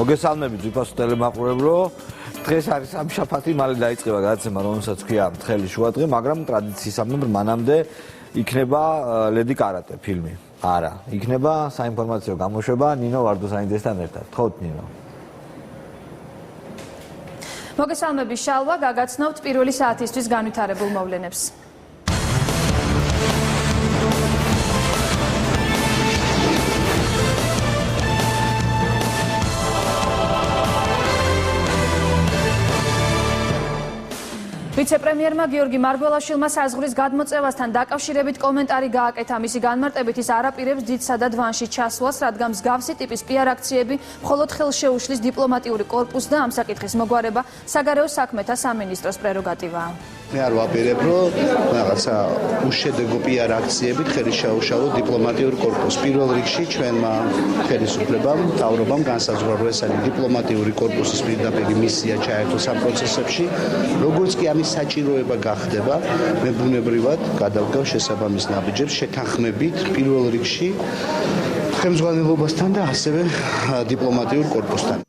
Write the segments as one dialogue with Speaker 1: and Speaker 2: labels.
Speaker 1: მოგესალმებით ვიფასო ტელემაყურებლო. დღეს არის სამშაბათი, მალე დაიწყება გადაცემა, რომელსაც ქვია თხელი შუადღე, მაგრამ ტრადიციისამებრ მანამდე იქნება ლედი კარატე ფილმი. არა, იქნება საინფორმაციო გამოშვება ნინო ვარდოსანიძესთან ერთად. თხოვთ ნინო.
Speaker 2: მოგესალმებით შალვა, გაგაცნობთ პირველი საათისთვის განვითარებულ მოვლენებს. ვიცე-პრემიერმა გიორგი მარგველაშვილმა საზღვრის გადმოწევასთან დაკავშირებით კომენტარი გააკეთა. მისი განმარტებით ის არაპირებს დიდსა და დვანში ჩასვლას, რადგან მსგავსი ტიპის პიარ აქციები მხოლოდ ხელშეუშლის დიპლომატიური კორპუსს და ამ საკითხის მოგვარება საგარეო საქმეთა სამინისტროს პრეროგატივაა.
Speaker 3: მე არ ვაპირებ, რომ რაღაცა უშედეგო პიარ აქციებით ხელი შეუშალო დიპლომატიურ კორპუსს. პირველ რიგში ჩვენმა ხელისუფლებამ, მთავრობამ განსაზღვრა, რომ ეს არის დიპლომატიური კორპუსის პირდაპირი მისია ჩაერთოს ამ პროცესებში, როგორც კი ამის საჭიროება გახდება, მე ბუნებრივად გადავდგავ შესაბამის ნაბიჯებს შეთანხმებით პირველ რიგში ხელმძღვანელობასთან და ასევე დიპლომატიურ კორპუსთან.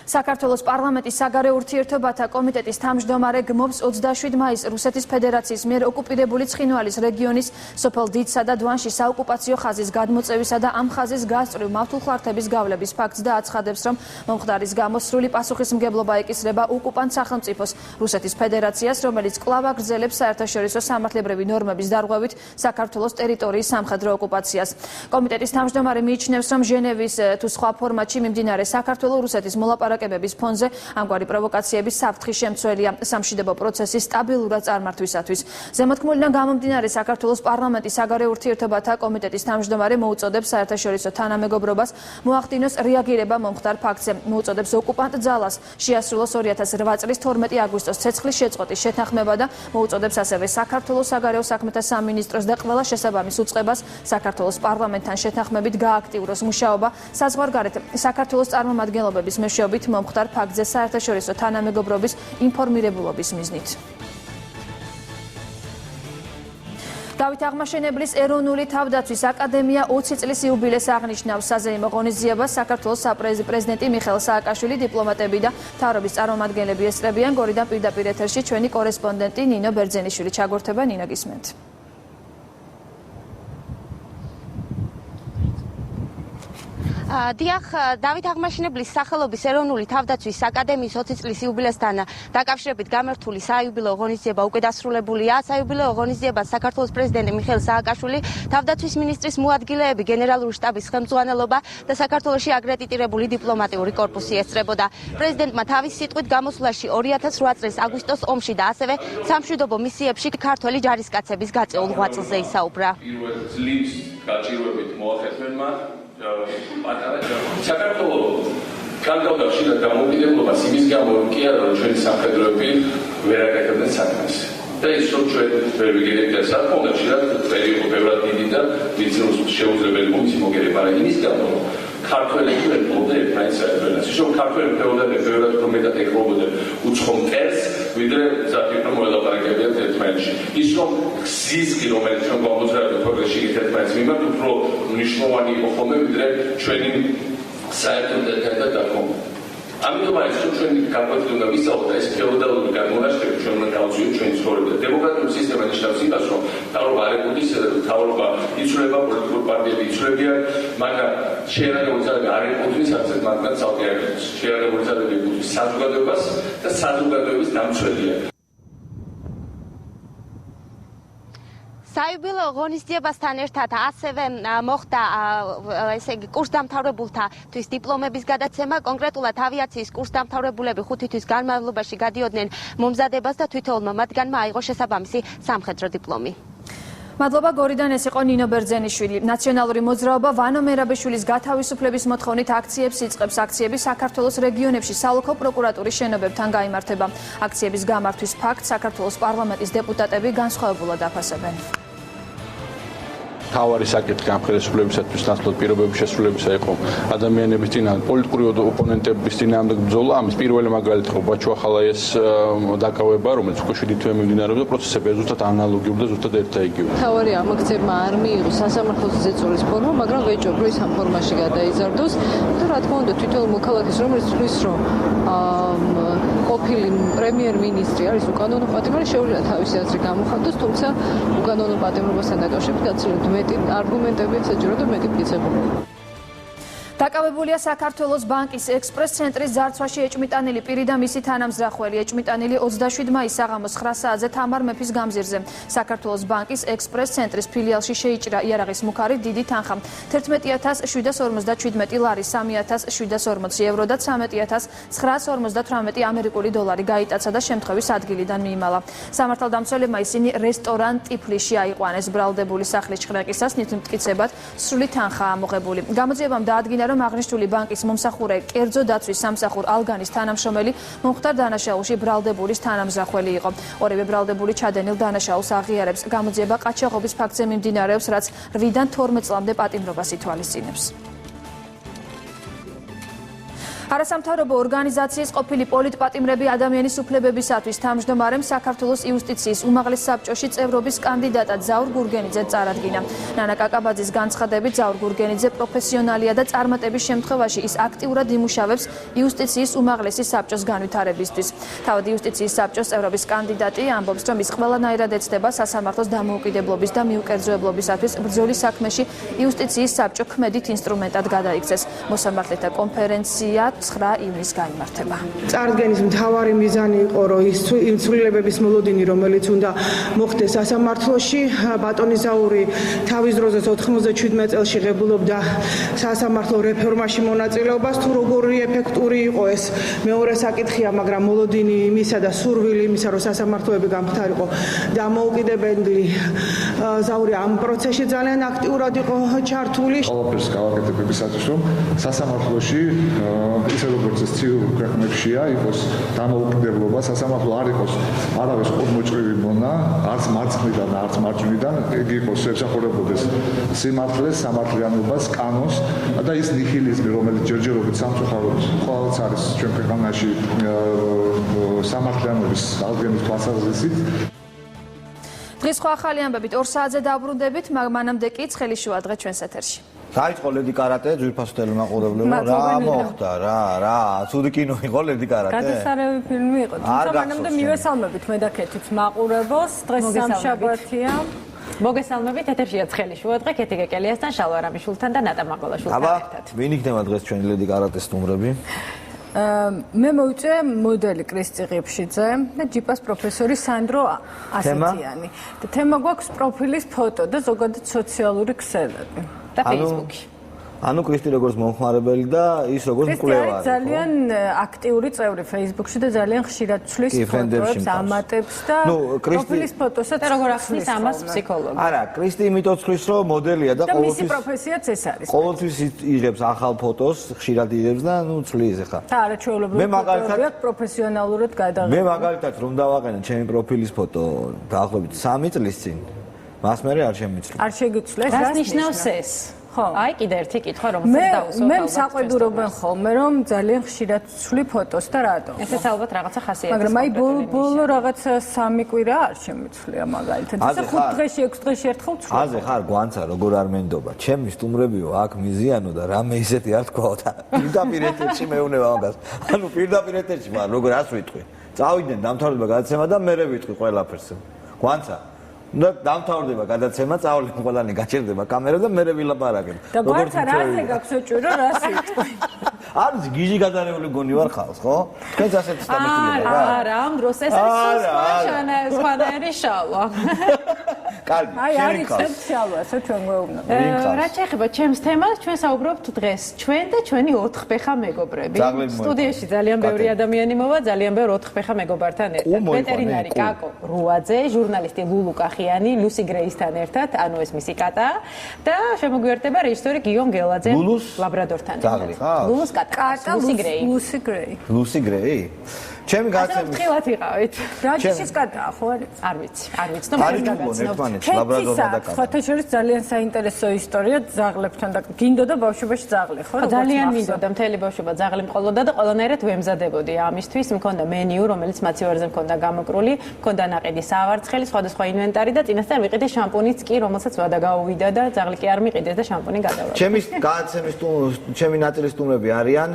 Speaker 2: საქართველოს პარლამენტის საგარეო ურთიერთობათა კომიტეტის თავმჯდომარე გმობს 27 მაისს რუსეთის ფედერაციის მიერ ოკუპირებული ცხინვალის რეგიონის სოფელ დიდსა და დვანში საოკუპაციო ხაზის გადმოწევისა და ამ ხაზის გასწვრივ მავთულხლართების გავლების ფაქტს და აცხადებს, რომ მომხდარის გამო სრული პასუხისმგებლობა ეკისრება ოკუპანტ სახელმწიფოს რუსეთის ფედერაციას, რომელიც კვლავ აგრძელებს საერთაშორისო სამართლებრივი ნორმების დარღვევით საქართველოს ტერიტორიის სამხედრო ოკუპაციას. კომიტეტის თავმჯდომარე მიიჩნევს, რომ ჟენევის თუ სხვა ფორმატში მიმდინარე საქართველო-რუსეთის მოლაპარაკებების ფონზე ამგვარი პროვოკაციები საფრთხის შემცველია სამშვიდობო პროცესის სტაბილურად წარმართვისათვის. ზემოთქმულიდან გამომდინარე, საქართველოს პარლამენტის საგარეო ურთიერთობათა კომიტეტის თავმჯდომარე მოუწოდებს საერთაშორისო თანამეგობრობას მოახდინოს რეაგირება მომხდარ ფაქტზე. მოუწოდებს ოკუპანტ ძალას შეასრულოს 2008 წლის 12 აგვისტოს ცეცხლის შეწყვეტის შეთანხმება და მოუწოდებს ასევე საქართველოს საგარეო საქმეთა სამინისტროს და ყველა შესაბამის უწყებას საქართველოს პარლამენტთან შეთანხმებით გააქტიუროს მუშაობა საზღვარგარეთ საქართველოს წარმომადგენლობების მეშვეობით მომხდარ ფაქტზე საერთაშორისო თანამეგობრობის ინფორმირებულობის მიზნით. დავით აღმაშენებლის ეროვნული თავდაცვის აკადემია 20 წლის იუბილეს აღნიშნავს. საზეიმო ღონისძიებას საქართველოს პრეზიდენტი მიხეილ სააკაშვილი, დიპლომატები და მთავრობის წარმომადგენლები ესწრებიან. გორიდან პირდაპირ ეთერში ჩვენი კორესპონდენტი ნინო ბერძენიშვილი ჩაგორთება. ნინო, გისმენთ.
Speaker 4: დიახ, დავით აღმაშენებლის სახელობის ეროვნული თავდაცვის აკადემიის 20 წლის იუბილესთან დაკავშირებით გამართული საიუბილეო ღონისძიება უკვე დასრულებულია. საიუბილეო ღონისძიებას საქართველოს პრეზიდენტი მიხეილ სააკაშვილი, თავდაცვის მინისტრის მოადგილეები, გენერალური შტაბის ხელმძღვანელობა და საქართველოში აკრედიტირებული დიპლომატიური კორპუსი ესწრებოდა. პრეზიდენტმა თავის სიტყვით გამოსვლაში 2008 წლის აგვისტოს ომში და ასევე სამშვიდობო მისიებში ქართველი ჯარისკაცების გაწეულ ღვაწლზე ისაუბრა.
Speaker 5: საქართველოს კანონდა ხშირად დამოუკიდებლობას იმის გამო, რომ კი არა, რომ ჩვენი სამხედროები ვერ აკეთებდნენ საქმეს. და ის რომ ჩვენ ვერ ვიგერებთ ეს საკითხი, ხშირად პერიოდი ბევრად დიდი და ვინც შეუძლებელი მომცი მოგერება, მაგრამ იმის გამო, რომ ქართველები ვერ პოვდნენ ერთმანეთს. ის რომ ქართველები ბევრად მეტად ეკრობოდნენ უცხო მტერს, ვიდრე საფიქრო მოელაპარაკებიან ერთმანეთში. ის რომ გზიზკი, რომელიც ჩვენ გამოძრავებთ პროგრესში ერთმანეთს მიმართ, უფრო მნიშვნელოვანი იყო ხოლმე, ვიდრე ჩვენი საერთო ერთად დაკომვა. ამიტომ არის რომ ჩვენი გაკვეთილი უნდა ვისაუბროთ და ეს ფეოდალური განმონაშთები ჩვენ უნდა გავწიოთ ჩვენი ცხოვრება. დემოკრატიული სისტემა ნიშნავს იმას, რომ მთავრობა არ ეკუთვნის, მთავრობა იცვლება, პოლიტიკური პარტიები იცვლებიან, მაგრამ შეერაგებული ძალები არ ეკუთვნის არცერთ მათგანს ცალკე არ ეკუთვნის. შეერაგებული ძალები ეკუთვნის საზოგადოებას და საზოგადოების დამცველია.
Speaker 4: საიუბილეო ღონისძიებასთან ერთად ასევე მოხდა ესე იგი კურსდამთავრებულთათვის დიპლომების გადაცემა. კონკრეტულად ავიაციის კურსდამთავრებულები 5 თვის განმავლობაში გადიოდნენ მომზადებას და თითოეულმა მათგანმა აიღო შესაბამისი სამხედრო დიპლომი.
Speaker 2: მადლობა, გორიდან ეს იყო ნინო ბერძენიშვილი. ნაციონალური მოძრაობა ვანო მერაბიშვილის გათავისუფლების მოთხოვნით აქციებს იწყებს. აქციები საქართველოს რეგიონებში საოლქო პროკურატურის შენობებთან გაიმართება. აქციების გამართვის ფაქტს საქართველოს პარლამენტის დეპუტატები განსხვავებულად აფასებენ.
Speaker 6: მთავარი საკითხი ამ ხელისუფლებისათვის ნაცვლად პირობების შესრულებისა იყო ადამიანების წინააღმდეგ პოლიტიკური ოპონენტების წინააღმდეგ ბრძოლა. ამის პირველი მაგალითი იყო ბაჩუახალაიას დაკავება, რომელიც უკვე შვიდითვე მიმდინარეობდა პროცესები ზუსტად ანალოგიურ და ზუსტად ერთაიგივე.
Speaker 7: მთავარი ამაქცევმა არ მიიღო სასამართლოს ზეწოლის ფორმა, მაგრამ ვეჭობ, ის ამ ფორმაში გადაიზარდოს და რა თქმა უნდა თვითონ მოქალაქეს რომელიც თვლის რომ ყოფილი პრემიერ-მინისტრი არის უკანონო პატიმარი შეუძლია თავისი აზრი გამოხატოს, თუმცა უკანონო პატიმრობასთან დაკავშირებით გაცილებით მეტი არგუმენტებია საჭირო და მეტი მტკიცებულება.
Speaker 2: დაკავებულია საქართველოს ბანკის ექსპრეს ცენტრის ძარცვაში ეჭმიტანილი პირი და მისი თანამზრახველი. ეჭმიტანილი 27 მაისს საღამოს 9 საათზე თამარ მეფის გამზირზე. საქართველოს ბანკის ექსპრეს ცენტრის ფილიალში შეიჭრა იარაღის მუქარი დიდი თანხა 11757 ლარი, 3740 ევრო და 13958 ამერიკული დოლარი გაიტაცა და შემთხვევის ადგილიდან მიიმალა. სამართალდამცველებმა ისინი რესტორან ტიფლიში აიყვანეს. ბრალდებული სახლის ჭხრაკისას მტკიცებად სრული თანხაა ამოღებული. გამოძიებამ დაადგინა რომ აღნიშნული ბანკის მომსახურე კერძო დაცვის სამსახურ ალგანის თანამშრომელი მომხდარ დანაშაულში ბრალდებულის თანამზრახველი იყო. ორივე ბრალდებული ჩადენილ დანაშაულს აღიარებს. გამოძიება ყაჩაღობის ფაქტზე მიმდინარეობს, რაც 8-დან 12 წლამდე პატიმრობას ითვალისწინებს. არასამთავრობო ორგანიზაციის ყოფილი პოლიტპატიმრები ადამიანის უფლებებისათვის თავმჯდომარემ საქართველოს იუსტიციის უმაღლეს საბჭოში წევრობის კანდიდატად ზაურ გურგენიძე წარადგინა. ნანა კაკაბაძის განცხადებით ზაურ გურგენიძე პროფესიონალია და წარმატების შემთხვევაში ის აქტიურად იმუშავებს იუსტიციის უმაღლესი საბჭოს განვითარებისთვის. თავად იუსტიციის საბჭოს წევრობის კანდიდატი ამბობს, რომ ის ყველანაირად ეცდება სასამართლოს დამოუკიდებლობის და მიუკერძოებლობისათვის ბრძოლის საქმეში იუსტიციის საბჭო ქმედით ინსტრუმენტად გადაიქცეს. მოსამართლეთა კონფერენცია 9 ივნისს გაიმართება.
Speaker 8: წარდგენის მთავარი მიზანი იყო, რომ ის იმ ცვლილებების მოლოდინი, რომელიც უნდა მოხდეს სასამართლოში, ბატონი ზაური თავის დროზე 97 წელს ღებულობდა სასამართლო რეფორმაში მონაწილეობას, თუ როგორი ეფექტური იყო ეს მეორე საკითხია, მაგრამ მოლოდინი იმისა და სურვილი იმისა, რომ სასამართლოები გამხდარიყო დამოუკიდებელი, ზაური ამ პროცესში ძალიან აქტიურად იყო ჩართული.
Speaker 9: ყველაფერს გავაკეთებებისათვის, რომ სასამართლოში ისე როგორც ეს ცივ ქვეყნებშია იყოს დამოუკიდებლობა, სასამართლო არ იყოს არავის ხურმოჭრილი მონა, არც მარცხნიდან, არც მარჯვნიდან, იგი იყოს ემსახურებოდეს სიმართლეს, სამართლიანობას, კანონს და ის ნიჰილიზმი, რომელიც ჯერჯერობით სამწუხაროდ ყოველთვის არის ჩვენ ქვეყანაში სამართლიანობის აღდგენის თვალსაზრისით.
Speaker 2: დღის სხვა ახალი ამბებით 2 საათზე დაბრუნდებით, მანამდე კი ცხელი შუა დღე ჩვენს ეთერში.
Speaker 1: დაიწყო ლედი კარატე, ძვირფასო ტელემაყურებლებო, რა მოხდა, რა, ცუდი კინო იყო ლედი კარატე.
Speaker 7: გადასარევი ფილმი იყო, თუმცა მანამდე მივესალმებით მე და ქეთით მაყურებელს, დღეს სამშაბათია. მოგესალმებით, ეთერშია ცხელი შუა დღე, ქეთი გეკელიასთან, შალვა რამიშვილთან და ნატა მაკოლაშვილთან ერთად.
Speaker 1: ვინ იქნება დღეს ჩვენი ლედი კარატეს სტუმრები?
Speaker 7: მე მოვიწვე მოდელი კრისტი ღიფშიძე და ჯიპას პროფესორი სანდრო ასეთიანი. და თემა გვაქვს პროფილის ფოტო და ზოგადად სოციალური ქსელები და ფეისბუქი.
Speaker 1: ანუ კრისტი როგორც მომხმარებელი და ის როგორც მკვლევარი.
Speaker 7: ძალიან აქტიური წევრი Facebook-ში და ძალიან ხშირად ცვლის ფოტოებს, ამატებს და პროფილის ფოტოსაც
Speaker 10: და როგორ ახსნის ამას ფსიქოლოგი.
Speaker 1: არა, კრისტი იმიტომ ცვლის, რომ მოდელია და
Speaker 7: ყოველთვის მისი პროფესიაც ეს არის.
Speaker 1: ყოველთვის იღებს ახალ ფოტოს, ხშირად იღებს და ცვლის ახლა.
Speaker 7: და არა ჩვეულებრივი ფოტოები აქვს პროფესიონალურად გადაღებული.
Speaker 1: მე მაგალითად რომ დავაყენე ჩემი პროფილის ფოტო დაახლოებით 3 წლის წინ, მას მე არ შემიცვლა.
Speaker 7: არ შეგიცვლეს,
Speaker 10: რას ნიშნავს ეს? ხო, აი კიდე ერთი კითხვა რომ
Speaker 7: დავუსვათ. მე საყვედურობენ ხოლმე რომ ძალიან ხშირად ცვლი ფოტოს და რატომ?
Speaker 10: ესეც ალბათ რაღაცა ხასიათის.
Speaker 7: მაგრამ აი ბოლო რაღაცა 3 კვირა არ შემიცვლია მაგალითად. ესე 5 დღეში, 6 დღეში ერთხელ ცვლი.
Speaker 1: აზე ხარ გვანცა როგორ არ მენდობა. ჩემი სტუმრებიო აქ მიზიანო და რამე ისეთი არ თქვაო და პირდაპირ ეთერში მეუნება მაგას. ანუ პირდაპირ ეთერში მაგრამ როგორ ას ვიტყვი. წავიდნენ დამთავრდება გადაცემა და მე ვიტყვი ყველაფერს. გვანცა და დამთავრდება გადაცემა, წავლენ ყველანი გაჩერდება კამერა და მე ვილაპარაკებ.
Speaker 7: და გვარცა რაზე გაქვს ოჭურო, რას ვიტყვი?
Speaker 1: არის გიჟი გადარეული გონი ვარ ხალხს, ხო? თქვენც ასეთი სტამბექილია რა.
Speaker 10: არა, ამ დროს ეს არის სხვანაირი შალვა.
Speaker 1: კარგი,
Speaker 7: აი არის შალვასო ჩვენ გვეუბნება.
Speaker 10: რა შეეხება ჩემს თემას, ჩვენ საუბრობთ დღეს ჩვენ და ჩვენი 4 ფეხა მეგობრები. სტუდიაში ძალიან ბევრი ადამიანი მოვა, ძალიან ბევრ 4 ფეხა მეგობართან ერთად. ვეტერინარი კაკო რუაძე, ჟურნალისტი ლულუ კახიანი, ლუსი გრეისთან ერთად, ანუ ეს მისი კატა და შემოგვიერთება რეჟისორი გიომ გელაძე ლაბრადორთან. ლულუს კატა, ლუსი გრეი.
Speaker 1: ლუსი გრეი? ჩემი გაცემის
Speaker 10: ფრთხილად იყავით.
Speaker 7: რაჯიშის კატაა ხო არის?
Speaker 10: არ ვიცი, ნუ მე
Speaker 1: ერთმანეთს ლაბრადორმა და კატა.
Speaker 7: ხოთა შორის ძალიან საინტერესო ისტორია ძაღლებთან და გინდოდა ბავშვობაში ძაღლი ხო?
Speaker 10: ძალიან მინდოდა მთელი ბავშვობა ძაღლი მყოლოდა და ყველანაირად ვემზადებოდი ამისთვის. მქონდა მენიუ, რომელიც მაცივარზე მქონდა გამოკრული, მქონდა ნაყიდი სავარცხელი, სხვადასხვა ინვენტარი და წინასწარ ვიყიდე შამპუნიც კი, რომელსაც ვადა გაუვიდა და ძაღლი კი არ მიყიდეს და შამპუნი გადავრავდა.
Speaker 1: ჩემი გაცემის ჩემი ნაწილის სტუმრები არიან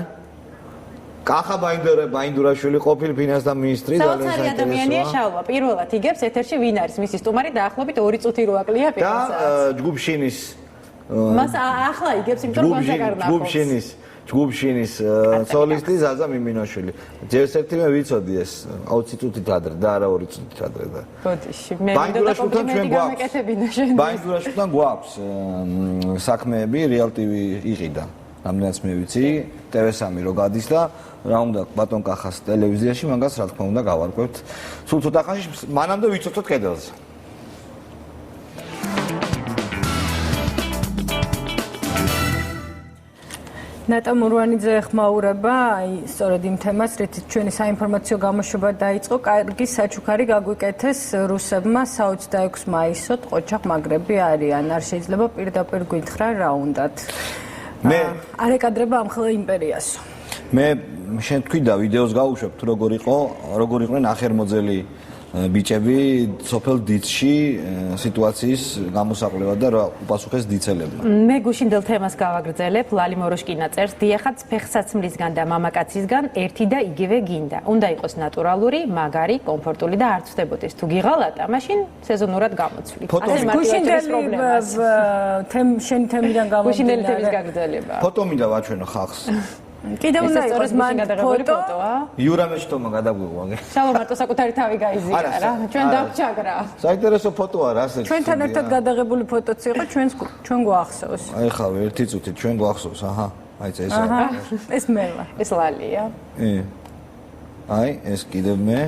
Speaker 1: კახა ბაინდურაშვილი ყოფილი ფინანსთა მინისტრი ძალიან
Speaker 10: საოცარი ადამიანია შალვა. პირველად იგებს ეთერში ვინ არის მისი სტუმარი დაახლოებით 2 წუთი რო აკლია პირველად.
Speaker 1: და ჯგუფშინის
Speaker 10: მას ახლა იგებს იმიტომ რომ განსაკარნახობს.
Speaker 1: ჯგუფშინის სოლისტი ზაზა მიმინოშვილი. ჯერს ერთი მე ვიცოდი ეს 20 წუთით ადრე და არა 2 წუთით ადრე და.
Speaker 10: ბოდიში მე ბაინდურაშვილთან ჩვენ გვაქვს.
Speaker 1: ბაინდურაშვილთან გვაქვს საქმეები Real TV იყიდა. რამდენიც მე ვიცი, TV3 რო გადის და რა უნდა ბატონ კახას ტელევიზიაში მაგას რა თქმა უნდა გავარკვევთ. სულ ცოტა ხანში მანამდე ვიცოთოთ კედელზე.
Speaker 7: ნატა მურვანიძე ხმაურება სწორედ იმ თემას, რითიც ჩვენი საინფორმაციო გამოშვება დაიწყო, კარგი საჩუქარი გაგვიკეთეს რუსებმა 26 მაისოთ ყოჩაღ მაგრები არიან. არ შეიძლება პირდაპირ გითხრა რა უნდათ. მე არ ეკადრება ამხელა იმპერიასო.
Speaker 1: მე შენ თქვი და ვიდეოს გავუშვებ როგორ იყვნენ ახერმოძელი ბიჭები სოფელ დიცში სიტუაციის გამოსაკვლევად და რა უპასუხეს დიცელებმა.
Speaker 10: მე გუშინდელ თემას გავაგრძელებ, ლალი მოროშკინა წერს, დიახაც ფეხსაცმლისგან და მამაკაცისგან ერთი და იგივე გინდა. უნდა იყოს ნატურალური, მაგარი, კომფორტული და არ ცვდებოდეს. თუ გიღალატა, მაშინ სეზონურად გამოცვლით.
Speaker 7: ასე მარტივად პრობლემას შენ თემიდან გამომდინარე.
Speaker 10: გუშინდელი თემის გაგრძელება.
Speaker 1: ფოტო მინდა ვაჩვენო ხალხს.
Speaker 7: კიდევ უნდა იყოს მან
Speaker 10: ფოტოა.
Speaker 1: იურა მეშტომა გადაგვიყვანე.
Speaker 10: შალო მარტო საკუთარი თავი გაიზია რა. ჩვენ დავჩაგრა.
Speaker 1: საინტერესო ფოტოა რა ეს.
Speaker 7: ჩვენთან ერთად გადაღებული ფოტოც იყო, ჩვენ გვახსოვს.
Speaker 1: აი ხავ ერთი წუთი ჩვენ გვახსოვს, აჰა. აი ეს
Speaker 7: ეს მე ვარ.
Speaker 10: ეს ლალია.
Speaker 1: აი ეს კიდევ მე.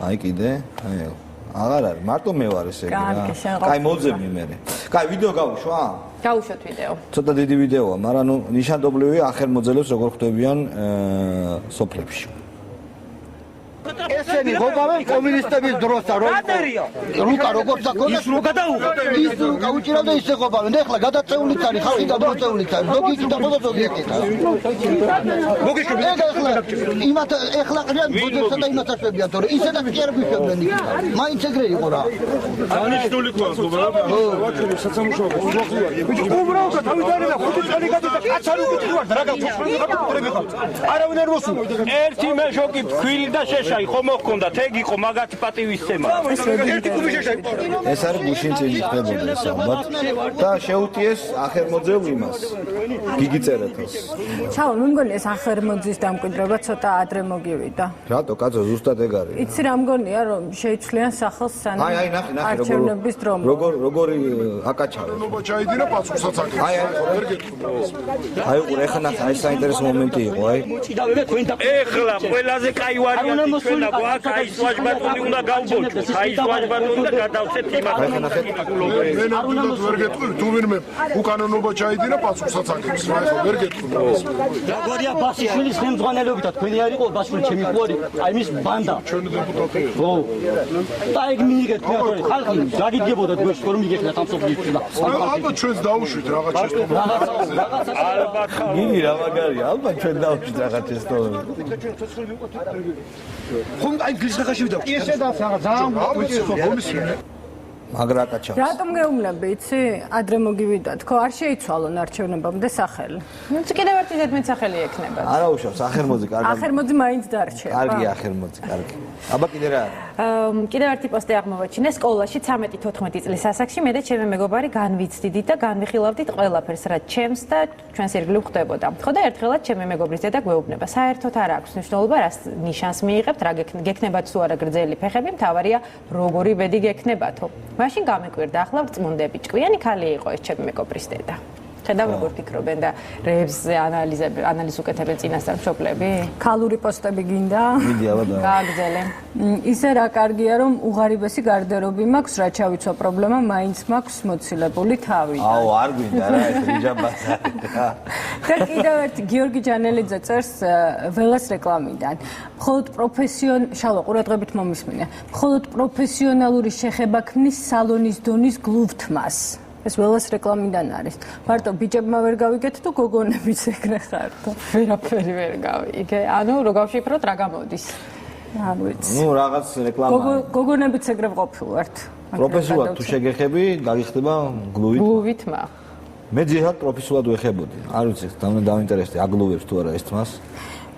Speaker 1: აი კიდე. აი აღარ არის, მარტო მე ვარ ესე იგი რა. კაი მოძებნი მე. კაი ვიდეო გავუშვა?
Speaker 10: გავუშვათ ვიდეო.
Speaker 1: ცოტა დიდი ვიდეოა, მაგრამ ნუ ნიშანდობლივი ახერმოძელებს როგორ ხვდებიან სოფლებში.
Speaker 11: ესენი გოგავენ კომუნისტების დროსა რომ რუკა როგორც აქონდა ის რუკა დაუღო ის რუკა უჭირავდა ისე ყოფავენ ეხლა გადაწეულიც არის ხალხი გადაწეულიც არის ზოგი და ზოგი ეკეთა მოგიშვები ეხლა იმათ ეხლა ყრიან ბუძებსა და იმათ აშვებიან თორე ისედაც კი არ გვიშვებდნენ იქ მაინც ეგრე იყო რა აღნიშნული ყავს რა ვაჩვენე საცამუშაო ბიჭო უბრალოდ თავიდანე და ხუთი წელი გადადა კაცარი უკეთ ვარ და რა გავხსნები ხარ არავინ არ მოსულ ერთი მეშოკი ფქვილი და შეშაი ხომ მოხონდა თეგი იყო მაგათი პატივისცემა ერთი კუბი შეშაი
Speaker 1: ეს არის გუშინწილი ხდებოდა ეს ალბათ და შეუტიეს ახერმოძელ იმას გიგი წერეთოს
Speaker 7: ჩაო მე მგონი ეს ახერმოძის დამკვიდრება ცოტა ადრე მოგივიდა
Speaker 1: რატო კაცო ზუსტად ეგ არის
Speaker 7: იცი რა მგონია რომ შეიცვლიან სახელს სანამ
Speaker 1: აი ნახე
Speaker 7: არჩევნების დრო
Speaker 1: როგორი აკაჩავეს
Speaker 9: ნობა ჩაიდინა პასუხსაც აქ
Speaker 1: აი აი ყურე ეხლა ნახე აი საინტერესო მომენტი იყო აი
Speaker 12: ეხლა ყველაზე კაი ვარიანტი ჩვენა გვაქვს აი სვაჟბატონი უნდა გავბოჭოთ აი სვაჟბატონი და გადავცეთ იმას
Speaker 9: მე ნამდვილად ვერ გეტყვი თუ ვინმე უკანონობა ჩაიდინა პასუხსაც აკეთებს რა ეხლა ვერ გეტყვი
Speaker 11: გორია ბასიშვილის ხელმძღვანელობით თქვენი არ იყო ბასიშვილი ჩემი ყური აი მის ბანდა
Speaker 9: ჩვენი დეპუტატი
Speaker 11: ხო და ეგ მიიგეთ თქვენ ხალხი დაგიდგებოდა თქვენ რომ მიგეხნათ ამ სოფლიში და
Speaker 9: ალბათ ჩვენს დაუშვით რაღაც შეცდომა
Speaker 12: ალბათ
Speaker 1: გიგი რა მაგარია ალბათ ჩვენ დაუშვით რაღაც შეცდომა
Speaker 11: ხომ აი გლისხაში ვიდა ესე და ძალიან
Speaker 9: გომისმენე
Speaker 1: მაგრა კაჩავს
Speaker 7: რატომ გეუბნები იცი ადრე მოგივიდა თქო არ შეიცვალონ არჩევნებამდე სახელი
Speaker 10: ნუ კიდევ ერთი ზედმეტ სახელი ექნება
Speaker 1: არა უშავს ახერმოძი კარგი
Speaker 7: ახერმოძი მაინც დარჩება
Speaker 1: კარგი ახერმოძი კარგი აბა კიდე რა
Speaker 10: კიდევ ერთი პოსტი აღმოვაჩინე სკოლაში 13-14 წლის ასაკში მე და ჩემი მეგობარი განვიცდიდით და განვიხილავდით ყველაფერს რაც ჩემს და ჩვენს ირგვლივ ხდებოდა ხო და ერთხელაც ჩემი მეგობრის დედა გვეუბნება საერთოდ არ აქვს მნიშვნელობა რას ნიშანს მიიღებთ რა გექნებათ თუ არა გრძელი ფეხები მთავარია როგორი ბედი გექნებათო მაშინ გამიკვირდა ახლა ვრწმუნდები ჭკვიანი ქალი იყო ეს ჩემი მეგობრის დედა ხედავ როგორ ფიქრობენ და რეებზე ანალიზ უკეთებენ წინასწარ მშობლები?
Speaker 7: ქალური პოსტები გინდა?
Speaker 1: მიდი აბა.
Speaker 10: გააგრძელე.
Speaker 7: ისე რა კარგია რომ უღარიბესი გარდერობი მაქვს, რა ჩავიცვა პრობლემა, მაინც მაქვს მოცილებული თავი.
Speaker 1: აუ, არ გვინდა რა ეს რიჯაბასარი რა.
Speaker 7: და კიდევ ერთი გიორგი ჯანელიძე წერს ველას რეკლამიდან. მხოლოდ შალვა ყურადღებით მომისმინე. მხოლოდ პროფესიონალური შეხება ქმნის სალონის დონის გლუვთმას. ეს ველას რეკლამიდან არის. მარტო ბიჭებმა ვერ გავიგეთ თუ გოგონებიც ეგრე ხართ.
Speaker 10: ვერაფერი ვერ გავიგე. ანუ რო გავშიფროთ რა გამოდის?
Speaker 7: არ ვიცი.
Speaker 1: ნუ რაღაც რეკლამაა.
Speaker 7: გოგონებიც ეგრე ვყოფილვართ.
Speaker 1: პროფესიულად თუ შეგეხები, გაგიხდება გლუვით.
Speaker 10: გლუვითმა.
Speaker 1: მე ძირითადად პროფესიულად ვეხებოდი. არ ვიცი, დავინტერესდი აგლუვებს თუ არა ეს თმას.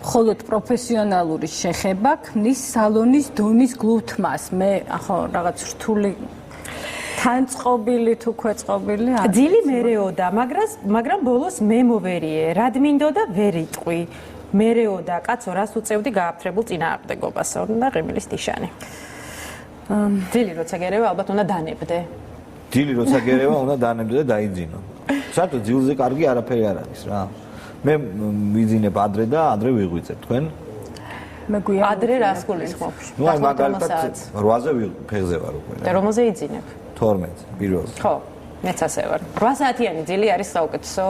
Speaker 7: მხოლოდ პროფესიონალური შეხება ქმნის სალონის დონის გლუვთმას. მე ახლა რაღაც რთული თანწყობილი თუ ქვეწყობილი არის.
Speaker 10: ძილი მერეოდა, მაგრამ ბოლოს მე მოვერიე. რად მინდოდა ვერ იტყვი. მერეოდა, კაცო, რას უწევდი გააფთრებულ წინააღმდეგობასო და ღიმილის ნიშანი. ძილი როცა გერევა, ალბათ უნდა დანებდე.
Speaker 1: ძილი როცა გერევა, უნდა დანებდე და დაიძინო. საერთოდ ძილზე კარგი არაფერი არ არის რა. მე ვიძინებ ადრე და ადრე ვიღვიწებ, თქვენ?
Speaker 7: მე გვიან
Speaker 10: ადრე რას გულისხმობ?
Speaker 1: ნუ აი მაგალითად 8-ზე ფეხზე ვარ უკვე.
Speaker 10: და რომელზე იძინებ?
Speaker 1: 12 პირველზე.
Speaker 10: ხო, მეც ასე ვარ. 8 საათიანი ძილი არის საუკეთესო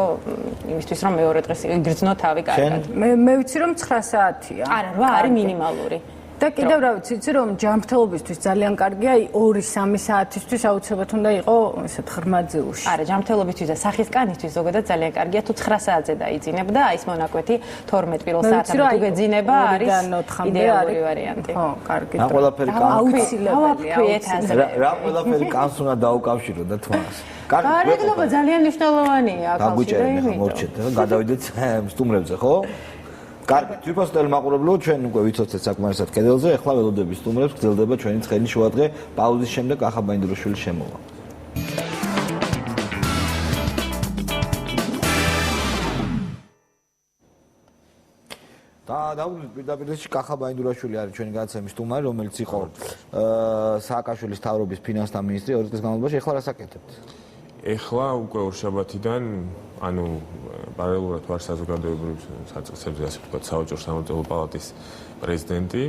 Speaker 10: იმისთვის რომ მეორე დღეს იგრძნო თავი კარგად.
Speaker 7: მე ვიცი რომ 9 საათია.
Speaker 10: არა, 8 არის მინიმალური.
Speaker 7: და კიდევ რა ვიცი რომ ჯანმრთელობისთვის ძალიან კარგია 2-3 საათისთვის აუცილებლად უნდა იყო ესეთ ღრმა ძილში.
Speaker 10: არა, ჯანმრთელობისთვის და სახის კანისთვის ზოგადად ძალიან კარგია თუ 9 საათზე დაიძინებ და აი ეს მონაკვეთი 12 პირველ საათამდე თუ გეძინება არის იდეალური ვარიანტი.
Speaker 7: ხო, კარგი.
Speaker 1: რა ყველაფერი
Speaker 7: აუცილებელია.
Speaker 1: რა ყველაფერი კანს უნდა დაუკავშირო და თვალს.
Speaker 10: გარეგნობა ძალიან მნიშვნელოვანია
Speaker 1: კავშირი და იმით. მორჩეთ და გადავიდეთ სტუმრებზე, ხო? კარგი, თვითონ ტელემაყურებლო, ჩვენ უკვე ვიცოდეთ საკმარისად კედელზე, ახლა ველოდების სტუმრებს გრძელდება ჩვენი ცხელი შუადღე, პაუზის შემდეგ ახა ბაინდურაშვილი შემოვა. და დავუდგეთ პირდაპირში კახა ბაინდურაშვილი არის ჩვენი გადაცემის სტუმარი, რომელიც იყო სააკაშვილის თავრობის ფინანსთა მინისტრი 2 წლის განმავლობაში, ახლა რას აკეთებთ?
Speaker 13: ეხლა უკვე ორშაბათიდან, ანუ პარალელურად ვარ საზოგადოებრივ საწყისებზე, ასე ვთქვათ, საოჯახო სამმართველო პალატის პრეზიდენტი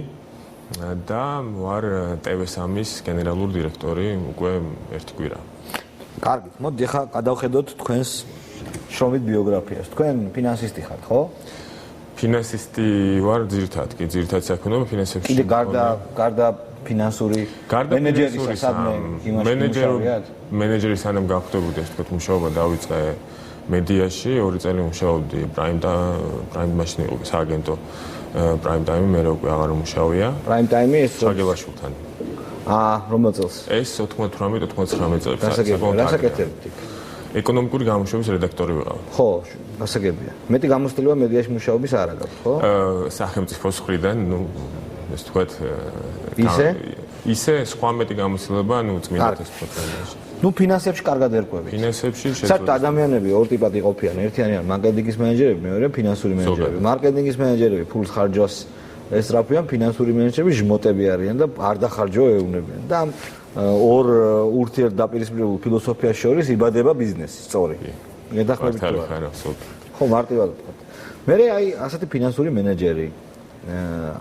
Speaker 13: და ვარ TV3-ის გენერალური დირექტორი უკვე 1 კვირა.
Speaker 1: კარგი, მოდი ახლა გადავხედოთ თქვენს შრომით ბიოგრაფიას. თქვენ ფინანსისტი ხართ, ხო?
Speaker 13: ფინანსისტი ვარ ძირითადად, კი ძირითადად საქმიანობა ფინანსებში.
Speaker 1: კიდე გარდა ფინანსური მენეჯერისა სადმე
Speaker 13: მენეჯერის სანამ გავხდებოდი, ასე ვთქვათ, მუშაობა დავიწყე მედიაში, 2 წელი მუშაობდი პრაიმ-მაშინ იყო სააგენტო პრაიმ-ტაიმი, მე უკვე აღარ მუშაობია.
Speaker 1: პრაიმ-ტაიმი ეს
Speaker 13: საგებაშვილთან.
Speaker 1: რომელ წელს?
Speaker 13: ეს 98-99 წელს.
Speaker 1: რას აკეთებდი?
Speaker 13: ეკონომიკური გამოშვების რედაქტორი ვიყავ.
Speaker 1: ხო, გასაგებია. მეტი გამოცდილება მედიაში მუშაობის არ აქვს, ხო?
Speaker 13: სახელმწიფოს მხრიდან, ნუ ეს თქვათ ისე სხვა მეტი გამოცდილება, ნუ წმინდათ ეს პროცესი.
Speaker 1: ნუ ფინანსებში კარგად ერკვევით.
Speaker 13: ფინანსებში
Speaker 1: საერთოდ ადამიანები ორ ტიპად იყოფიან. ერთიანი არის მარკეტინგის მენეჯერები, მეორე ფინანსური მენეჯერები. მარკეტინგის მენეჯერები ფულს ხარჯავს ესწრაფიან, ფინანსური მენეჯერები ჟმოტები არიან და არ დახარჯო ეუნებიან. და ორ ურთიერთდაპირისპირებულ ფილოსოფიას შორის იბადება ბიზნესი, სწორი. გადახვედით
Speaker 13: არა, absolუტურად.
Speaker 1: ხო, მარტივად ვთქვა. მე აი ასეთი ფინანსური მენეჯერი,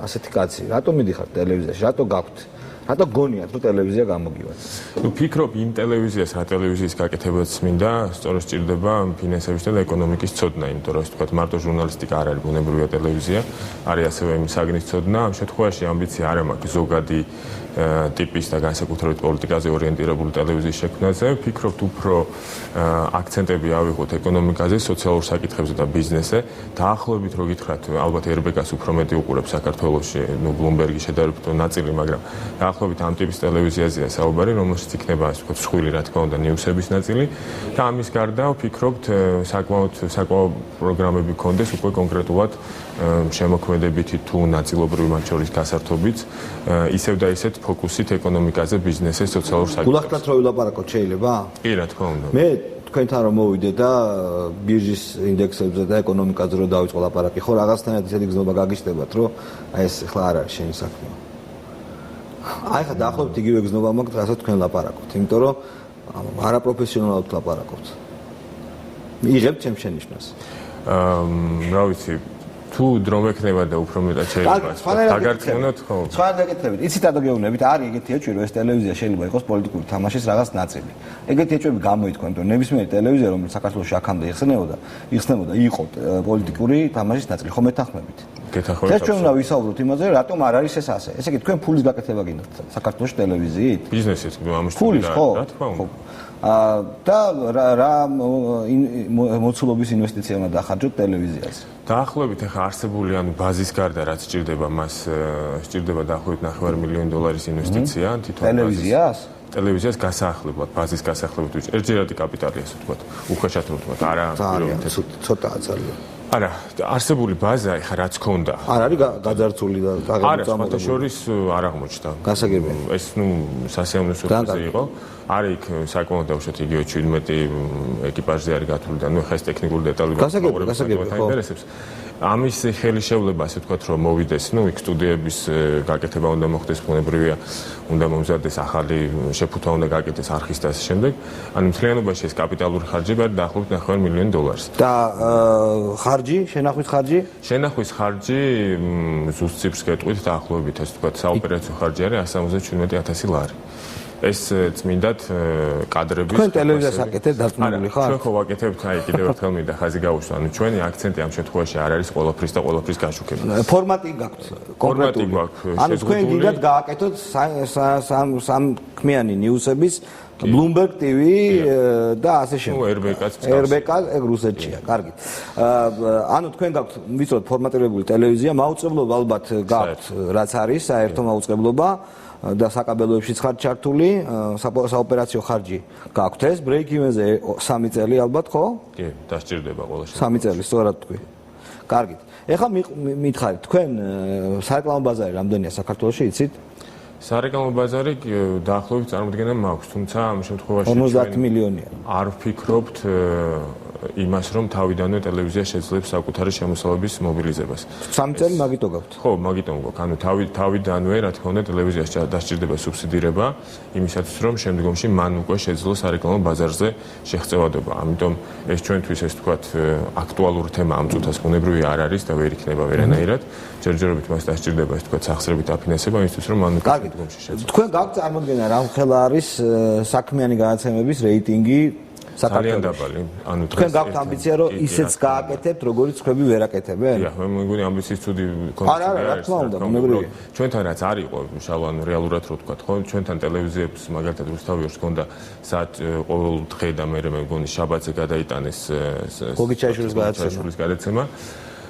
Speaker 1: ასეთი კაცი, რატომ მიდიხართ ტელევიზიაში, რატო გაქვთ? რატო გონიათ რომ ტელევიზია გამოგივათ?
Speaker 13: ნუ ფიქრობ იმ ტელევიზიას, რა ტელევიზიის გაკეთებაც მინდა, სწორედ სჭირდება ფინანსების და ეკონომიკის ცოდნა, იმიტომ რომ ასე ვთქვათ, მარტო ჟურნალისტიკა არ არის ბუნებრივია ტელევიზია, არის ასევე იმ საგნის ცოდნა, ამ შემთხვევაში ამბიცია არ მაქვს ზოგადი ტიპის და განსაკუთრებით პოლიტიკაზე ორიენტირებული ტელევიზიის შექმნაზე, ვფიქრობთ უფრო აქცენტები ავიღოთ ეკონომიკაზე, სოციალურ საკითხებზე და ბიზნესზე. დაახლოებით რო გითხრათ, ალბათ RBK-ს უფრო მეტი უყურებს საქართველოში, ნუ ბლუმბერგი შედარებით ნაწილი, მაგრამ დაახლოებით ამ ტიპის ტელევიზიაზეა საუბარი, რომელშიც იქნება ასე ვთქვათ, სხვილი რა თქმა უნდა ნიუსების ნაწილი და ამის გარდა ვფიქრობთ, საკმაოდ პროგრამები გქონდეს უკვე კონკრეტულად შემოქმედებითი თუ ნაწილობრივი მათ შორის გასართობიც, ისევ და ისეთ ფოკუსით ეკონომიკაზე, ბიზნესზე, სოციალურ საკითხებზე.
Speaker 1: გულახდათ რომ ვილაპარაკოთ შეიძლება?
Speaker 13: კი, რა თქმა უნდა.
Speaker 1: მე თქვენთან რომ მოვიდე და ბირჟის ინდექსებზე და ეკონომიკაზე რომ დავიწყო ლაპარაკი, ხო რაღაცნაირად ისეთი გზნობა გაგიჩნდებათ, რომ აი ეს ახლა არ არის შენი საქმე. აი ხა დაახლოებით იგივე გზნობა მაქვს, რასაც თქვენ ლაპარაკობთ, იმიტომ რომ არაპროფესიონალურად ლაპარაკობთ. იღებ ჩემს შენიშვნას.
Speaker 13: რა ვიცი, თუ დრო მექნება და უფრო მეტად შეიძლება დაგარწმუნოთ, ხო?
Speaker 1: სხვა დაგეკითხებით. იცით ადამიანებით, არის ეგეთი ეჭვი, რომ ეს ტელევიზია შეიძლება იყოს პოლიტიკური თამაშის რაღაც ნაწილი. ეგეთი ეჭვები გამოითქვენ, რომ ნებისმიერი ტელევიზია, რომელიც საქართველოს აქამდე იხსენებოდა, იყო პოლიტიკური თამაშის ნაწილი. ხო მეთანხმებით?
Speaker 13: გეთანხმებით.
Speaker 1: ეს ჩვენ უნდა ვისაუბროთ იმაზე, რატომ არ არის ეს ასე. ესე იგი, თქვენ ფულის გაკეთება გინდათ საქართველოს ტელევიზიით?
Speaker 13: ბიზნესით, ამაში
Speaker 1: ფულის, ხო?
Speaker 13: რა თქმა უნდა.
Speaker 1: და რა მოცულობის ინვესტიცია უნდა დახარჯოთ ტელევიზიაზე?
Speaker 13: დაახლოებით ახლა არსებული ანუ ბაზის გარდა რაც სჭირდება მას სჭირდება დაახლოებით $9 მილიონი ინვესტიცია თითოეულ ტელევიზიას გასაახლებლად, ბაზის გასაახლებლად ვიჭ. ერთჯერადი კაპიტალი ასე ვთქვათ, უხეშად რომ ვთქვათ, არა
Speaker 1: ცოტაა ძალიან.
Speaker 13: არა, არსებული ბაზა ახლა რაც ქონდა.
Speaker 1: არ არის გაძარცული და
Speaker 13: აღარ შორის არ აღმოჩნდა.
Speaker 1: გასაგებია.
Speaker 13: ეს სასიამოვნო სურპრიზი იყო. არის იქ საკმაოდ დაუშვათ იგივე 17 ეკიპაჟზე არის გათვლილი და ახლა ეს ტექნიკური დეტალები
Speaker 1: გასაგებია.
Speaker 13: ამის ხელისშევლება ასე ვთქვათ რომ მოვიდეს, იქ სტუდიების გაკეთება უნდა მოხდეს, ბუნებრივია, უნდა მომზადდეს ახალი შეფუთვა უნდა გაკეთდეს არხის და ასე შემდეგ. ანუ მთლიანობაში ეს კაპიტალური ხარჯები არის დაახლოებით $9 მილიონი.
Speaker 1: და ხარჯი, შენახვის ხარჯი?
Speaker 13: შენახვის ხარჯი ზუსტ ციფრს გეტყვით დაახლოებით ასე ვთქვათ, საოპერაციო ხარჯი არის $177,000. ეს წმინდად კადრების
Speaker 1: თქვენ ტელევიზიას აკეთებთ დარწმუნებული ხართ?
Speaker 13: ჩვენ ხო ვაკეთებთ, აი კიდევ ერთხელ მინდა ხაზი გავუსვა, ანუ ჩვენი აქცენტი ამ შემთხვევაში არ არის ყველაფრის და ყველაფრის გაშუქება.
Speaker 1: ფორმატი გაქვთ კონკრეტული. ანუ თქვენ გინდათ გააკეთოთ სამქმიანი ნიუსების Bloomberg TV და ასე შემდეგ. RBK ეგ რუსეთშია, კარგი. ანუ თქვენ გაქვთ ვიცით ფორმატირებული ტელევიზია, მაუწყებლობა ალბათ გაქვთ, რაც არის საერთო მაუწყებლობა. და საკაბელოებშიც ხარჯ ჩართული, საოპერაციო ხარჯი გაქვთ ეს, break-even-ზე 3 წელი ალბათ, ხო?
Speaker 13: კი, დასჭირდება ყველა შემთხვევაში.
Speaker 1: 3 წელი, სწორად თქვი. კარგით. ეხლა მითხარით, თქვენ სარეკლამო ბაზარი რამდენია საქართველოში, იცით?
Speaker 13: სარეკლამო ბაზარი დაახლოებით წარმოდგენა მაქვს, თუმცა ამ შემთხვევაში
Speaker 1: 50 მილიონია.
Speaker 13: არ ვფიქრობთ იმას, რომ თავიდანვე ტელევიზია შეძლებს საკუთარი შემოსავლების მობილიზებას.
Speaker 1: 3 წელი მაგიტო გაქვთ.
Speaker 13: ხო, მაგიტო გვაქვს. ანუ თავიდანვე, რა თქმა უნდა, ტელევიზიას დასჭირდება სუბსიდირება, იმისათვის, რომ შემდგომში მან უკვე შეძლოს სარეკლამო ბაზარზე შეღწევადობა. ამიტომ ეს ჩვენთვის ეს თქვათ აქტუალური თემა ამ წუთას ბუნებრივი არ არის და ვერ იქნება ვერანაირად. ჯერჯერობით მას დასჭირდება ეს თქვათ სახსრებით აფინანსება, იმისთვის, რომ მან უკვე შემდგომში შეძლოს.
Speaker 1: თქვენ გაქვთ წარმოდგენა რა ხელა არის საქმიანი განათლების რეიტინგი
Speaker 13: ძალიან დაბალი. ანუ
Speaker 1: თქვენ გაქვთ ამბიცია რომ ისეც გააკეთებთ, როგორც თქვენი ვერ აკეთებენ?
Speaker 13: დიახ, მე მგონი ამბიციის ცუდი კონცეფცია.
Speaker 1: არა, რა თქმა უნდა, ბუნებრივია.
Speaker 13: ჩვენთან რაც არ იყო, შალვან რეალურად რო ვთქვათ, ხო, ჩვენთან ტელევიზიებს მაგალითად რუსთავიორს ჰქონდა საათ ყოველ დღე და მე მგონი შაბათზე გადაიტანეს
Speaker 1: გოგიჩაიშვილის
Speaker 13: გადაცემა.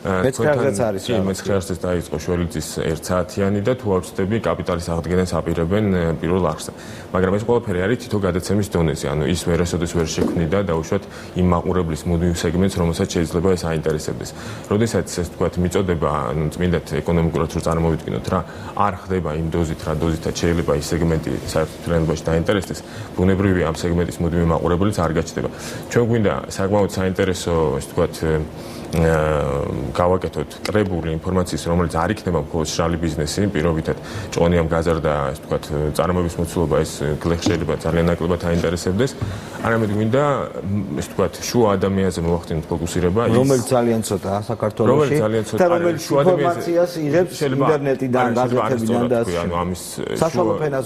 Speaker 1: მეცხრეაზეც არის რა.
Speaker 13: მეცხრეაზეც დაიწყო შველიძის 1 საათიანი და თუ არ ვწდები კაპიტალის აღდგენას აპირებენ პირველ არხზე. მაგრამ ეს ყველაფერი არის თითო გადაცემის დონეზე. ანუ ის ვერასოდეს ვერ შექმნიდა დაუშვათ იმ მაყურებლის მუდმივ სეგმენტს, რომელსაც შეიძლება ეს აინტერესებდეს. როდესაც ეს თქვათ მიწოდება, ანუ წმინდად ეკონომიკურად რო წარმოვიდგინოთ რა, არ ხდება იმ დოზით, რა დოზითაც შეიძლება ის სეგმენტი საერთაშორისობაში დაინტერესდეს, ბუნებრივია ამ სეგმენტის მუდმივი მაყურებელიც არ გაჩნდება. ჩვენ გვინდა საკმაოდ საინტერესო, ეს თქვათ გავაკეთოთ კრებული ინფორმაციის, რომელიც არ იქნება მხოლოდ შრალი ბიზნესი, პირობითად ჭონიამ გაზარდა, ეს ვთქვათ, წარმოების მოცულობა ეს გლეხ შეიძლება ძალიან ნაკლებად აინტერესებდეს. არამედ გვინდა, ეს ვთქვათ, შუა ადამიანზე მოვახდინოთ ფოკუსირება,
Speaker 1: რომელიც ძალიან ცოტაა საქართველოში და რომელიც ინფორმაციას იღებს ინტერნეტიდან, გაზეთებიდან და
Speaker 13: ანუ ამის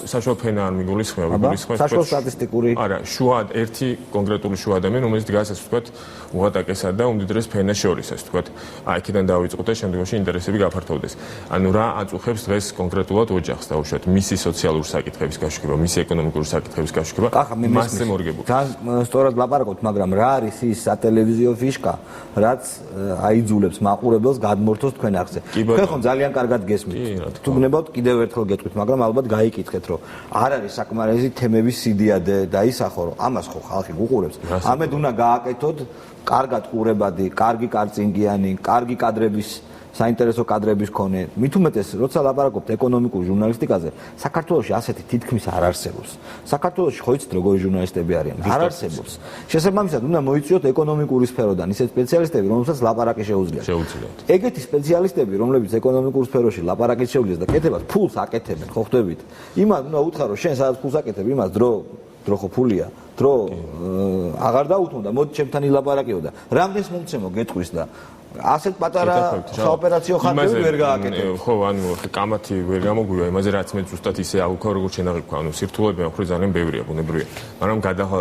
Speaker 1: საშუალო
Speaker 13: ფენა არ მიგულისხმება, მიგულისხმება
Speaker 1: საშუალო სტატისტიკური.
Speaker 13: არა, შუა ერთი კონკრეტული შუა ადამიანი, რომელიც დგას, ეს ვთქვათ, უღატაკესა და უმდიდრეს ფენას შორის. ეს თქვათ, აქედან დავიწყოთ და შემდგომში ინტერესები გაფართოვდეს. ანუ რა აწუხებს დღეს კონკრეტულად ოჯახს დაუშვათ მისი სოციალური საკითხების გაშუქება, მისი ეკონომიკური საკითხების გაშუქება, მასზე მორგებული.
Speaker 1: ძალიან სწორად ლაპარაკობთ, მაგრამ რა არის ის სატელევიზიო ფიშკა, რაც აიძულებს მაყურებელს გადმორთოს თქვენ არხზე. თქვენ ხომ ძალიან კარგად გესმით. თუ გნებავთ კიდევ ერთხელ გეტყვით, მაგრამ ალბათ გაიკითხეთ, რომ არ არის საკმარისი თემების სიდიადე და ისახო, რომ ამას ხო ხალხი გუყურებს. ამედ უნდა გააკეთოთ კარგად ყურებადი, კარგი კარწინგიანი, კარგი კადრების, საინტერესო კადრების მქონე. მით უმეტეს, როცა ლაპარაკობთ ეკონომიკურ ჟურნალისტიკაზე, საქართველოში ასეთი თითქმის არ არსებობს. საქართველოში ხო იცით როგორი ჟურნალისტები არიან? არ არსებობს. შესაბამისად, უნდა მოიწვიოთ ეკონომიკური სფეროდან ისეთ სპეციალისტები, რომლებსაც ლაპარაკი შეუძლიათ. ეგეთი სპეციალისტები, რომლებიც ეკონომიკურ სფეროში ლაპარაკით შეუძლიათ და კეთებას ფულს აკეთებენ, ხო ხვდებით? იმას უნდა უთხრა, რომ შენ სადაც ფულს აკეთებ, იმას დრო დრო ხო ფულია დრო აღარ დაუთმობდა მოდი ჩემთან ილაპარაკიო და რამდენს მომცემო გეტყვის და ასეთ პატარა საოპერაციო ხარჯები ვერ გააკეთებ.
Speaker 13: ხო, ანუ კამათი ვერ გამოგვივა იმაზე, რაც მე ზუსტად ისე აღვიქვა, როგორც შენ აღვიქვა. ანუ სირთულები ახლა ძალიან ბევრია, ბუნებრივია. მაგრამ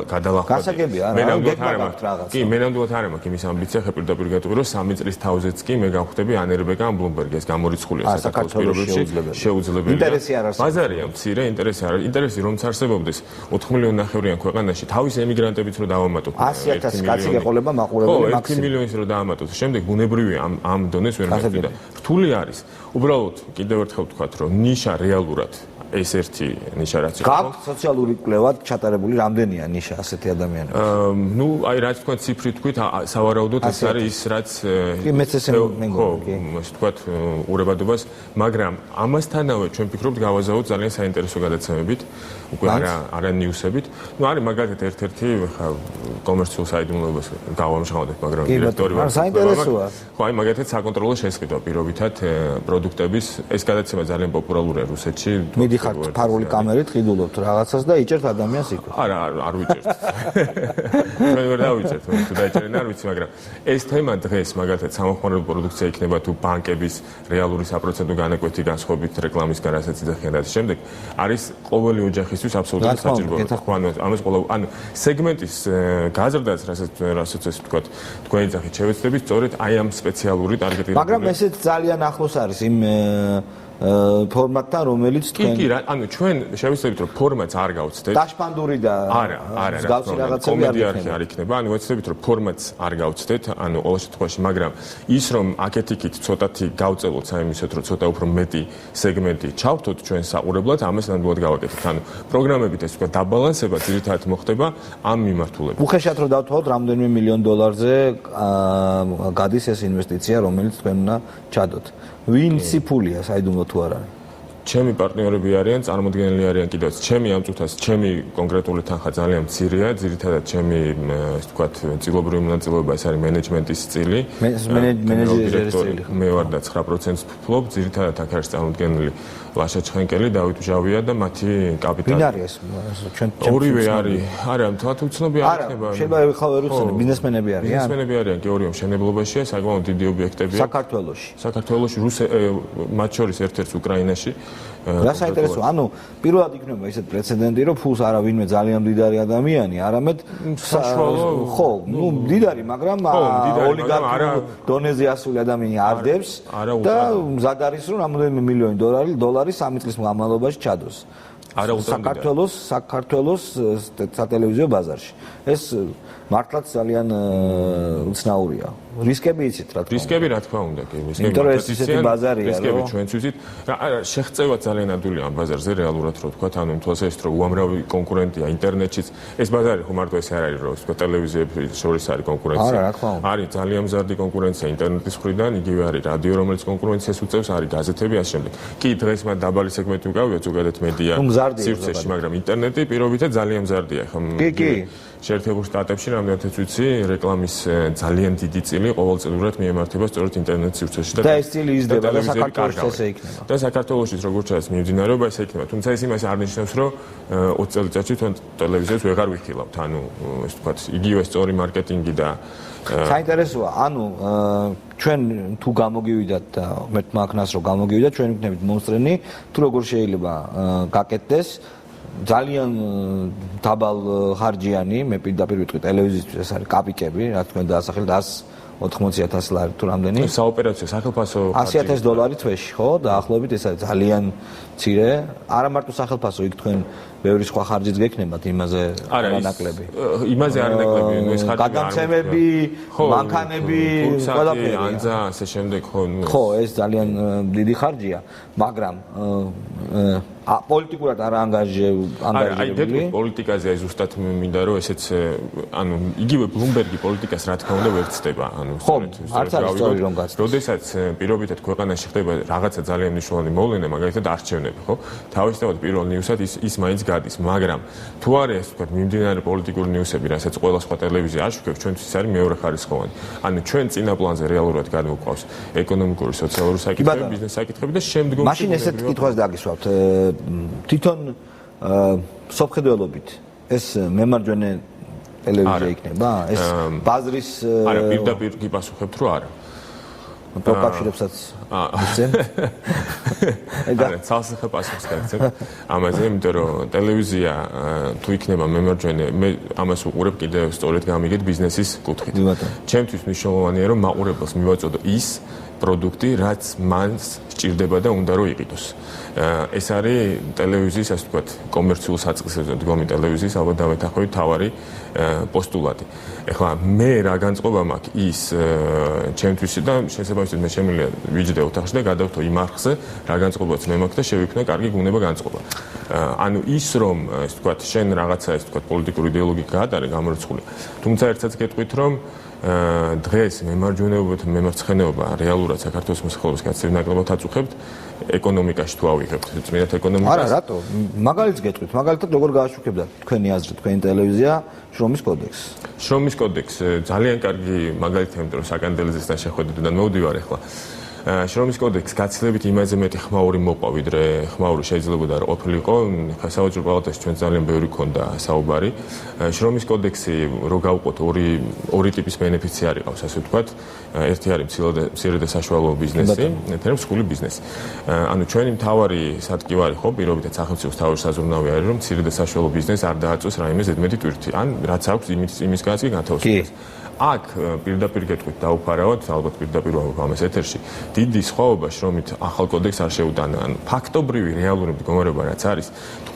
Speaker 13: გადალახვა.
Speaker 1: გასაგებია, არა, გეკმაგავთ რაღაცა.
Speaker 13: კი, მე ნამდვილად არ მაქვს იმის ამბიცია, ხე პირდაპირ გეტყვი, რომ 3 წლის თავზეც კი მე გავხვდები ანერბეგა ან ბლუმბერგი, ეს გამორიცხულია საქართველოს პირობებში. შეუძლებელია.
Speaker 1: ინტერესი არ არსებობს.
Speaker 13: ბაზარია, მცირე ინტერესი არ. ინტერესი რომც არსებობდეს 4 მილიონი ნახევრიან ქვეყანაში, თავის ემიგრანტებიც რო დავამატოთ.
Speaker 1: 100,000 კაცი გეყოლება მაყურებელი
Speaker 13: მაქსიმუმ 1 მილიონის რო დავამატოთ. შემდეგ ბუნებრივია ამ დონეს ვერ მივხვდა. რთული არის. უბრალოდ კიდევ ერთხელ ვთქვათ, რომ ნიშა რეალურად ეს ერთი ნიშა რაც იყო.
Speaker 1: გაქვთ სოციალური კვლევად ჩატარებული რამდენია ნიშა ასეთი ადამიანები?
Speaker 13: ნუ აი რაც თქვა ციფრი თქვით, სავარაუდოდ ეს არის ის რაც
Speaker 1: კი მეც ესე მეგობრები.
Speaker 13: ასე ვთქვათ ურებადობას, მაგრამ ამასთანავე ჩვენ ვფიქრობთ გავაზავოთ ძალიან საინტერესო გადაცემებით, უკვე არა ნიუსებით. ნუ არის მაგალითად ერთ-ერთი ხა კომერციულ საიდუმლოებას გავამჟღავნებთ, მაგრამ დირექტორი
Speaker 1: ვარ. საინტერესოა.
Speaker 13: ხო, აი მაგალითად საკონტროლო შესყიდვა პირობითად პროდუქტების ეს გადაცემა ძალიან პოპულარულია რუსეთში.
Speaker 1: მიდიხართ ფარული კამერით, ყიდულობთ რაღაცას და იჭერთ ადამიანს იქ.
Speaker 13: არა, არ ვიჭერთ. მე ვერ დავიჭერთ, თუ დაიჭერენ არ ვიცი, მაგრამ ეს თემა დღეს მაგალითად სამოხმარებლო პროდუქცია იქნება თუ ბანკების რეალური საპროცენტო განაკვეთი განსხვავებით რეკლამისგან რასაც იძახიან და შემდეგ არის ყოველი ოჯახისთვის აბსოლუტურად საჭირო. ამას ყველა ანუ სეგმენტის გაზრდას რასაც ეს ვთქვათ, თქვენი ძახით შევეცდებით სწორედ აი ამ სპეციალური ტარგეტირებული.
Speaker 1: მაგრამ ესეც ძალიან ახლოს არის იმ ფორმატთან, რომელიც თქვენ
Speaker 13: კი, ანუ ჩვენ შევეცდებით რომ ფორმატს არ გავცდეთ.
Speaker 1: დაშფანდური და
Speaker 13: არა, კომედიარქი არ იქნება. ანუ ვეცდებით რომ ფორმატს არ გავცდეთ, ანუ ყოველ შემთხვევაში, მაგრამ ის რომ აქეთ-იქით ცოტათი გავწელოთ საიმისოთ, რომ ცოტა უფრო მეტი სეგმენტი ჩავთოთ ჩვენ საყურებლად, ამას ნამდვილად გავაკეთებთ. ანუ პროგრამებით ეს უკვე დაბალანსება ძირითადად მოხდება ამ მიმართულებით.
Speaker 1: უხეშად რომ დავთვალოთ, რამდენიმე მილიონ დოლარზე გადის ეს ინვესტიცია, რომელიც თქვენ უნდა ჩადოთ. ვინცი ფულია საიდუმლო თუ არ არის?
Speaker 13: ჩემი პარტნიორები არიან, წარმოდგენილი არიან კიდევ. ჩემი ამ წუთას, ჩემი კონკრეტული თანხა ძალიან მცირეა, ძირითადად ჩემი, ასე ვთქვათ, წილობრივი მონაწილეობა ეს არის მენეჯმენტის წილი.
Speaker 1: მენეჯერის წილი.
Speaker 13: მე ვარ და 9%-ს ვფლობ, ძირითადად აქ არის წარმოდგენილი ლაშა ჩხენკელი, დავით ბჟავია და მათი კაპიტალი.
Speaker 1: ვინ არის ჩვენ
Speaker 13: ორივე არის. არა, თვათ უცნობი არ იქნება.
Speaker 1: შეიძლება ეხლა ვერ უცნობ, ბიზნესმენები არიან.
Speaker 13: ბიზნესმენები არიან, გეორგიო მშენებლობაშია, საკმაოდ დიდი ობიექტებია. საქართველოში, მათ შორის ერთ-ერთ უკრაინაში.
Speaker 1: რა საინტერესოა, ანუ პირველად იქნება ესეთ პრეცედენტი, რომ ფულს არავინმე ძალიან მდიდარი ადამიანი, არამედ ხო, ნუ მდიდარი, მაგრამ ოლიგარქიულ დონეზე ასული ადამიანი არდებს და მზად არის, რომ რამდენიმე მილიონი დოლარი 3 წლის განმავლობაში ჩადოს. საქართველოს სატელევიზიო ბაზარში. ეს მართლაც ძალიან უცნაურია. რისკები იცით რა თქმა უნდა.
Speaker 13: რისკები რა თქმა უნდა, კი,
Speaker 1: რისკები ბაზარია,
Speaker 13: რისკები ჩვენც ვიცით. შეღწევა ძალიან ადვილია ამ ბაზარზე რეალურად რო ვთქვა, ანუ თვალსაჩინო რომ უამრავი კონკურენტია ინტერნეტშიც. ეს ბაზარი ხო მარტო ეს არ არის, რომ ვთქვა ტელევიზიების შორის არის კონკურენცია.
Speaker 1: არა, რა თქმა უნდა.
Speaker 13: არის ძალიან მზარდი კონკურენცია ინტერნეტის მხრიდან, იგივე არის რადიო, რომელიც კონკურენციას უწევს, არის გაზეთები ასე შემდეგ. კი, დღეს მათ დაბალი სეგმენტი უკავია ზოგადად მედია სივრცეში, მაგრამ ინტერნეტი პირობითად ძალიან მზარდია.
Speaker 1: კი.
Speaker 13: შეერთებულ შტატებში რამდენადაც ვიცი, რეკლამის ძალიან დიდი წილი ყოველწლიურად მიემართება სწორედ ინტერნეტ სივრცეში
Speaker 1: და ეს წილი იზრდება და საქართველოში ესე იქნება.
Speaker 13: და საქართველოშიც როგორც ჩანს მიმდინარეობა ესე იქნება. თუმცა ეს იმას არ ნიშნავს, რომ 20 წელიწადში თქვენ ტელევიზიას ვეღარ ვიხილავთ. ანუ ეს ვთქვათ, იგივე სწორი მარკეტინგი და
Speaker 1: საინტერესოა, ანუ ჩვენ თუ გამოგივიდათ და მე თმაქნას რომ გამოგივიდათ, ჩვენ ვიქნებით მომსწრენი, თუ როგორ შეიძლება გაკეთდეს ძალიან დაბალ ხარჯიანი, მე პირდაპირ ვიტყვი ტელევიზიისთვის ეს არის კაპიკები, რა თქვენ დაასახელეთ 180,000 ლარი თუ რამდენი?
Speaker 13: საოპერაციო სახელმწიფო
Speaker 1: $100,000 თვეში, ხო? დაახლოებით ეს არის ძალიან მცირე. არა მარტო სახელმწიფო, იქ თქვენ ბევრი სხვა ხარჯიც გექნებათ იმაზე არანაკლები.
Speaker 13: იმაზე არანაკლები, ეს ხარჯი
Speaker 1: გადამცემები, მანქანები, ყველაფერი,
Speaker 13: ანძა, ასე შემდეგ,
Speaker 1: ხო, ეს ძალიან დიდი ხარჯია, მაგრამ პოლიტიკურად არ ანგაჟებული.
Speaker 13: პოლიტიკაზე აი ზუსტად მინდა რომ ესეც ანუ იგივე ბლუმბერგი პოლიტიკას რა თქმა უნდა ვერ ცდება, ანუ
Speaker 1: არც არის სწორი რომ გაცნობს.
Speaker 13: როდესაც პირობითად ქვეყანაში ხდება რაღაცა ძალიან მნიშვნელოვანი მოვლენა, მაგალითად არჩევნები, ხო? თავისთავად პირველ ნიუსად ის მაინც გადის, მაგრამ თუ არის ეს თქვა მიმდინარე პოლიტიკური ნიუსები, რასაც ყველა სხვა ტელევიზია აშუქებს, ჩვენთვის არის მეორე ხარისხოვანი. ანუ ჩვენ წინა პლანზე რეალურად გადმოგვყავს ეკონომიკური, სოციალური საკითხები, ბიზნეს საკითხები და შემდგომ
Speaker 1: მაშინ ესეთ კითხვას დაგისვავთ. თვითონ სოფხედველობით ეს მემარჯვენე ტელევიზია იქნება? ეს ბაზრის
Speaker 13: არა, პირდაპირ გიპასუხებთ, რომ არა.
Speaker 1: პროკავშირებსაც ისე?
Speaker 13: არა, ცალსახე პასუხს გაგცემ ამაზე, იმიტომ რომ ტელევიზია თუ იქნება მემარჯვენე, მე ამას უყურებ კიდევ სწორედ გამიგეთ ბიზნესის კუთხით. ჩემთვის მნიშვნელოვანია, რომ მაყურებელს მივაწოდო ის პროდუქტი, რაც მან სჭირდება და უნდა რომ იყიდოს. ეს არის ტელევიზიის, ასე ვთქვათ, კომერციულ საწყისებზე დგომი ტელევიზიის ალბათ დავეთანხმებით თავარი პოსტულატი. ეხლა მე რა განწყობა მაქვს ის ჩემთვის და შესაბამისად მე შემიძლია ვიჯდე ოთახში და გადავთო იმ არხზე, რა განწყობაც მე მაქვს და შევიქმნე კარგი გუნება განწყობა. ანუ ის რომ, ასე ვთქვათ, შენ რაღაცა, ასე ვთქვათ, პოლიტიკური იდეოლოგია გაატარე გამორიცხული. თუმცა ერთსაც გეტყვით, რომ დღეს მემარჯვენეობა და მემარცხენეობა რეალურად საქართველოს მოსახლეობის გაცილებით ნაკლებად აწუხებთ ეკონომიკაში თუ ავიღებთ წმინდათ ეკონომიკას.
Speaker 1: არა, რატო? მაგალითს გეტყვით, მაგალითად როგორ გააშუქებდა თქვენი აზრით, თქვენი ტელევიზია შრომის კოდექსს?
Speaker 13: შრომის კოდექსი ძალიან კარგი მაგალითია, იმიტომ რომ საკანდელიზესთან შეხვედრიდან მოვდივარ ახლა. შრომის კოდექსი გაცილებით იმაზე მეტი ხმაური მოყვა, ვიდრე ხმაური შეიძლებოდა რა ყოფილიყო. საავადმყოფო პალატაში ჩვენ ძალიან ბევრი ქონდა საუბარი. შრომის კოდექსი რო გავყოთ ორი ტიპის ბენეფიციარი ყავს, ასე ვთქვათ. ერთი არის მცირე და საშუალო ბიზნესი, ერთი არის მსხვილი ბიზნესი. ანუ ჩვენი მთავარი სატკივარი ხო, პირობითად სახელმწიფოს თავის საზრუნავი არის, რომ მცირე და საშუალო ბიზნესს არ დააწოს რაიმე ზედმეტი ტვირთი. ან რაც აქვს იმისგანაც კი განთავსებას. აქ პირდაპირ გეტყვით დაუფარავად, ალბათ პირდაპირ ვამბობ ამას ეთერში. დიდი სხვაობა შრომით ახალ კოდექსს არ შეუტანა. ანუ ფაქტობრივი რეალური მდგომარეობა რაც არის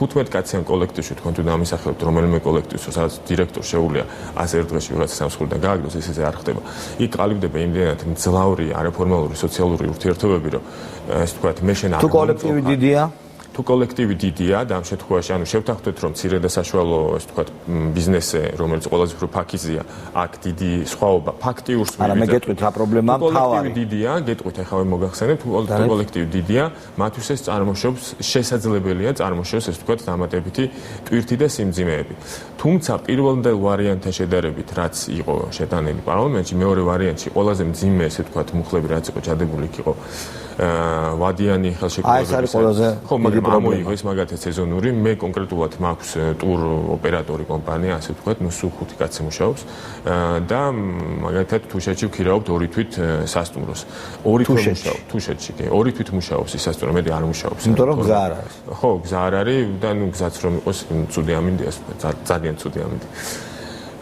Speaker 13: 15 კაციან კოლექტივში თქვენ თუ დამისახელებთ რომელიმე კოლექტივს, სადაც დირექტორს შეუძლია 101 დღეში ვიღაცა სამსხურიდან გააგდოს, ესე არ ხდება. იქ ყალიბდება იმდენად მძლავრი არაფორმალური სოციალური ურთიერთობები, რომ ასე ვთქვათ, მე შენ არ
Speaker 1: თუ კოლექტივი დიდია
Speaker 13: თუ კოლექტივი დიდია და ამ შემთხვევაში ანუ შევთანხმდეთ რომ მცირე და საშუალო ასე ვთქვათ ბიზნესი რომელიც ყველაზე უფრო ფაქიზია აქ დიდი სხვაობა ფაქტიურს
Speaker 1: არა მე გეტყვით რა პრობლემაა თავარი
Speaker 13: კოლექტივი დიდია გეტყვით ახლა მე მოგახსენებ თუ კოლექტივი დიდია მათთვის ეს წარმოშობს შესაძლებელია წარმოშოს ასე ვთქვათ დამატებითი ტვირთი და სიმძიმეები თუმცა პირველდელ ვარიანტთან შედარებით რაც იყო შეტანილი პარლამენტში მეორე ვარიანტში ყველაზე მძიმე ასე ვთქვათ მუხლები რაც იყო ჩადებული იქ იყო ვადიანი ხელშეკრულებების ხო მაგრამ ამოიღო ის მაგათაც სეზონური მე კონკრეტულად მაქვს ტურ ოპერატორი კომპანია ასე ვთქვათ ნუ სულ 5 კაცი მუშაობს და მაგათაც თუშეთში ვქირავთ 2 თვით სასტუმროს 2 თვით მუშაობ თუშეთში კი 2 თვით მუშაობს ის სასტუმრო მე არ მუშაობს
Speaker 1: იმიტომ რომ გზა არ არის
Speaker 13: ხო გზა არ არის და ნუ გზაც რომ იყოს ცუდი ამინდი ასე ვთქვათ ძალიან ცუდი ამინდი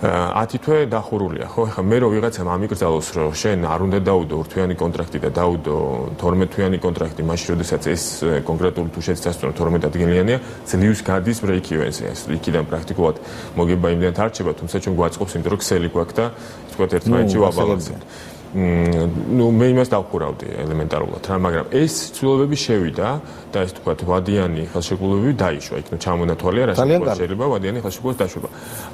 Speaker 13: 10 თვე დახურულია ხო ეხლა მე რო ვიღაცამ ამიკრძალოს რომ შენ არ უნდა დაუდო ურთვიანი კონტრაქტი და დაუდო 12 თვიანი კონტრაქტი მაშინ როდესაც ეს კონკრეტული თუშეთის სასტუმრო 12 ადგილიანია ძლივს გადის ბრეიქ-ივენზე ეს იქიდან პრაქტიკულად მოგება იმდენად არჩება თუმცა ჩვენ გვაწყობს იმიტომ რომ ქსელი გვაქვს და თქვათ ერთმანეთში ვაბალანსებთ ну მე იმას დავხურავდი ელემენტარულად რა მაგრამ ეს ცვლილებები შევიდა და ეს თქვათ ვადიანი ხელშეკრულებები დაიშვა იქ ნუ ჩამონათვალია რა შეიძლება ვადიანი ხელშეკრულებას დაშვება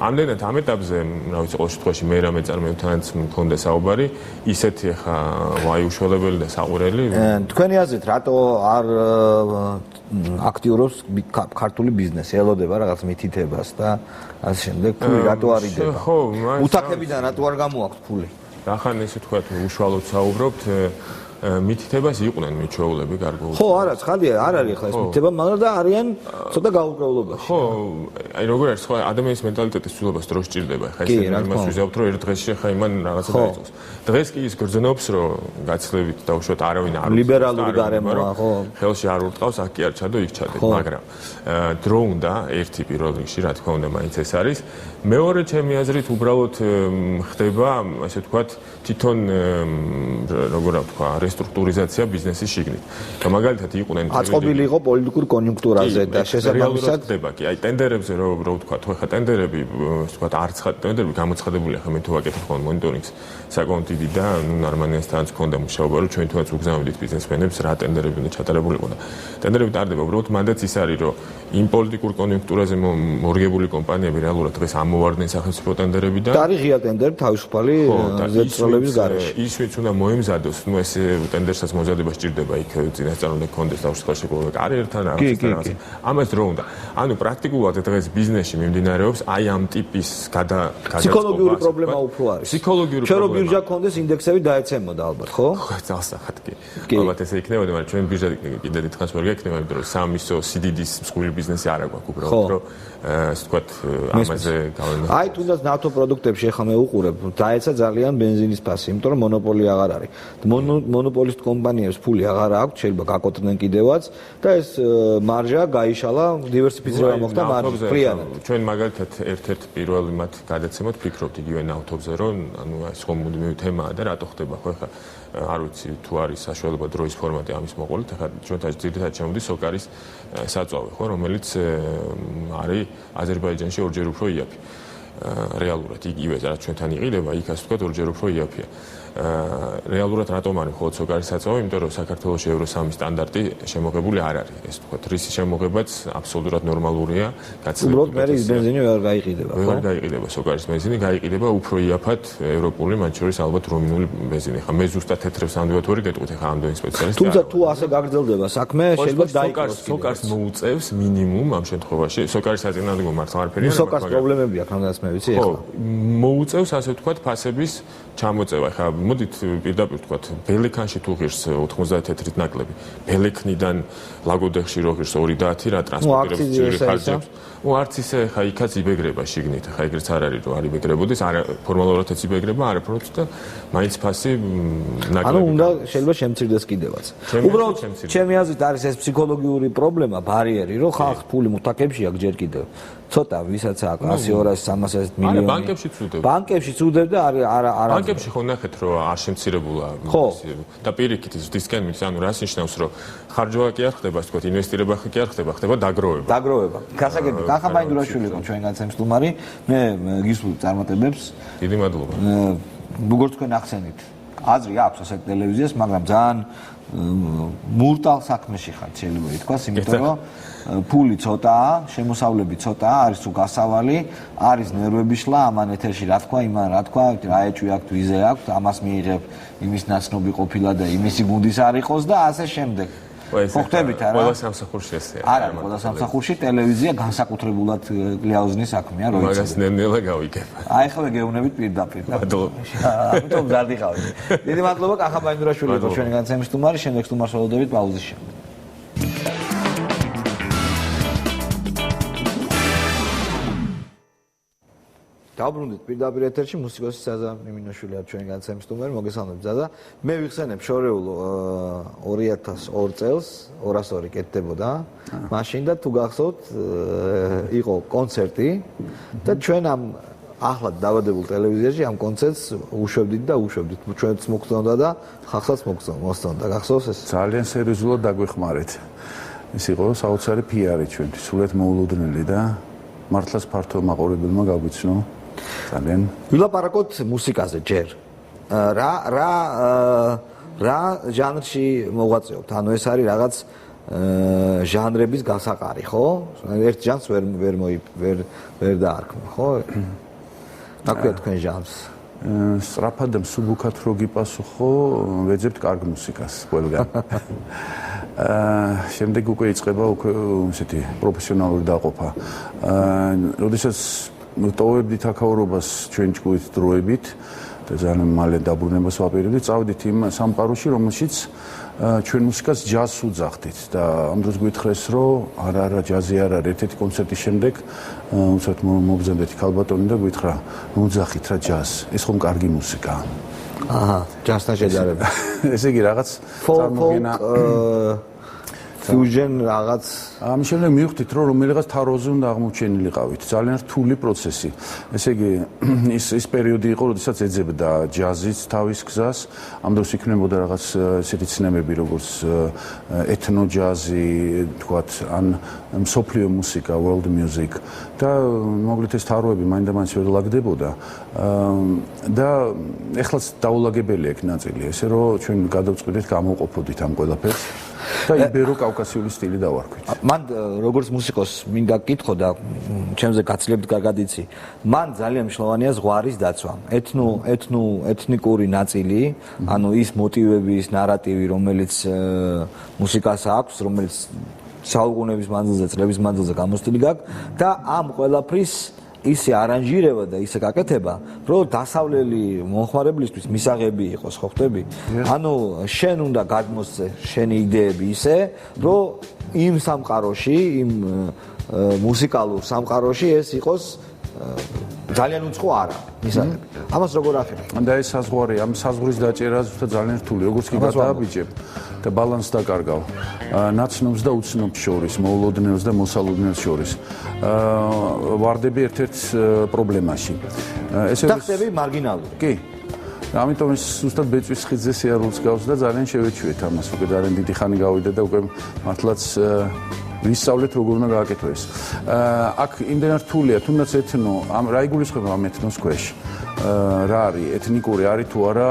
Speaker 13: ამდენად ამ ეტაპზე რა ვიცი ყოველ შემთხვევაში მე რა მეწარმეებთანაც მქონდა საუბარი ისეთი ხა ვაიუშველებელი და საყურელი
Speaker 1: თქვენი აზრით რატო არ აქტიურობს ქართული ბიზნესი ელოდება რაღაც მითითებას და ასე შემდეგ ფული რატო არ იდება უთაკებიდან რატო არ გამოაქვს ფული
Speaker 13: ახან ესე თქვათ უშუალოდ საუბრობთ მითითებას იყვნენ მიჩვეულები გარკვეულწილად.
Speaker 1: ხო, არა, ცხადია, არ არის ახლა ეს მითითება, მაგრამ და არიან ცოტა გაურკვევლობაში.
Speaker 13: ხო, აი როგორ არის, ხო, ადამიანის მენტალიტეტის ცვლილებას დრო სჭირდება. ხა ესე იმას ვიზავთ, რომ ერთ დღეში ხა იმან რაღაცა დაიწყოს. დღეს კი ის გრძნობს, რომ გაცილებით დაუშვათ არავინ არ არის.
Speaker 1: ლიბერალური გარემოა, ხო.
Speaker 13: ხელში არ ურტყავს, აქ კი არ ჩადო, იქ ჩადეთ, მაგრამ დრო უნდა ერთი პირველ რიგში, რა თქმა უნდა, მაინც ეს არის. მეორე ჩემი აზრით უბრალოდ ხდება, ასე ვთქვათ, თვითონ როგორ ვთქვა, რესტრუქტურიზაცია ბიზნესის შიგნით. და მაგალითად იყვნენ
Speaker 1: აწყობილი იყო პოლიტიკურ კონიუნქტურაზე და შესაბამისად
Speaker 13: ხდება კი. აი ტენდერებზე რო ვთქვა, თუ ეხა ტენდერები, ასე ვთქვათ, ტენდერები გამოცხადებულია ხა მე თუ ვაკეთებ ხოლმე მონიტორინგს საკმაოდ დიდი და ნუ ნორმალიანსთანაც ქონდა მუშაობა, რომ ჩვენ თუნდაც უგზავნებდით ბიზნესმენებს რა ტენდერები უნდა ჩატარებულიყო და ტენდერები ტარდება, უბრალოდ მანდაც ის არის, რომ იმ პოლიტიკურ კონიუნქტურაზე მორგებული კომპანიები რეალურად დღეს ამოვარდნენ სახელმწიფო ტენდერები და
Speaker 1: არის ღია ტენდერები თავისუფალი ზედწოლების გარეშე.
Speaker 13: ის ვინც უნდა მოემზადოს, ნუ ეს ტენდერსაც მოზადება სჭირდება იქ წინასწარმეტყველად კონდეს დაუშვა შეგუება კარიერთან რაღაც. ამას დრო უნდა. ანუ პრაქტიკულად დღეს ბიზნესში მიმდინარეობს აი ამ ტიპის
Speaker 1: ფსიქოლოგიური პრობლემა უფრო არის.
Speaker 13: ფსიქოლოგიური
Speaker 1: პრობლემა. ჩვენ რო ბირჟა კონდეს ინდექსები დაეცემოდა ალბათ, ხო?
Speaker 13: ძალსახად კი. ალბათ ესე იქნებოდა, მაგრამ ჩვენ ბირჟა კიდე დიდხანს ვერ გექნება, იმიტომ რომ სამისო CDD-ის მსხვილი ბიზნესი არ აქვს უბრალოდ, რომ ასე ვთქვათ, ამაზე გავენო.
Speaker 1: აი თუნდაც ნავთო პროდუქტებში ახლა მე უყურებ, დაეცა ძალიან ბენზინის ფასი, იმიტომ რომ მონოპოლი აღარ არის. მონოპოლისტ კომპანიებს ფული აღარ აქვს, შეიძლება გაკოტრდნენ კიდევაც და ეს მარჟა გაიშალა, დივერსიფიცირება მოხდა მარჯვს ფრიანად.
Speaker 13: ჩვენ მაგალითად ერთ-ერთ პირველი მათ გადაცემოთ ფიქრობთ იგივე ნავთობზე, რომ ანუ ეს ხომ მუდმივი თემაა და რატო ხდება ხო ახლა არ ვიცი თუ არის საშუალება დროის ფორმატი ამის მოყოლით, ახლა ჩვენთან ძირითადად შემოდის სოკარის საწვავი, ხო, რომელიც არის აზერბაიჯანში ორჯერ უფრო იაფი. რეალურად იგივე რაც ჩვენთან იყიდება, იქ ასე ვთქვათ ორჯერ უფრო იაფია. რეალურად რატომ არის მხოლოდ სოკარის საწვავი? იმიტომ რომ საქართველოში Euro 3 სტანდარტი შემოღებული არ არის. ეს ვთქვათ, რისის შემოღებაც აბსოლუტურად ნორმალურია.
Speaker 1: უბრალოდ მე ბენზინი ვერ გაიყიდება, ხო?
Speaker 13: ვერ გაიყიდება სოკარის ბენზინი, გაიყიდება უფრო იაფად ევროპული, მათ შორის ალბათ რუმინული ბენზინი. ხა მე ზუსტად თეთრებს ამდენად ვერ გეტყვით ახლა ამდენი სპეციალისტი.
Speaker 1: თუმცა თუ ასე გაგრძელდება საქმე, შეიძლება დაიკაროს.
Speaker 13: სოკარს მოუწევს მინიმუმ ამ შემთხვევაში. სოკარის საწინააღმდეგო მართლა არაფერია.
Speaker 1: სოკარს პრობლემები აქვს, რამდენიც მე ვიცი ახლა.
Speaker 13: მოუწევს ასე ვთქვათ ფასების ჩამოწევა. ხა მოდით პირდაპირ ვთქვათ, ბელექანში თუ ღირს 90 თეთრით ნაკლები, ბელექნიდან ლაგოდეხში რო ღირს 2.10 რა ტრანსპორტირებს ძვირი ხარჯებს. არც ისე ხა იქაც იბეგრება შიგნით. ხა ეგრეც არ არის რომ არ იბეგრებოდეს, არა ფორმალურადაც იბეგრება, არაფროთ და მაინც ფასი ნაკლები.
Speaker 1: ანუ უნდა შეიძლება შემცირდეს კიდევაც. უბრალოდ ჩემი აზრით არის ეს ფსიქოლოგიური პრობლემა, ბარიერი, რომ ხალხ ფული მუთაკებში აქვს ჯერ კიდევ. ცოტა ვისაც აქვს 100, 200, 300 მილიონი.
Speaker 13: არა, ბანკებში წუდებ.
Speaker 1: ბანკებში წუდებ და არა.
Speaker 13: ბანკებში ხო ნახეთ რომ არ შემცირებულა და პირიქით ზრდისკენ მის, ანუ რას ნიშნავს რომ ხარჯვა კი არ ხდება, ასე ვთქვათ, ინვესტირება კი არ ხდება, ხდება დაგროვება.
Speaker 1: დაგროვება. გასაგები, კახაბაინდურაშვილი იყო ჩვენგან ცემსტუმარი. მე გისურვებთ წარმატებებს.
Speaker 13: დიდი მადლობა.
Speaker 1: როგორც თქვენ ახსენით, აზრი აქვს ასეთ ტელევიზიას, მაგრამ ძალიან მურტალ საქმეში ხართ, შეიძლება ითქვას, იმიტომ რომ ფული ცოტაა, შემოსავლები ცოტაა, არის თუ გასავალი, არის ნერვები შლა, ამან ეთერში რა თქვა, იმან რა თქვა, რა ეჭვი აქვს, ვიზე აქვს, ამას მიიღებ, იმის ნაცნობი ყოფილა და იმისი გუნდის არ იყოს და ასე შემდეგ. ხო ხტებით არა?
Speaker 13: ყველა სამსახურში ესეა.
Speaker 1: არა, ყველა სამსახურში ტელევიზია განსაკუთრებულად გლიაუზნის საქმეა, რო იცი.
Speaker 13: მაგას ნელ-ნელა გავიგებ.
Speaker 1: აი ხომ გეუბნებით პირდაპირ.
Speaker 13: მადლობა.
Speaker 1: ამიტომ მზარდი ხავი. დიდი მადლობა კახაბაინდურაშვილი იყო ჩვენი განცემის სტუმარი, შემდეგ სტუმარს ველოდებით პაუზის შემდეგ. დავბრუნდით პირდაპირ ეთერში მუსიკოსი ზაზა მიმინოშვილი არის ჩვენი განცემის სტუმარი, მოგესალმებით ზაზა. მე ვიხსენებ შორეულ 2002 წელს 202 კეთდებოდა. მაშინ და თუ გახსოვთ იყო კონცერტი და ჩვენ ამ ახლად დავადებულ ტელევიზიაში ამ კონცერტს უშვებდით და უშვებდით. ჩვენც მოგწონდა და ხალხსაც მოგწონდა. გახსოვს ეს?
Speaker 14: ძალიან სერიოზულად დაგვეხმარეთ. ეს იყო საოცარი PR-ი ჩვენთვის, სულეთ მოულოდნელი და მართლაც ფართო მაყურებელმა გაგვიცნო. ძალიან
Speaker 1: ვილაპარაკოთ მუსიკაზე ჯერ. რა ჟანრში მოღვაწეობთ? ანუ ეს არის რაღაც ჟანრების გასაყარი, ხო? ერთ ჟანრს ვერ დაარქმევ, ხო? აკვია თქვენ ჟანრს.
Speaker 14: სწრაფად და მსუბუქად რო გიპასუხო, ვეძებთ კარგ მუსიკას ყველგან. შემდეგ უკვე იწყება ესეთი პროფესიონალური დაყოფა. როდესაც ტოვებდით აქაურობას ჩვენ ჭკუით დროებით და ძალიან მალე დაბრუნებას ვაპირებდით, წავედით იმ სამყაროში, რომელშიც ჩვენ მუსიკას ჯაზს უძახდით და ამ დროს გვითხრეს, რომ არა ჯაზი არ არის. ერთ-ერთი კონცერტის შემდეგ უცებ მობრძანდეთ ქალბატონი და გვითხრა, უძახით რა ჯაზს. ეს ხომ კარგი მუსიკაა.
Speaker 1: აჰა, ჯაზთან შედარება.
Speaker 14: ესე იგი რაღაც წარმოგენა
Speaker 1: ფიუჟენ რაღაც
Speaker 14: ამის შემდეგ მივხვდით რომ რომელიღაც თაროზე უნდა აღმოჩენილიყავით. ძალიან რთული პროცესი. ესე იგი ის პერიოდი იყო, როდესაც ეძებდა ჯაზიც თავის გზას. ამ დროს იქნებოდა რაღაც ესეთი ცნებები, როგორც ეთნო ჯაზი, თქვათ, ან მსოფლიო მუსიკა, world music და მოკლედ ეს თაროები მაინდა-მაინც ვერ ლაგდებოდა. და ეხლაც დაულაგებელია ეგ ნაწილი, ესე რომ ჩვენ გადავწყვიტეთ გამოვყოფოდით ამ ყველაფერს. და იბერო-კავკასიული სტილი დავარქვით.
Speaker 1: მან როგორც მუსიკოს მინდა გკითხო და ჩემზე გაცილებით კარგად იცი. მან ძალიან მნიშვნელოვანია ზღვარის დაცვა. ეთნიკური ნაწილი, ანუ ის მოტივები, ის ნარატივი, რომელიც მუსიკას აქვს, რომელიც საუკუნეების მანძილზე, წლების მანძილზე გამოსტილი გაქვს და ამ ყველაფრის ისე არანჟირება და ისე გაკეთება, რომ დასავლელი მომხმარებლისთვის მისაღები იყოს, ხო ხტები? ანუ შენ უნდა გადმოსცე შენი იდეები ისე, რომ იმ სამყაროში, იმ მუსიკალურ სამყაროში ეს იყოს ძალიან უცხო არა, მისაღები. ამას როგორ ახერხებ?
Speaker 14: და ეს საზღვარი, ამ საზღვრის დაჭერა ზუსტად ძალიან რთული, როგორც კი გადააბიჯებ და ბალანსს დაკარგავ. ნაცნობს და უცნობს შორის, მოულოდნელს და მოსალოდნელს შორის. ვარდები ერთ-ერთ პრობლემაში.
Speaker 1: ესე ხდები მარგინალური.
Speaker 14: კი. ამიტომ ეს ზუსტად ბეწვის ხიძზე სიარულს გავს და ძალიან შევეჩვიეთ ამას. უკვე ძალიან დიდი ხანი გავიდა და უკვე მართლაც ვისწავლეთ როგორ უნდა გააკეთო ეს. აქ იმდენად რთულია, თუნდაც ეთნო, რა იგულისხმება ამ ეთნოს ქვეშ. რა არის ეთნიკური არის თუ არა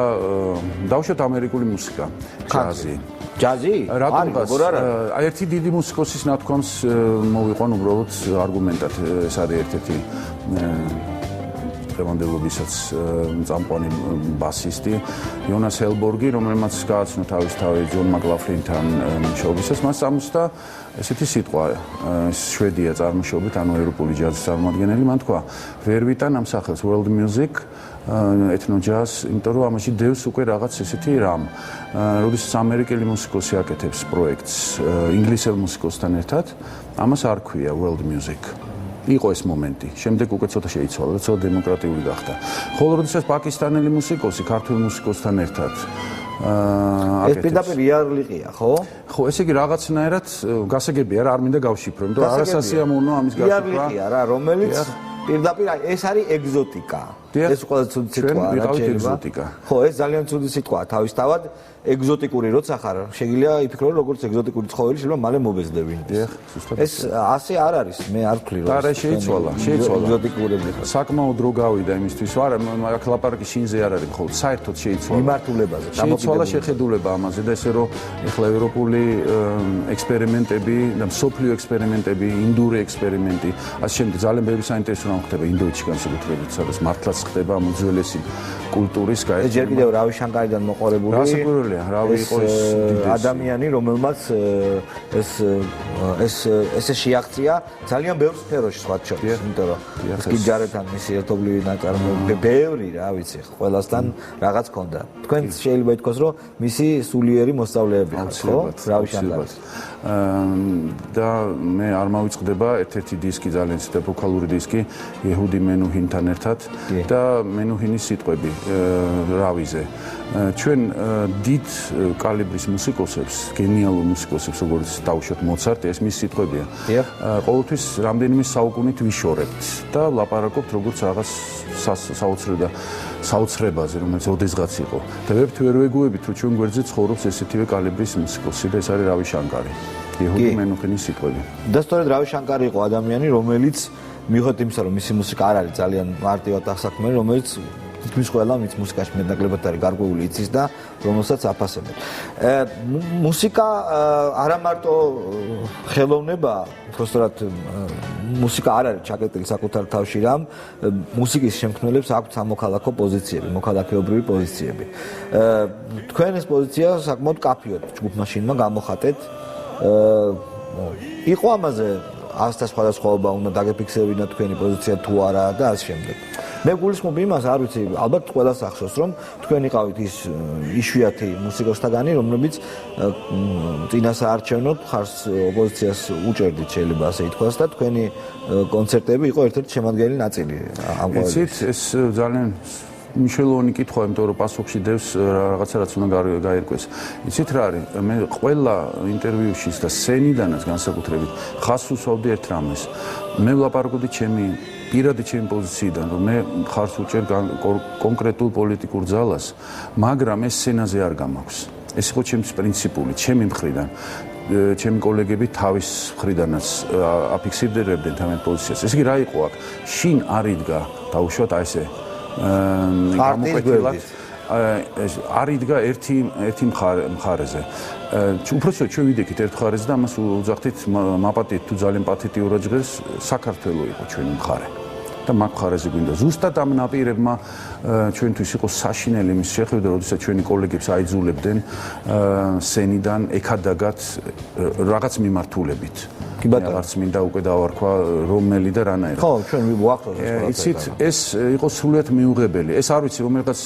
Speaker 14: დავუშვათ ამერიკული მუსიკა, ჯაზი.
Speaker 1: ჯაზი?
Speaker 14: რატომღაც ერთი დიდი მუსიკოსის ნათქვამს მოვიყვან უბრალოდ არგუმენტად, ეს არის ერთ-ერთი დღევანდელობისაც წამყვანი ბასისტი იონას ელბორგი, რომელმაც გააცნო თავისთავად ჯონ მაკლაფლინთან მუშაობისას, მას ამოსდა ესეთი სიტყვა, შვედია წარმოშობით, ანუ ევროპული ჯაზის წარმომადგენელი, მან თქვა, ვერ ვიტან ამ სახელს world music, ethno jazz, იმიტომ რომ ამაში დევს უკვე რაღაც ესეთი რამ. როდესაც ამერიკელი მუსიკოსი აკეთებს პროექტს ინგლისელ მუსიკოსთან ერთად, ამას არ ქვია world music. იყო ეს მომენტი. შემდეგ უკვე ცოტა შეიცვალა და ცოტა დემოკრატიული გახდა. ხოლო როდესაც პაკისტანელი მუსიკოსი ქართულ მუსიკოსთან ერთად
Speaker 1: ეს პირდაპირ იარლიყია, ხო?
Speaker 14: ხო, ესე იგი რაღაცნაირად გასაგებია რა, არ მინდა გავშიფრო, იმიტომ რომ არასასიამოვნო ამის გაშიფრვა.
Speaker 1: იარლიყია რა, რომელიც პირდაპირ ეს არის ეგზოტიკა. ეს ყველა ცუდი სიტყვაა რა,
Speaker 14: ეგზოტიკა.
Speaker 1: ხო, ეს ძალიან ცუდი სიტყვაა თავისთავად. ეგზოტიკური როცა ხარ, შეგიძლია იფიქრო რომ როგორც ეგზოტიკური ცხოველი შეიძლება მალე მობეზდები. ეს ასე არ არის, მე არ ვთვლი რომ.
Speaker 14: არა, შეიცვალა.
Speaker 1: ეგზოტიკურები.
Speaker 14: საკმაოდ დრო გავიდა იმისთვის, არა, აქ ლაპარაკი შინზე არ არის, მხოლოდ საერთოდ შეიცვალა.
Speaker 1: მიმართულებაზე,
Speaker 14: შეიცვალა შეხედულება ამაზე და ესე რომ ეხლა ევროპული ექსპერიმენტები და მსოფლიო ექსპერიმენტები, ინდური ექსპერიმენტი, ასე შემდეგ ძალიან ბევრი საინტერესო რამ ხდება ინდოეთში განსაკუთრებით, სადაც მართლაც ხდება ამ უძველესი კულტურის გაერთიანება.
Speaker 1: ჯერ კიდევ რავი შანკარიდან მოყოლებული.
Speaker 14: რასაკვირველია, რავი იყო ეს
Speaker 1: ადამიანი, რომელმაც ესე შეაღწია ძალიან ბევრ სფეროში სხვა შორის, იმიტომ რომ გიჯარებთან მისი ერთობლივი ნაწარმოებები ბევრი, რა ვიცი, ყველასთან რაღაც ქონდა. თქვენ შეიძლება ითქვას, რომ მისი სულიერი მოსწავლეები ხართ, ხო? რავი შანკარი.
Speaker 14: და მე არ მოვიწყდება ერთ-ერთი დისკი ძალიან ცივი ვოკალური დისკი იეჰუდი მენუჰინთან ერთად და მენუჰინის სიტყვები რავიზე. ჩვენ დიდ კალიბრის მუსიკოსებს, გენიალურ მუსიკოსებს, როგორც დავუშვათ მოცარტი, ეს მის სიტყვებია. ყოველთვის რამდენიმე საუკუნით ვიშორებთ და ლაპარაკობთ როგორც რაღაც საოცრებაზე, რომელიც ოდესღაც იყო. და ვერ ვეგუებით, რომ ჩვენ გვერდზე ცხოვრობს ესეთივე კალიბრის მუსიკოსი და ეს არის რავი შანკარი. იეჰუდი მენუჰინის სიტყვები.
Speaker 1: და სწორედ რავი შანკარი იყო ადამიანი, რომელიც მიუხედავად იმისა, რომ მისი მუსიკა არ არის ძალიან მარტივად აღსაქმელი, რომელიც თითქმის ყველა მის მუსიკაში მეტნაკლებად არის გარკვეული იცის და რომელსაც აფასებენ. მუსიკა არა მარტო ხელოვნებაა, უბრალოდ მუსიკა არ არის ჩაკეტილი საკუთარ თავში რამ, მუსიკის შემქმნელებს აქვთ სამოქალაქო პოზიციები, მოქალაქეობრივი პოზიციები. თქვენ ეს პოზიცია საკმაოდ კაფიოდ ჯგუფმა შინმა გამოხატეთ. იყო ამაზე ასთა სხვადასხვაობა უნდა დაგეფიქსირებინა თქვენი პოზიცია თუ არა და ასე შემდეგ. მე გულისხმობ იმას, არ ვიცი, ალბათ ყველას ახსოვს, რომ თქვენ იყავით ის იშვიათი მუსიკოსთაგანი, რომლებიც წინასაარჩევნოდ ხარს ოპოზიციას უჭერდით, შეიძლება ასე ითქვას და თქვენი კონცერტები იყო ერთ-ერთი შემადგენელი ნაწილი ამ ყოველისა.
Speaker 14: იცით, ეს ძალიან მნიშვნელოვანი კითხვა, იმიტომ რომ პასუხში დევს რაღაცა რაც უნდა გაერკვეს. იცით რა არის? მე ყველა ინტერვიუში და სცენიდანაც განსაკუთრებით ხას უსვავდი ერთ რამეს. მე ვლაპარაკობდი პირადი ჩემი პოზიციიდან, რომ მე ხარს უჭერ კონკრეტულ პოლიტიკურ ძალას, მაგრამ ეს სცენაზე არ გამაქვს. ეს იყო ჩემთვის პრინციპული, ჩემი მხრიდან. ჩემი კოლეგები თავის მხრიდანაც აფიქსირდებდნენ თამეთ პოზიციას. ესე იგი რა იყო აქ? შინ არ იდგა, დაუშვათ აი ესე გამოკვეთილად არ იდგა ერთი მხარეზე. უпроსტოდ ჩვენ ვიდექით ერთ მხარეზე და ამას უძახით მაპატით თუ ძალიან პათეტიურად ჟღერს საქართველო იყო ჩვენი მხარე. და მაგ მხარეზე გვინდა ზუსტად ამ ნაპირებმა ჩვენთვის იყო საშინელი იმის შეხედვით, როდესაც ჩვენი კოლეგებს აიძულებდნენ სენიდან ეკადაგათ რაღაც მიმართულებით. კი ბატონო, არც მინდა უკვე დავარქვა რომელი და რანაირად.
Speaker 1: ხო, ჩვენ ვუახტოვთ
Speaker 14: იცით, ეს იყო სრულიად მიუღებელი. ეს არ ვიცი, რომელიღაც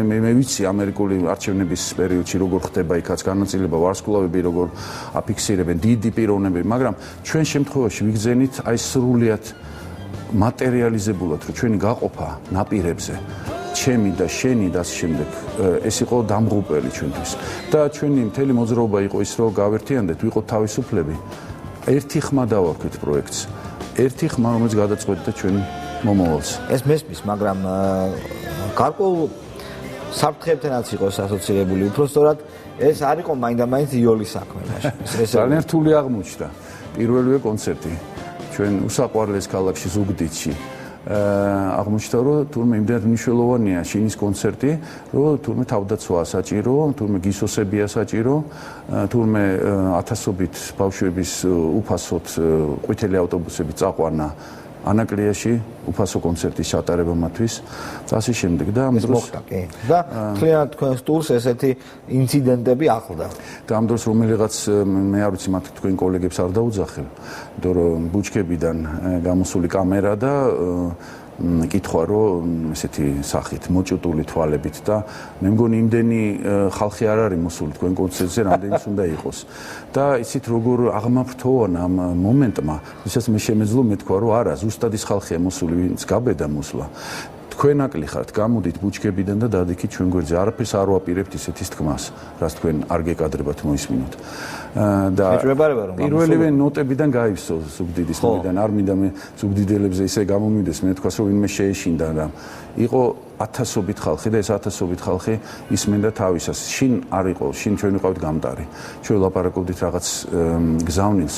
Speaker 14: მე ვიცი ამერიკული არჩევნების პერიოდში როგორ ხდება იქაც განაწილება, ვარსკვლავები როგორ აფიქსირებენ, დიდი პიროვნებები, მაგრამ ჩვენ შემთხვევაში ვიგზენით აი სრულიად მატერიალიზებულად, რომ ჩვენი გაყოფა ნაპირებზე, ჩემი და შენი და ასე შემდეგ, ეს იყო დამღუპელი ჩვენთვის. და ჩვენი მთელი მოძრაობა იყო ის, რომ გავერთიანდეთ, ვიყოთ თავისუფლები. ერთი ხმა დავარქვით პროექტს. ერთი ხმა, რომელიც გადაწყვეტდა ჩვენ მომავალს.
Speaker 1: ეს მესმის, მაგრამ გარკვეულ საფრთხეებთანაც იყოს ასოცირებული. უბრალოდ ეს არ იყო მაინდა-მაინც იოლის საქმე მაშინ. ეს
Speaker 14: ძალიან რთული აღმოჩნდა. პირველივე კონცერტი ჩვენ უსაყვარლეს ქალაქში ზუგდიდში. აღმოჩნდა, რომ თურმე იმდენად მნიშვნელოვანია შინის კონცერტი, რომ თურმე თავდაცვა საჭირო, თურმე გისოსებია საჭირო, თურმე ათასობით ბავშვების უფასოდ ყვითელი ავტობუსები წაყვანა ანაკლიაში უფასო კონცერტის ჩატარება მათთვის და ასე შემდეგ და ამ დროს
Speaker 1: მოხდა კი და თქვენ თქვენს ტურს ესეთი ინციდენტები ახლდა
Speaker 14: და ამ დროს რომელიღაც მე არ ვიცი მათ თქვენ კოლეგებს არ დაუძახებ იმიტომ რომ ბუჩქებიდან გამოსული კამერა და კითხვა რომ ესეთი სახით მოჭუტული თვალებით და მე მგონი იმდენი ხალხი არ არის მოსული თქვენ კონცერტზე რამდენიც უნდა იყოს და იცით როგორ აღმაფრთოვან ამ მომენტმა ვისაც მე შემეძლო მეთქვა რომ არა ზუსტად ის ხალხია მოსული ვინც გაბედა მოსვლა თქვენ აკლი ხართ გამოდით ბუჩქებიდან და დადიქით ჩვენ გვერდზე არაფერს არ ვაპირებთ ისეთის თქმას რაც თქვენ არ გეკადრებათ მოისმინოთ და პირველივე ნოტებიდან გაივსო ზუგდიდის ნომიდან არ მინდა მე ზუგდიდელებზე ისე გამომივიდეს მე თქვას რომ ვინმე შეეშინდა რა იყო ათასობით ხალხი და ეს ათასობით ხალხი ისმენდა თავისას შინ არ იყო შინ ჩვენ ვიყავით გამტარი ჩვენ ვლაპარაკობდით რაღაც გზავნილს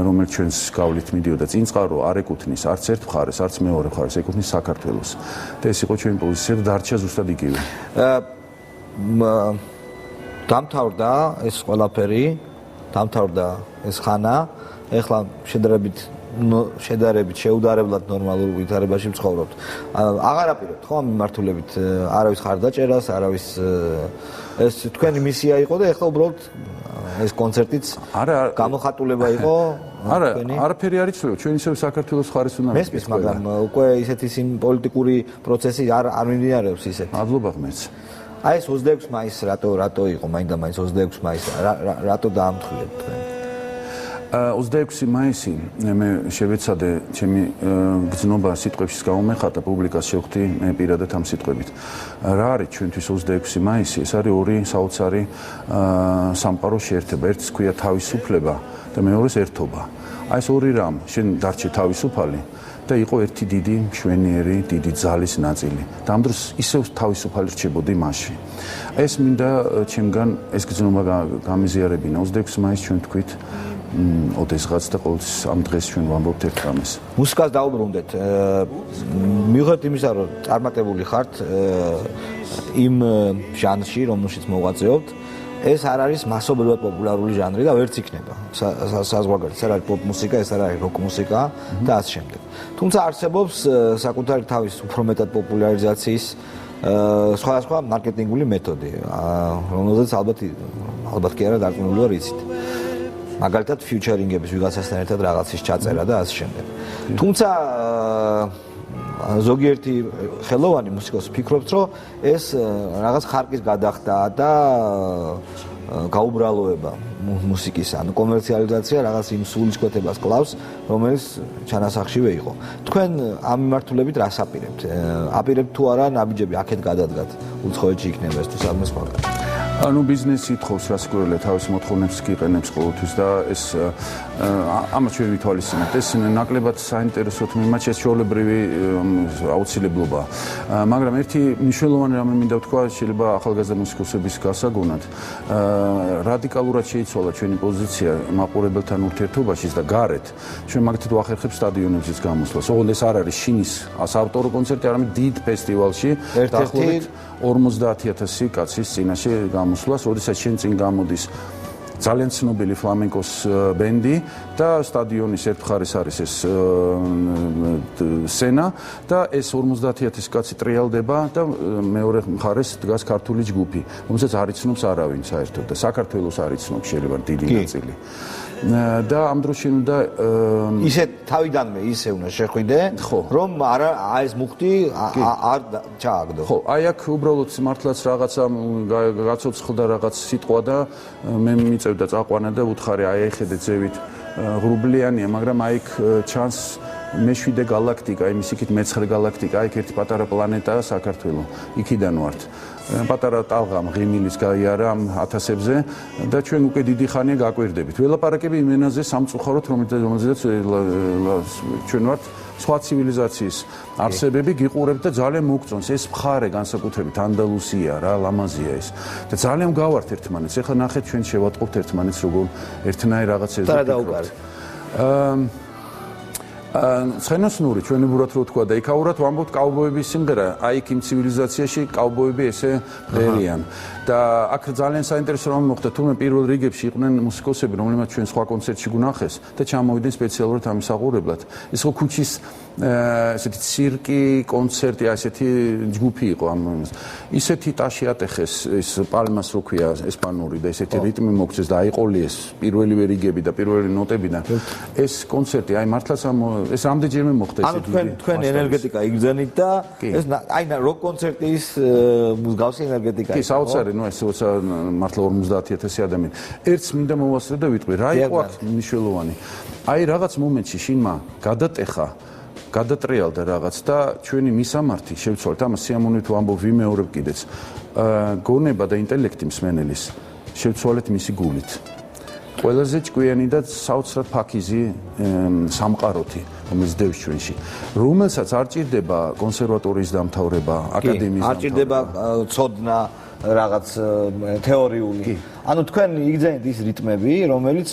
Speaker 14: რომელიც ჩვენს გავლით მიდიოდა წინწყარო არ ეკუთვნის არც ერთ მხარეს არც მეორე მხარეს ეკუთვნის საქართველოს და ეს იყო ჩვენი პოზიცია და დარჩა ზუსტად იგივე
Speaker 1: დამთავრდა ეს ყველაფერი დამთავრდა ეს ხანა ეხლა შედარებით შეუდარებლად ნორმალურ ვითარებაში ვცხოვრობთ. აღარ აპირებთ ხო ამ მიმართულებით არავის ხარდაჭერას, არავის ეს თქვენი მისია იყო და ეხლა უბრალოდ ეს კონცერტიც გამოხატულება იყო
Speaker 14: თქვენი. არაფერი არ იცვლება, ჩვენ ისევ საქართველოს ხარეს უნდა
Speaker 1: მესმის, მაგრამ უკვე ისეთი პროლიტიკური პროცესი არ მიმდინარეობს ისეთ.
Speaker 14: მადლობა ღმერთს.
Speaker 1: აი ეს 26 მაისს რატო იყო მაინდა-მაინც 26 მაისს რატო დაამთხვილეთ თქვენ?
Speaker 14: 26 მაისი მე შევეცადე ჩემი გზნობა სიტყვებში გამომეხატა პუბლიკას შევხვდი მე პირადად ამ სიტყვებით. რა არის ჩვენთვის 26 მაისი? ეს არის ორი საოცარი სამყაროს შეერთება. ერთს ქვია თავისუფლება და მეორეს ერთობა. აი ეს ორი რამ შენ დარჩე თავისუფალი და იყო ერთი დიდი მშვენიერი, დიდი ძალის ნაწილი. და ამ დროს ისევ თავისუფალი რჩებოდი მასში. ეს მინდა ჩემგან ეს გზნობა გამიზიარებინა 26 მაისს ჩვენ თქვით ოდესღაც და ყოველთვის ამ დღეს ჩვენ ვამბობთ ერთ რამეს.
Speaker 1: მუსიკას დაუბრუნდეთ. მიუხედავად იმისა, რომ წარმატებული ხართ იმ ჟანრში, რომელშიც მოღვაწეობთ, ეს არ არის მასობრივად პოპულარული ჟანრი და ვერც იქნება. საზღვარგარეთ, ეს არ არის პოპ მუსიკა, ეს არ არის როკ მუსიკა და ასე შემდეგ. თუმცა არსებობს საკუთარი თავის უფრო მეტად პოპულარიზაციის სხვადასხვა მარკეტინგული მეთოდი, რომელზეც ალბათ კი არა დარწმუნებული ვარ იცით. მაგალითად ფიუჩერინგების ვიღაცასთან ერთად რაღაცის ჩაწერა და ასე შემდეგ. თუმცა ზოგიერთი ხელოვანი მუსიკოსი ფიქრობს, რომ ეს რაღაც ხარკის გადახდა და გაუბრალოება მუსიკის, ანუ კომერციალიზაცია რაღაც იმ სულისკვეთებას კლავს, რომელიც ჩანასახშივე იყო. თქვენ ამ მიმართულებით რას აპირებთ? აპირებთ თუ არა ნაბიჯები აქეთ გადადგათ? უცხოეთში იქნება ეს თუ სადმე სხვაგან.
Speaker 14: ანუ ბიზნესი ითხოვს რასკურელე თავის მოთხოვნებს იყენებს ყოველთვის და ეს ამას ჩვენ ვითვალისწინებთ. ეს ნაკლებად საინტერესო თემა, ეს ჩვეულებრივი აუცილებლობაა. მაგრამ ერთი მნიშვნელოვანი რამე მინდა ვთქვა, შეიძლება ახალგაზრდა მუსიკოსების გასაგონად. რადიკალურად შეიცვალა ჩვენი პოზიცია მაყურებელთან ურთიერთობაში და გარეთ. ჩვენ მაგათი ვახერხებთ სტადიონებზეც გამოსვლას. ოღონდ ეს არ არის შინის საავტორო კონცერტი, არამედ დიდ ფესტივალში დაახლოებით 50,000 კაცის წინაშე გამოსვლას, როდესაც შენ წინ გამოდის ძალიან ცნობილი ფლამენკოს ბენდი და სტადიონის ერთ მხარეს არის ეს სცენა და ეს 50,000 კაცი ტრიალდება და მეორე მხარეს დგას ქართული ჯგუფი, რომელსაც არ იცნობს არავინ საერთოდ და საქართველოს არ იცნობს შეიძლება დიდი ნაწილი. და ამ დროს შენ უნდა
Speaker 1: ისე თავიდანვე ისე უნდა შეხვიდე, რომ არა ეს მუხტი არ ჩააგდო.
Speaker 14: ხო, აი აქ უბრალოდ მართლაც რაღაცა გაცოცხლდა რაღაც სიტყვა და მე მიწევდა წაყვანა და უთხარი აი ეხედე ძევით ღრუბლიანია, მაგრამ აი იქ ჩანს მე-7 გალაქტიკა, იმის იქით მე-9 გალაქტიკა, აი ერთი პატარა პლანეტაა საქართველო. იქიდან ვართ. პატარა ტალღა მღიმილის გაიარა ამ 1000-ებზე და ჩვენ უკვე დიდი ხანია გაკვირდებით. ველაპარაკები იმ ენაზე სამწუხაროდ, რომელზეც ჩვენ ვართ სხვა ცივილიზაციის არსებები გიყურებთ და ძალიან მოგწონს ეს მხარე განსაკუთრებით ანდალუსია რა, ლამაზია ეს. და ძალიან გავართ ერთმანეთს. ეხლა ნახეთ ჩვენ შევატყობთ ერთმანეთს როგორ ერთნაირ რაღაცებზე ვფიქრობთ. ცხენოსნური ჩვენებურად რო თქვა და იქაურად ვამბობთ კაუბოების სიმღერა, აი იქ იმ ცივილიზაციაში კაუბოები ესე ღერიან. და აქ ძალიან საინტერესო რამე მოხდა, თუმე პირველ რიგებში იყვნენ მუსიკოსები, რომლებმაც ჩვენ სხვა კონცერტში გუნახეს და ჩამოვიდნენ სპეციალურად ამისაღურებლად. ეს ხო ქუჩის ესეთი ცირკი, კონცერტი, ასეთი ჯგუფი იყო ამ. ისეთი ტაში ატეხეს ეს პალმას რო ქვია ესპანური და ესეთი რიტმი მოგცეს და აიყოლიეს პირველივე რიგები და პირველი ნოტებიდან. ეს კონცერტი აი მართლაც ეს რამდენჯერმე მოხდა
Speaker 1: ესე დიდი. თქვენ ენერგეტიკა იგზენით და ეს აი როკ კონცერტის მსგავსი ენერგეტიკა.
Speaker 14: კი, საოცარი, ნუ ეს როცა მართლა 50,000 ადამიანი. ერთს მინდა მოვასწრე და ვიტყვი, რა იყო აქ მნიშვნელოვანი. აი რაღაც მომენტში შინმა გადატეხა გადატრიალდა რაღაც და ჩვენი მისამართი შევცვალეთ, ამას სიამოვნებით ვამბობ, ვიმეორებ კიდეც. გონება და ინტელექტი მსმენელის შევცვალეთ მისი გულით. ყველაზე ჭკვიანი და საოცრად ფაქიზი სამყაროთი, რომელიც დევს ჩვენში, რომელსაც არ ჭირდება კონსერვატორიის დამთავრება, აკადემიის დამთავრება. არ ჭირდება
Speaker 1: ცოდნა რაღაც თეორიული. ანუ თქვენ იგზენით ის რიტმები, რომელიც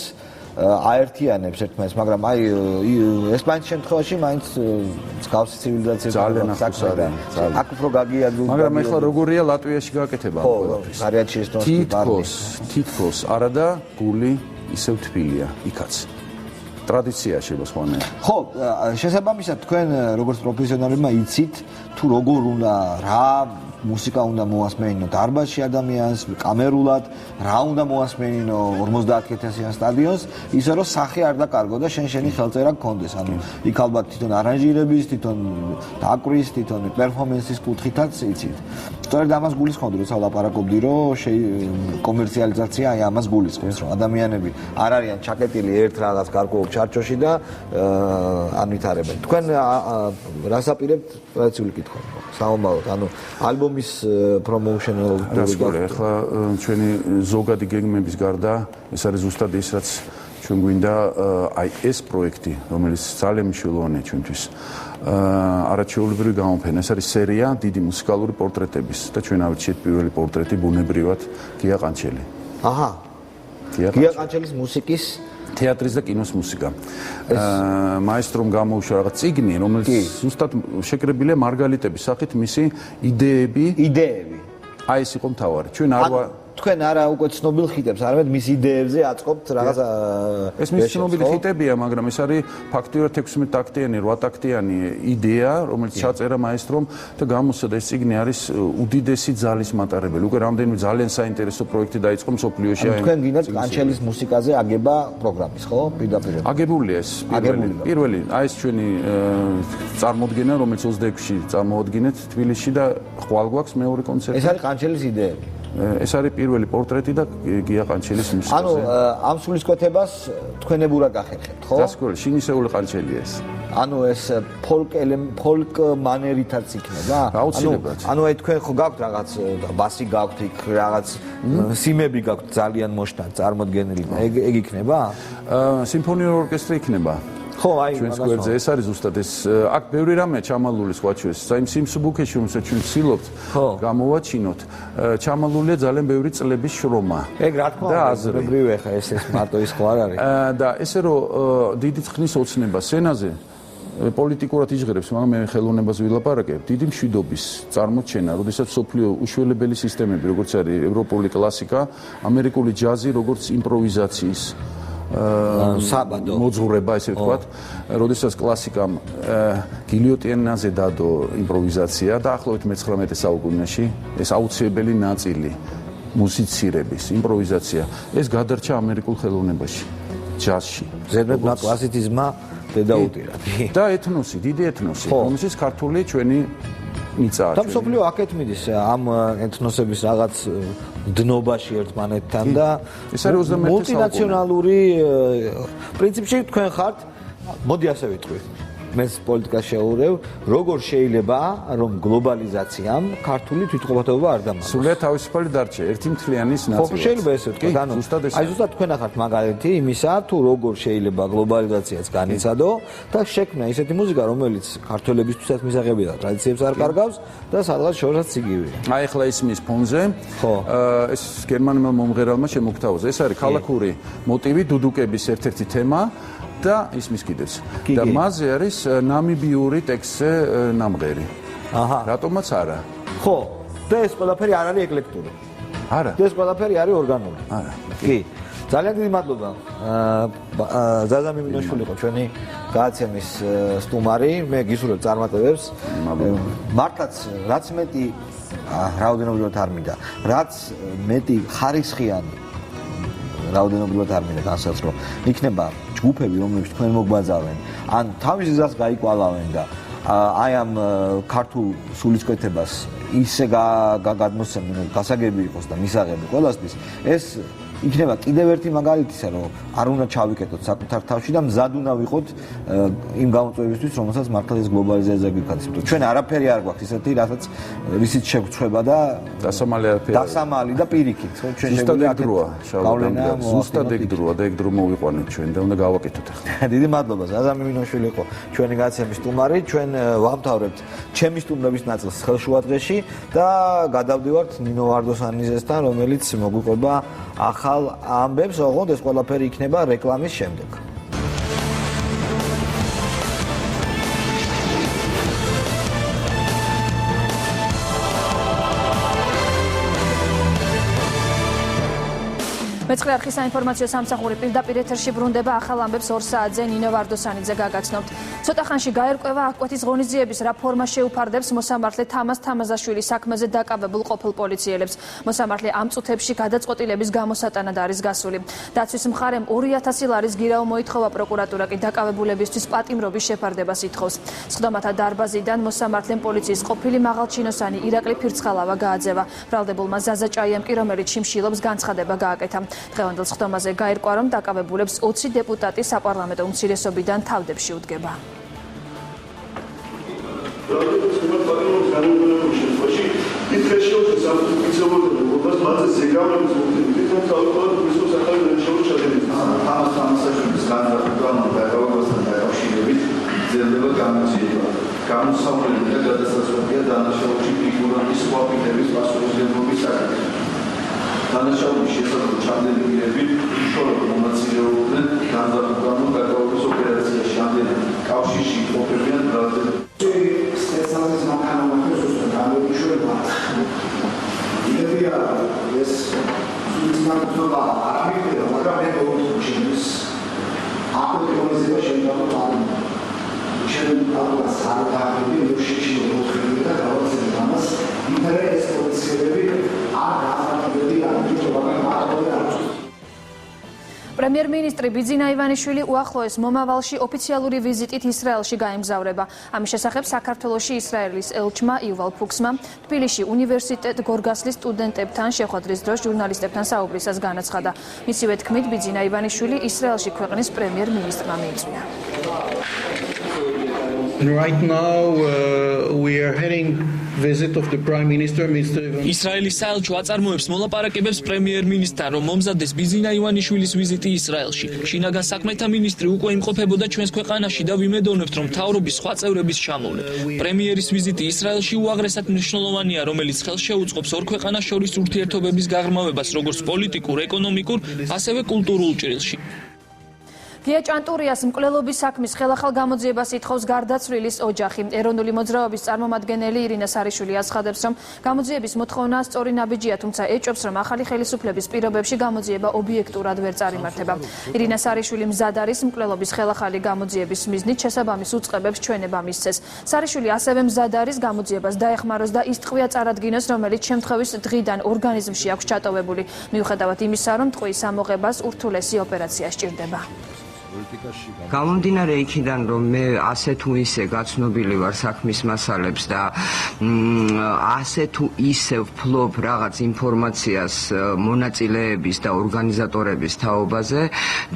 Speaker 1: აერთიანებს ერთმანეთს, მაგრამ აი ესპანეთის შემთხვევაში მაინც მსგავსი ცივილიზაციები
Speaker 14: ძალიან ახლოს არის.
Speaker 1: აქ უფრო გაგიადვილ.
Speaker 14: მაგრამ ეხლა როგორია ლატვიაში გაკეთება ამ ყველაფრის?
Speaker 1: გარიათში ეს
Speaker 14: თითქოს არადა გული ისევ თბილია იქაც. ტრადიცია შემოსვანე.
Speaker 1: ხო, შესაბამისად თქვენ როგორც პროფესიონალებმა იცით თუ როგორ უნდა რა მუსიკა უნდა მოასმენინო დარბაზში ადამიანს, კამერულად, რა უნდა მოასმენინო 50,000-იან სტადიონს, ისე რომ სახე არ დაკარგო და შენი ხელწერა გქონდეს. ანუ იქ ალბათ თვითონ არანჟირების, თვითონ დაკვრის, თვითონ პერფორმენსის კუთხითაც იცით. სწორედ ამას გულისხმობდი, როცა ვლაპარაკობდი, რომ კომერციალიზაცია აი ამას გულისხმობს, რომ ადამიანები არ არიან ჩაკეტილი ერთ რაღაც გარკვეულ ჩარჩოში და ანვითარებენ. თქვენ რას აპირებთ ტრადიციული კითხვა? საომაროდ, ანუ ალბომის პრომოუშენალ
Speaker 14: ახლა ჩვენი ზოგადი გეგმების გარდა ეს არის ზუსტად ის, რაც ჩვენ გვინდა აი ეს პროექტი, რომელიც ძალიან მნიშვნელოვანია ჩვენთვის. არაჩვეულებრივი გამოფენა, ეს არის სერია დიდი მუსიკალური პორტრეტების და ჩვენ ავირჩიეთ პირველი პორტრეტი ბუნებრივად გია ყანჩელი.
Speaker 1: აჰა. გია ყანჩელის მუსიკის
Speaker 14: თეატრის და კინოს მუსიკა. მაესტრომ გამოუშვა რაღაც წიგნი, რომელიც ზუსტად შეკრებილია მარგალიტების სახით მისი იდეები. აი ეს იყო მთავარი. ჩვენ არ
Speaker 1: თქვენ არა უკვე ცნობილ ხიტებს, არამედ მის იდეებზე აწყობთ რაღაც
Speaker 14: ეს მის ცნობილი ხიტებია, მაგრამ ეს არის ფაქტიურად 16 ტაქტიანი, 8 ტაქტიანი იდეა, რომელიც ჩაწერა მაესტრომ და გამოსცა და ეს წიგნი არის უდიდესი ძალის მატარებელი. უკვე რამდენიმე ძალიან საინტერესო პროექტი დაიწყო მსოფლიოში.
Speaker 1: თქვენ გინდათ ყანჩელის მუსიკაზე აგება პროგრამის, ხო? პირდაპირ.
Speaker 14: აგებულია ეს პირველი. აი ეს ჩვენი წარმოდგენა, რომელიც 26-ში წარმოვადგინეთ თბილისში და ხვალ გვაქვს მეორე კონცერტი.
Speaker 1: ეს არის ყანჩელის იდეები.
Speaker 14: ეს არის პირველი პორტრეტი და გია ყანჩელის მუსიკაზე.
Speaker 1: ანუ ამ სულისკვეთებას თქვენებურად ახერხებთ, ხო?
Speaker 14: დასკვნელი შინისეული ყანჩელია ეს.
Speaker 1: ანუ ეს ფოლკ მანერითაც იქნება?
Speaker 14: აუცილებლად.
Speaker 1: ანუ აი თქვენ ხო გაქვთ რაღაც ბასი გაქვთ იქ რაღაც სიმები გაქვთ ძალიან მოშნა წარმოდგენილი. ეგ იქნება?
Speaker 14: სიმფონიური ორკესტრი იქნება.
Speaker 1: ხო, აი
Speaker 14: ჩვენს გვერდზე ეს არის ზუსტად ეს აქ ბევრი რამეა ჩამალული სხვა ჩვენს. საიმ სიმსუბუქეში რომელსაც ჩვენ ვცდილობთ გამოვაჩინოთ, ჩამალულია ძალიან ბევრი წლების შრომა.
Speaker 1: ეგ რა თქმა უნდა, ზრებრივია ხა ეს მარტო ის ხო არ არის.
Speaker 14: და ესე რომ დიდი ხნის ოცნება სცენაზე პოლიტიკურად იჟღერებს, მაგრამ მე ხელოვნებას ვილაპარაკებ, დიდი მშვიდობის წარმოჩენა, როდესაც სოფლიო უშველებელი სისტემები, როგორც არის ევროპული კლასიკა, ამერიკული ჯაზი, როგორც იმპროვიზაციის
Speaker 1: საბადო
Speaker 14: მოძღვრება, ესე ვთქვათ, როდესაც კლასიკამ გილიოტინაზე დადო იმპროვიზაცია და ახლობით მე-19 საუკუნეში ეს აუცილებელი ნაწილი მუსიცირების იმპროვიზაცია ეს გადარჩა ამერიკულ ხელოვნებაში, ჯაზში.
Speaker 1: ზედმეტ კლასიციზმმა დედაუტირა.
Speaker 14: და ეთნოსი, დიდი ეთნოსი, რომელშიც ქართული ჩვენი მიწაა.
Speaker 1: და მსოფლიო აქეთ მიდის ამ ეთნოსების რაღაც დნობაში ერთმანეთთან და
Speaker 14: ეს არის 21
Speaker 1: მულტინაციონალური პრინციპში თქვენ ხართ, მოდი ასე ვიტყვი. მეც პოლიტიკას შეურევ, როგორ შეიძლება რომ გლობალიზაციამ ქართული თვითმყოფადობა არ დამარცხოს.
Speaker 14: სულიად თავისუფალი დარჩა, ერთი მთლიანის ნაწილი.
Speaker 1: ხო, შეიძლება ესე ვთქვა, ანუ აი ზუსტად თქვენ ახართ მაგალითი იმისა, თუ როგორ შეიძლება გლობალიზაციაც განიცადო და შექმნა ისეთი მუსიკა, რომელიც ქართველებისთვისაც მისაღებია და ტრადიციებს არ კარგავს და სადღაც შორსაც იგივეა.
Speaker 14: აი ახლა ისმის ფონზე, ეს გერმანულმა მომღერალმა შემოგთავაზა. ეს არის ქალაქური მოტივი, დუდუკების ერთ-ერთი თემა. და ისმის კიდეც. და მასზე არის ნამიბიური ტექსტზე ნამღერი.
Speaker 1: აჰა.
Speaker 14: რატომაც არა?
Speaker 1: ხო, და ეს ყველაფერი არ არის ეკლექტური.
Speaker 14: არა.
Speaker 1: ეს ყველაფერი არის ორგანული.
Speaker 14: არა.
Speaker 1: კი. ძალიან დიდი მადლობა. ზაზა მიმინოშვილი იყო ჩვენი გააცემის სტუმარი. მე გისურვებ წარმატებებს. მართლაც რაც მეტი რაოდენობრივად არ მინდა, რაც მეტი ხარისხიანი რაოდენობრივად არ მინდა განსაცდრო. იქნება ჯგუფები, რომლებიც თქვენ მოგბაძავენ, ან თავის გზას გაიკვალავენ და აი ამ ქართულ სულისკვეთებას ისე გადმოსცემენ, გასაგები იყოს და მისაღები ყველასთვის. ეს იქნება კიდევ ერთი მაგალითისა, რომ არ უნდა ჩავიკეტოთ საკუთარ თავში და მზად უნდა ვიყოთ იმ გამოწვევისთვის, რომელსაც მართლა ეს გლობალიზაცია გიქათებს. ჩვენ არაფერი არ გვაქვს ისეთი, რასაც რისიც შევწყვება და
Speaker 14: დასამალი არაფერი.
Speaker 1: დასამალი და პირიქით. ჩვენ
Speaker 14: ზუსტად ეგ დროა, ზუსტად ეგ დროა და ეგ დრო მოვიყვანეთ ჩვენ და უნდა გავაკეთოთ ახლა.
Speaker 1: დიდი მადლობა. ზაზა მიმინოშვილი იყო ჩვენი გაცემის სტუმარი. ჩვენ ვამთავრებთ ჩემი სტუმრების ნაწილს ხელშუა დღეში და გადავდივართ ნინო ვარდოსანიძესთან, რომელიც მოგვიყვება ახალ ამბებს, ოღონდ ეს ყველაფერი იქნება რეკლამის შემდეგ.
Speaker 2: მეცხრე არხის საინფორმაციო სამსახური პირდაპირ ეთერში ბრუნდება ახალ ამბებს 2 საათზე ნინო ვარდოსანიძე გაგაცნობთ. ცოტა ხანში გაერკვევა აღკვეთის ღონისძიების რა ფორმა შეუფარდებს მოსამართლე თამაზ თამაზაშვილის საქმეზე დაკავებულ ყოფილ პოლიციელებს. მოსამართლე ამ წუთებში გადაწყვეტილების გამოსატანად არის გასული. დაცვის მხარემ 2000 ლარის გირაო მოითხოვა, პროკურატურა კი დაკავებულებისთვის პატიმრობის შეფარდებას ითხოვს. სხდომათა დარბაზიდან მოსამართლემ პოლიციის ყოფილი მაღალჩინოსანი ირაკლი ფირცხალავა გააძევა. ბრალდებულმა ზაზა ჭაიამ კი, რომელიც შიმშილობს, განცხადება გააკეთა. დღევანდელ სხდომაზე გაირკვა, რომ დაკავებულებს 20 დეპუტატი საპარლამენტო უმცირესობიდან თავდებში უდგება.
Speaker 15: გამოსავლელი და გადასაცემია დანაშაულში ფიგურანტის სხვა პირების პასუხისმგებლობის საკითხი. დანაშაულის შესაძლო ჩამდგენილები უშუალოდ მონაწილეობდნენ განზრახულყანო გადაობის ოპერაციაში. ამდენი კავშირში ყოფებიან ბრალდები.
Speaker 16: სპეციალიზმ მანქანამახეს უსწრაფ გამიშვება. იდეა ეს სულისკვეთება არ მიყიდა, მაგრამ მე მოვუჩინეს. აკუთვნილება შემდგომ შემდგომ სარდაფები რუსეთში მოხდება და გავაცემთ ამას. ინტერეს პოლიციელები არ გასაგებია.
Speaker 2: პრემიერ-მინისტრი ბიძინა ივანიშვილი უახლოეს მომავალში ოფიციალური ვიზიტით ისრაელში გაემგზავრება. ამის შესახებ საქართველოში ისრაელის ელჩმა იუვალ ფუქსმა თბილისში უნივერსიტეტ გორგასლის სტუდენტებთან შეხვედრის დროს ჟურნალისტებთან საუბრისას განაცხადა. მისივე თქმით, ბიძინა ივანიშვილი ისრაელში ქვეყნის პრემიერ-მინისტრმა მიიწვია.
Speaker 17: Right now we are heading visit of the Prime Minister Mr.
Speaker 18: ისრაელის საელჩო აწარმოებს მოლაპარაკებებს პრემიერ-მინისტრთან, რომ მომზადდეს ბიძინა ივანიშვილის ვიზიტი ისრაელში. შინაგან საქმეთა მინისტრი უკვე იმყოფებოდა ჩვენს ქვეყანაში და ვიმედოვნებთ, რომ მთავრობის სხვა წევრების ჩამოვლენ. პრემიერის ვიზიტი ისრაელში უაღრესად მნიშვნელოვანია, რომელიც ხელს შეუწყობს ორ ქვეყანას შორის ურთიერთობების გაღრმავებას, როგორც პოლიტიკურ, ეკონომიკურ, ასევე კულტურულ ჭრილში.
Speaker 2: გია ჭანტურიას მკვლელობის საქმის ხელახალ გამოძიებას ითხოვს გარდაცვლილის ოჯახი. ეროვნული მოძრაობის წარმომადგენელი ირინა სარიშვილი აცხადებს, რომ გამოძიების მოთხოვნა სწორი ნაბიჯია, თუმცა ეჭვობს, რომ ახალი ხელისუფლების პირობებში გამოძიება ობიექტურად ვერ წარიმართება. ირინა სარიშვილი მზად არის მკვლელობის ხელახალი გამოძიების მიზნით შესაბამის უწყებებს ჩვენება მისცეს. სარიშვილი ასევე მზად არის გამოძიებას დაეხმაროს და ის ტყვია წარადგინოს, რომელიც შემთხვევის დღიდან ორგანიზმში აქვს ჩატოვებული, მიუხედავად იმისა, რომ ტყვის ამოღებას ურთულესი ოპერაცია სჭირდება.
Speaker 19: გამომდინარე იქიდან, რომ მე ასე თუ ისე გაცნობილი ვარ საქმის მასალებს და ასე თუ ისე ვფლობ რაღაც ინფორმაციას მონაწილეების და ორგანიზატორების თაობაზე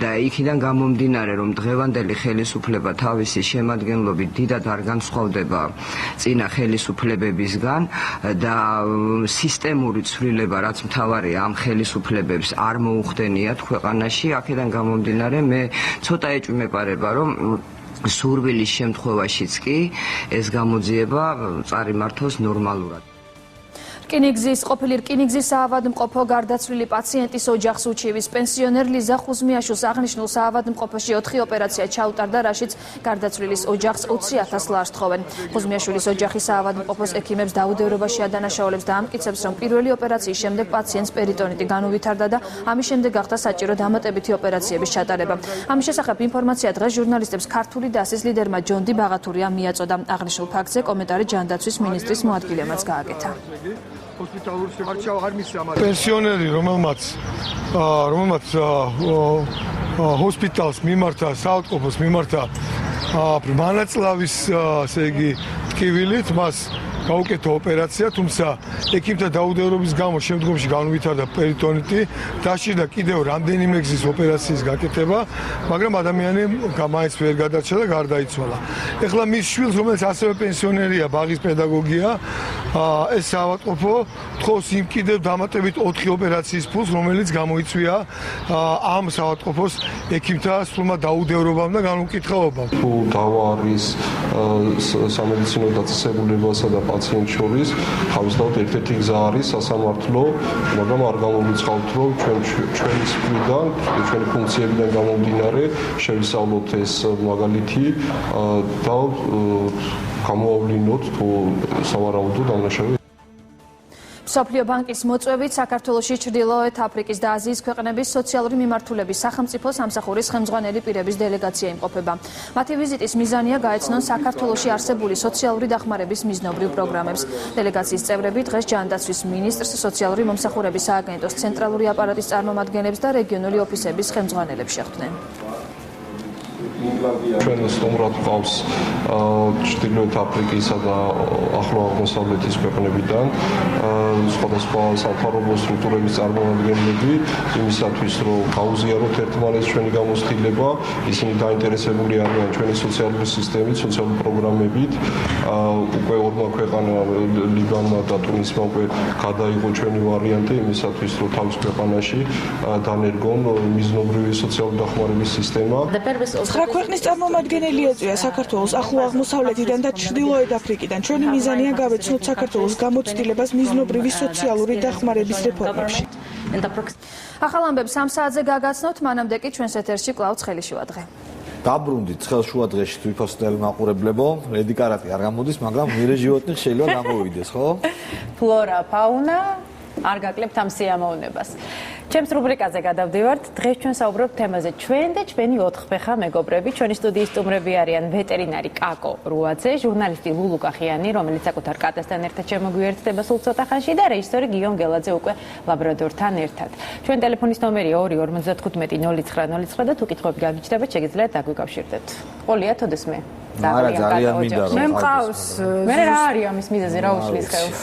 Speaker 19: და იქიდან გამომდინარე, რომ დღევანდელი ხელისუფლება თავისი შემადგენლობით დიდად არ განსხვავდება წინა ხელისუფლებებისგან და სისტემური ცვლილება, რაც მთავარია ამ ხელისუფლებებს არ მოუხდენიათ ქვეყანაში, აქედან გამომდინარე მე ცოტა ეჭვმეპარება, რომ სურვილის შემთხვევაშიც კი ეს გამოძიება წარიმართოს ნორმალურად.
Speaker 2: ყოფილი რკინიგზის საავადმყოფო გარდაცვლილი პაციენტის ოჯახს უჩივის. პენსიონერ ლიზა ხუზმიაშვილს აღნიშნულ საავადმყოფოში 4 ოპერაცია ჩაუტარდა, რაშიც გარდაცვლილის ოჯახს 20,000 ლარს თხოვენ. ხუზმიაშვილის ოჯახი საავადმყოფოს ექიმებს დაუდევრობაში ადანაშაულებს და ამტკიცებს, რომ პირველი ოპერაციის შემდეგ პაციენტს პერიტონიტი განუვითარდა და ამის შემდეგ გახდა საჭირო დამატებითი ოპერაციების ჩატარება. ამის შესახებ ინფორმაცია დღეს ჟურნალისტებს ქართული დასის ლიდერმა ჯონდი ბაღათურიამ მიაწოდა. აღნიშნულ ფაქტზე კომენტარი ჯანდაცვის მინისტრის მოადგილემაც გააკეთა.
Speaker 20: პენსიონერი, რომელმაც ჰოსპიტალს მიმართა, საავადმყოფოს მიმართა მანაწლავის, ესე იგი, ტკივილით, მას გაუკეთა ოპერაცია, თუმცა ექიმთა დაუდევრობის გამო შემდგომში განუვითარდა პერიტონიტი, დასჭირდა კიდევ რამდენიმე გზის ოპერაციის გაკეთება, მაგრამ ადამიანი მაინც ვერ გადარჩა და გარდაიცვალა. ეხლა მის შვილს, რომელიც ასევე პენსიონერია, ბაღის პედაგოგია, ეს საავადმყოფო თხოვს იმ კიდევ დამატებით 4 ოპერაციის ფულს, რომელიც გამოიწვია ამ საავადმყოფოს ექიმთა სრულმა დაუდევრობამ და განუკითხაობამ.
Speaker 6: თუ დავა არის სამედიცინო დაწესებულებასა და პაციენტ შორის, თავისთავად ერთ-ერთი გზა არის სასამართლო, მაგრამ არ გამომიცხავთ, რომ ჩვენი მხრიდან, ჩვენი ფუნქციებიდან გამომდინარე, შევისწავლოთ ეს მაგალითი და გამოავლინოთ თუ სავარაუდო დამნაშავე.
Speaker 2: მსოფლიო ბანკის მოწვევით საქართველოში ჩრდილოეთ აფრიკის და აზიის ქვეყნების სოციალური მიმართულების სახელმწიფო სამსახურის ხელმძღვანელი პირების დელეგაცია იმყოფება. მათი ვიზიტის მიზანია გაეცნონ საქართველოში არსებული სოციალური დახმარების მიზნობრივ პროგრამებს. დელეგაციის წევრები დღეს ჯანდაცვის მინისტრს, სოციალური მომსახურების სააგენტოს ცენტრალური აპარატის წარმომადგენლებს და რეგიონული ოფისების ხელმძღვანელებს შეხვდნენ.
Speaker 6: ჩვენ სტუმრად გვყავს ჩრდილოეთ აფრიკისა და ახლო აღმოსავლეთის ქვეყნებიდან სხვადასხვა სამთავრობო სტრუქტურების წარმომადგენლები იმისათვის, რომ გაუზიაროთ ერთმანეთს ჩვენი გამოცდილება, ისინი დაინტერესებული არიან ჩვენი სოციალური სისტემით, სოციალური პროგრამებით. უკვე ორმა ქვეყანამ, ლიბანმა და ტუნისმა უკვე გადაიღო ჩვენი ვარიანტი იმისათვის, რომ თავის ქვეყანაში დანერგონ მიზნობრივი სოციალური დახმარების სისტემა.
Speaker 21: ქვეყნის წარმომადგენელი ეწვია საქართველოს ახლო აღმოსავლეთიდან და ჩრდილოეთ აფრიკიდან. ჩვენი მიზანია გავეცნოთ საქართველოს გამოცდილებას მიზნობრივი სოციალური დახმარების რეფორმებში.
Speaker 2: ახალ ამბებს 3 საათზე გაგაცნობთ, მანამდე კი ჩვენს ეთერში კვლავ ცხელიშუა დღე.
Speaker 1: დაბრუნდით ცხელშუა დღეში თვითფასდელი მაყურებლებო, რედი კარატი არ გამოდის, მაგრამ მირე ჟივოტნი შეიძლება გამოვიდეს, ხო?
Speaker 10: ფლორა, ფაუნა არ გაკლებთ ამ სიამოვნებას. ჩემს რუბრიკაზე გადავდივართ. დღეს ჩვენ საუბრობთ თემაზე ჩვენ და ჩვენი 4 ფეხა მეგობრები. ჩვენი სტუდიის სტუმრები არიან ვეტერინარი კაკო რუაძე, ჟურნალისტი ლულუ კახიანი, რომელიც საკუთარ კატასთან ერთად შემოგვიერთდება სულ ცოტა ხანში და რეჟისორი გიომ გელაძე უკვე ლაბრადორთან ერთად. ჩვენ ტელეფონის ნომერი 2-55-09-09 და თუ კითხვები გაგიჩნდებათ, შეგიძლიათ დაგვიკავშირდეთ. ყოლია თოდესმე.
Speaker 1: არა ძალიან მინდა რომ
Speaker 10: მე მყავს. მე რა არის ამის მიზეზი რა უშლის ხელს?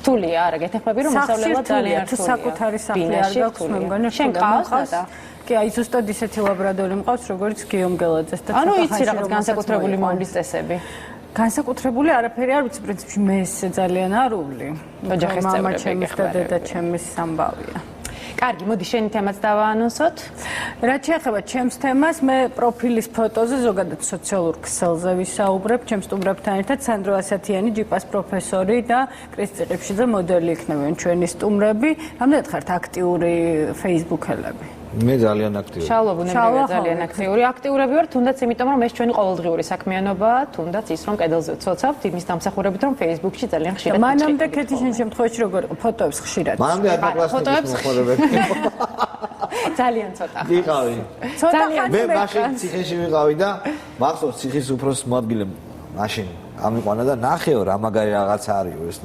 Speaker 10: რთულია არა გეთახმები რომ მასწავლებლად ძალიან რთულია. თუ საკუთარი სახლი არ გაქვს მე მგონი შენ ყავს და კი აი ზუსტად ისეთი ლაბრადორი მყავს როგორც გიომ გელაძეს და ანუ იცი რაღაც განსაკუთრებული მომლის წესები. განსაკუთრებული არაფერი არ ვიცი პრინციპში მე ესე ძალიან არული. ოჯახის წევრები და დედა ჩემის სამბავია. კარგი, მოდი შენი თემაც დავაანონსოთ. რაც შეეხება ჩემს თემას, მე პროფილის ფოტოზე ზოგადად სოციალურ ქსელზე ვისაუბრებ, ჩემს სტუმრებთან ერთად სანდრო ასათიანი, ჯიპას პროფესორი და კრისტი ყიფშიძე მოდელი იქნებიან ჩვენი სტუმრები. რამდენად ხართ აქტიური Facebook-ელები?
Speaker 1: მე ძალიან აქტიური.
Speaker 10: შალვა ბუნებრივია ძალიან აქტიური. აქტიურები ვარ თუნდაც იმიტომ რომ ეს ჩვენი ყოველდღიური საქმიანობაა, თუნდაც ის რომ კედელზე ვცოცავთ იმის დამსახურებით რომ Facebook-ში ძალიან ხშირად ვიწყებთ. მანამდე კეთი შენ შემთხვევაში როგორ იყო ფოტოებს ხშირად?
Speaker 1: მანამდე ადნაკლასნიკის მოხმარებები.
Speaker 10: ძალიან ცოტა.
Speaker 1: ვიყავი.
Speaker 10: ცოტა
Speaker 1: მე მაშინ ციხეში ვიყავი და მახსოვს ციხის უფროს მოადგილემ მაშინ ამიყვანა და ნახეო რა მაგარი რაღაცა არისო ეს.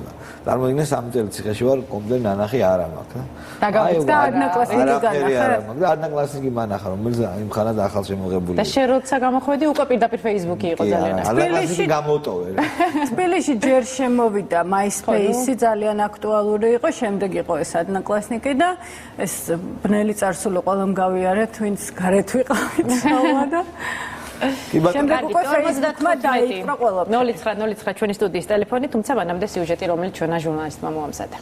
Speaker 1: წარმოიდგინე 3 წელი ციხეში ვარ, კომპლეტ ნანახი არა მაქვს.
Speaker 10: დაგავიწყდა ადნაკლასნიკი განახა.
Speaker 1: მაგრამ ადნაკლასნიკი მანახა, რომელიც იმ ხანად ახალ შემოღებული.
Speaker 10: და შენ როცა გამოხვედი უკვე პირდაპირ Facebook-ი იყო ძალიან.
Speaker 1: ადნაკლასნიკი გამოვტოვე.
Speaker 7: თბილისში ჯერ შემოვიდა MySpace-ი ძალიან აქტუალური იყო, შემდეგ იყო ეს ადნაკლასნიკი და ეს ბნელი წარსული ყველამ გავიარეთ, ვინც გარეთ ვიყავით საუბრად და შემდეგ უკვე Facebook-მა დაიწყო ყველაფერი. 0909 ჩვენი სტუდიის ტელეფონი, თუმცა მანამდე სიუჟეტი, რომელიც ჩვენმა ჟურნალისტმა მოამზადა.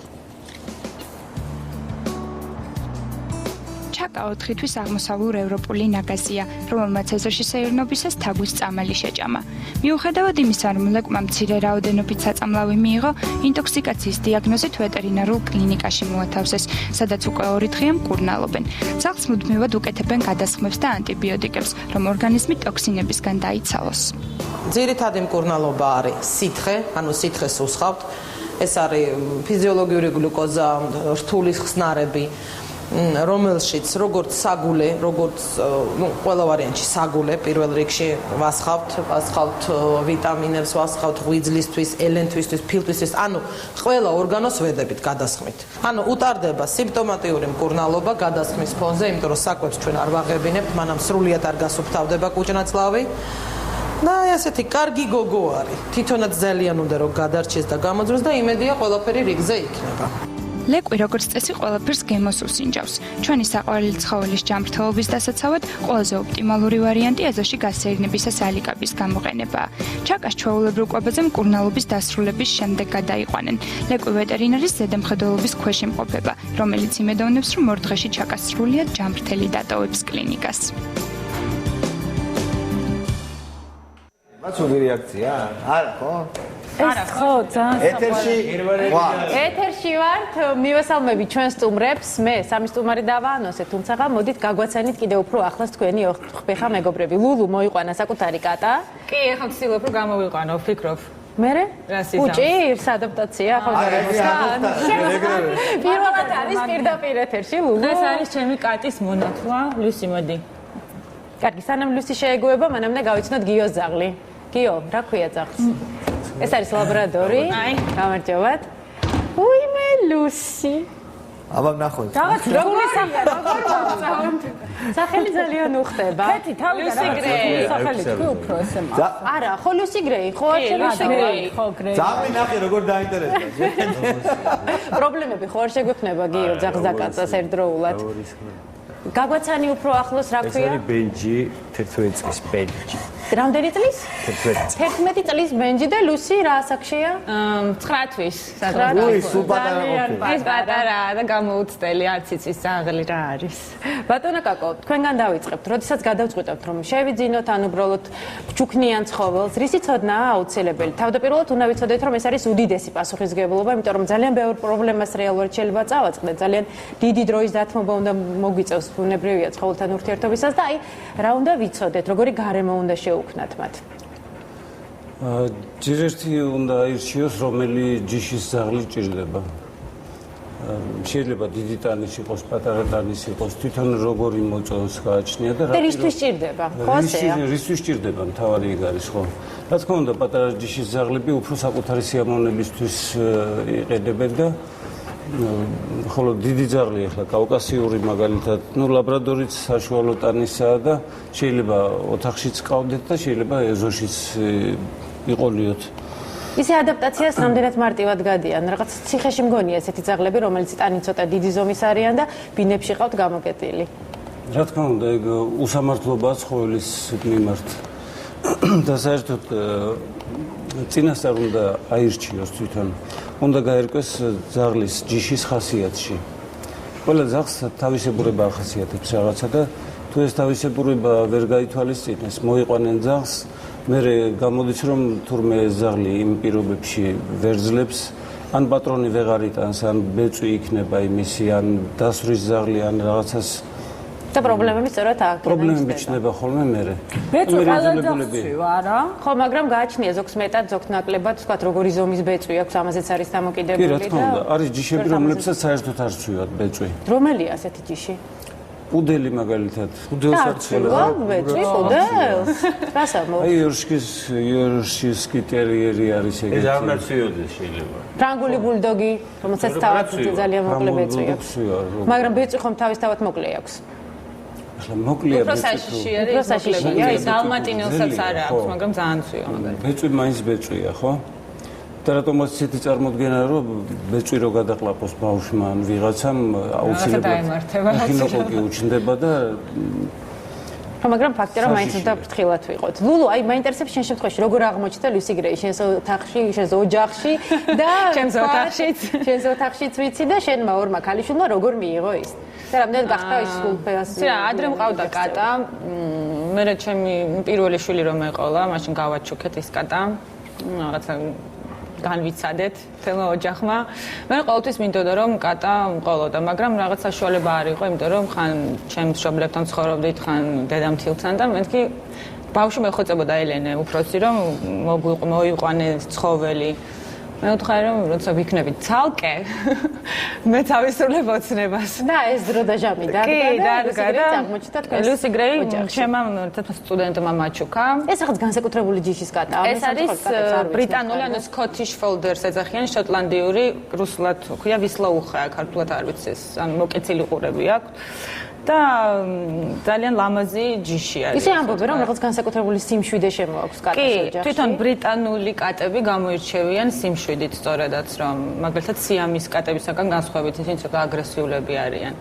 Speaker 3: ჩაკა 4 თვის აღმოსავლურ ევროპული ნაგაზია, რომელმაც ეზოში სეირნობისას თაგვის წამალი შეჭამა. მიუხედავად იმისა, რომ ლეკმა მცირე რაოდენობით საწამლავი მიიღო, ინტოქსიკაციის დიაგნოზით ვეტერინარულ კლინიკაში მოათავსეს, სადაც უკვე 2 დღეა მკურნალობენ. ძაღლს მუდმივად უკეთებენ გადასხმებს და ანტიბიოტიკებს, რომ ორგანიზმი ტოქსინებისგან დაიცალოს.
Speaker 22: ძირითადი მკურნალობა არის სითხე, ანუ სითხეს უსხავთ. ეს არის ფიზიოლოგიური გლუკოზა, რთულის ხსნარები. რომელშიც როგორც საგულე, როგორც ყველა ვარიანტში საგულე, პირველ რიგში ვასხავთ ვიტამინებს, ვასხავთ ღვიძლისთვის, ელენთვისთვის, ფილტვისთვის, ანუ ყველა ორგანოს ვედებით გადასხმით. ანუ უტარდება სიმპტომატიური მკურნალობა გადასხმის ფონზე, იმიტომ რომ საკვებს ჩვენ არ ვაღებინებთ, მანამ სრულიად არ გასუფთავდება კუჭნაცლავი. და ესეთი კარგი გოგო არის. თვითონაც ძალიან უნდა რომ გადარჩეს და გამოძროს და იმედია ყველაფერი რიგზე იქნება.
Speaker 3: ლეკვი როგორც წესი ყველაფერს გემოს უსინჯავს. ჩვენი საყვარელი ცხოველის ჯანმრთელობის დასაცავად ყველაზე ოპტიმალური ვარიანტი ეზოში გასეირნებისას ალიკაბის გამოყენებაა. ჩაკას ჩვეულებრივ კვებაზე მკურნალობის დასრულების შემდეგ გადაიყვანენ. ლეკვი ვეტერინარის ზედამხედველობის ქვეშ იმყოფება, რომელიც იმედოვნებს, რომ 2 დღეში ჩაკას სრულიად ჯანმრთელი დატოვებს კლინიკას.
Speaker 1: მაცუდი რეაქცია? არა, ხო?
Speaker 10: ეს ხო, ძალიან ეთერში ვართ, მივესალმები ჩვენ სტუმრებს, მე სამი სტუმარი დავაანონსე, თუმცა მოდით გაგვაცანით კიდევ უფრო ახლოს თქვენი 4 ფეხა მეგობრები. ლულუ მოიყვანა საკუთარი კატა.
Speaker 23: კი, ახლა ვცდილობ რომ გამოვიყვანო, ვფიქრობ.
Speaker 10: მერე?
Speaker 23: რა სიზამს?
Speaker 10: უჭირს ადაპტაცია, ხო გარემოსთან. პირველად არის პირდაპირ ეთერში ლულუ.
Speaker 23: ეს არის ჩემი კატის მონათლა, ლუსი მოდი.
Speaker 10: კარგი, სანამ ლუსი შეეგუება, მანამდე გავიცნოთ გიოს ძაღლი. გიო, რა ქვია ძაღლს? ეს არის ლაბრადორი. გამარჯობათ. უიმე ლუსი.
Speaker 1: აბა ნახოთ.
Speaker 10: რაღაც როგორი სახელი, როგორ მოწავთ. სახელი ძალიან უხდება. კეთი თავი
Speaker 23: ლუსი გრეი.
Speaker 10: სახელი თქვი უფრო ესე მაგ. არა, ხო ლუსი გრეი, ხო ლუსი გრეი, ხო გრეი.
Speaker 1: ძაღლი ნახე როგორ დაინტერესდა.
Speaker 10: პრობლემები ხო არ შეგვექნება გიო ძაღლს და კაცას ერთდროულად. გაგვაცანი უფრო ახლოს რა ქვია?
Speaker 12: ეს არის ბენჯი 11 წლის ბენჯი.
Speaker 10: რამდენი წლის?
Speaker 12: 11.
Speaker 10: 11 წლის ბენჯი და ლუსი რა ასაკშია?
Speaker 23: 9 თვის.
Speaker 1: უი, სულ პატარა ყოფილი.
Speaker 23: ეს პატარაა და გამოუცდელი არც იცის ძაღლი რა არის.
Speaker 10: ბატონო კაკო, თქვენგან დავიწყებთ. როდესაც გადავწყვიტებთ რომ შევიძინოთ ან უბრალოდ ჯუქნიან ცხოველს, რისი ცოდნაა აუცილებელი? თავდაპირველად უნდა ვიცოდეთ რომ ეს არის უდიდესი პასუხისმგებლობა, იმიტომ რომ ძალიან ბევრ პრობლემას რეალურად შეიძლება წავაწყდეთ. ძალიან დიდი დროის დათმობა უნდა მოგვიწევს ბუნებრივია ცხოველთან ურთიერთობისას და აი რა უნდა ვიცოდეთ, როგორი გარემო უნდა შეუქმნათ მათ?
Speaker 12: ჯერ ერთი უნდა აირჩიოს, რომელი ჯიშის ძაღლი ჭირდება.
Speaker 4: შეიძლება დიდი ტანის იყოს, პატარა ტანის იყოს, თვითონ როგორი მოწონს გააჩნია და
Speaker 10: რისთვის ჭირდება? ხო ასეა?
Speaker 4: რისთვის ჭირდება, მთავარი ეგ არის, ხო? რა თქმა უნდა, პატარა ჯიშის ზაღლები უფრო საკუთარი სიამოვნებისთვის იყენებენ და ხოლო დიდი ზაღლი ახლა კავკასიური მაგალითად, ლაბრადორიც საშუალო ტანისაა და შეიძლება ოთახშიც ყავდეთ და შეიძლება ეზოშიც იყოლიოთ.
Speaker 10: ისე ადაპტაციას რამდენად მარტივად გადიან? რაღაც ციხეში მგონია ესეთი ზაღლები, რომელიც ტანი ცოტა დიდი ზომის არიან და ბინებში ყავთ გამოკეტილი.
Speaker 4: რა თქმა უნდა, ეგ უსამართლობაა ცხოველის მიმართ. და საერთოდ წინასწარ უნდა აირჩიოს თვითონ. უნდა გაერკვეს ზაღლის ჯიშის ხასიათში. ყველა ზაღს თავისებურება ახასიათებს რაღაცა და თუ ეს თავისებურება ვერ გაითვალისწინეს, მოიყვანენ ზაღს, მერე გამოდის რომ თურმე ზაღლი იმ პირობებში ვერ ძლებს, ან პატრონი ვეღარ იტანს, ან ბეწვი იქნება იმისი, ან დასვრის ზაღლი, ან რაღაცას
Speaker 10: და პრობლემები სწორად აქ
Speaker 4: პრობლემები ჩნდება ხოლმე მერე.
Speaker 10: ბეწვი ყველა დასვრივ არა? ხო, მაგრამ გააჩნია ზოგს მეტად, ზოგს ნაკლებად, თქვა როგორი ზომის ბეწვი აქვს, ამაზეც არის დამოკიდებული და
Speaker 4: კი, რა თქმა უნდა, არის ჯიშები, რომლებსაც საერთოდ არ ცვივად ბეწვი.
Speaker 10: რომელია ასეთი ჯიში?
Speaker 4: უდელი მაგალითად.
Speaker 10: უდელს არ ცვივა ბეწვი, უდელს? რას ამბობ?
Speaker 4: აი იორშკის ტერიერი არის ეგეთი.
Speaker 12: ეს არ უნდა ცვიოდეს შეიძლება.
Speaker 10: ფრანგული ბულდოგი, რომელსაც თავად ძალიან მოკლე ბეწვი აქვს. მაგრამ ბეწვი ხომ თავისთავად მოკლე აქვს.
Speaker 4: ახლა მოკლეა
Speaker 23: უფრო საშიში არის, უფრო საშიშია, ის დალმატინელსაც არ აქვს, მაგრამ ძალიან ცვივა მაგალითად.
Speaker 4: ბეწვი მაინც ბეწვია, ხო? და რატომაც ისეთი წარმოდგენა რომ ბეწვი რო გადაყლაპოს ბავშვმა ან ვიღაცამ აუცილებლად ეხინოკოკი უჩნდება და
Speaker 10: მაგრამ ფაქტია რომ მაინც უნდა ფრთხილად ვიყოთ. ლულუ, აი მაინტერესებს შენ შემთხვევაში როგორ აღმოჩნდა ლუსი გრეი შენს ოთახში, შენს ოჯახში და
Speaker 23: ჩემს ოთახშიც,
Speaker 10: შენს ოთახშიც ვიცი და შენმა ორმა ქალიშვილმა როგორ მიიღო ის. და რამდენად გახდა ის სულფეას?
Speaker 23: ცირა ადრე მყავდა კატა, მე ჩემი პირველი შვილი რომ ეყოლა, მაშინ გავაჩუქეთ ის კატა. რაღაცა განვიცადეთ თელო ოჯახმა. მე ყოველთვის მინდოდა რომ კატა მყოლოდა, მაგრამ რაღაც საშუალება არ იყო, იმიტომ რომ ხან ჩემს მშობლებთან ცხოვრობდით, ხან დედამთილთან და მეთქი ბავშვი მეხოწებოდა ელენე უფროსი რომ მოიყვანე ცხოველი. მე ვთქვი რომ როცა ვიქნები ცალკე მე თავისუფლებ ოცნებას.
Speaker 10: და ეს დრო და ჟამი დადგა და აღმოჩნდა თქვენ
Speaker 23: ლუსი გრეი ჩემმა სტუდენტმა მაჩუკა.
Speaker 10: ეს რაღაც განსაკუთრებული ჯიშის კატა.
Speaker 23: ეს არის ბრიტანული ანუ სკოტიშ ფოლდერს ეძახიან შოტლანდიური, რუსულად ქვია ვისლოუხა, ქართულად არ ვიცი ეს ანუ მოკეცილი ყურები აქვს. და ძალიან ლამაზი ჯიში არის.
Speaker 10: ისე ამბობენ რომ რაღაც განსაკუთრებული სიმშვიდე შემოაქვს კატას ოჯახში.
Speaker 23: კი, თვითონ ბრიტანული კატები გამოირჩევიან სიმშვიდით სწორედაც, რომ მაგალითად სიამის კატებისაგან განსხვავებით ისინი ცოტა აგრესიულები არიან.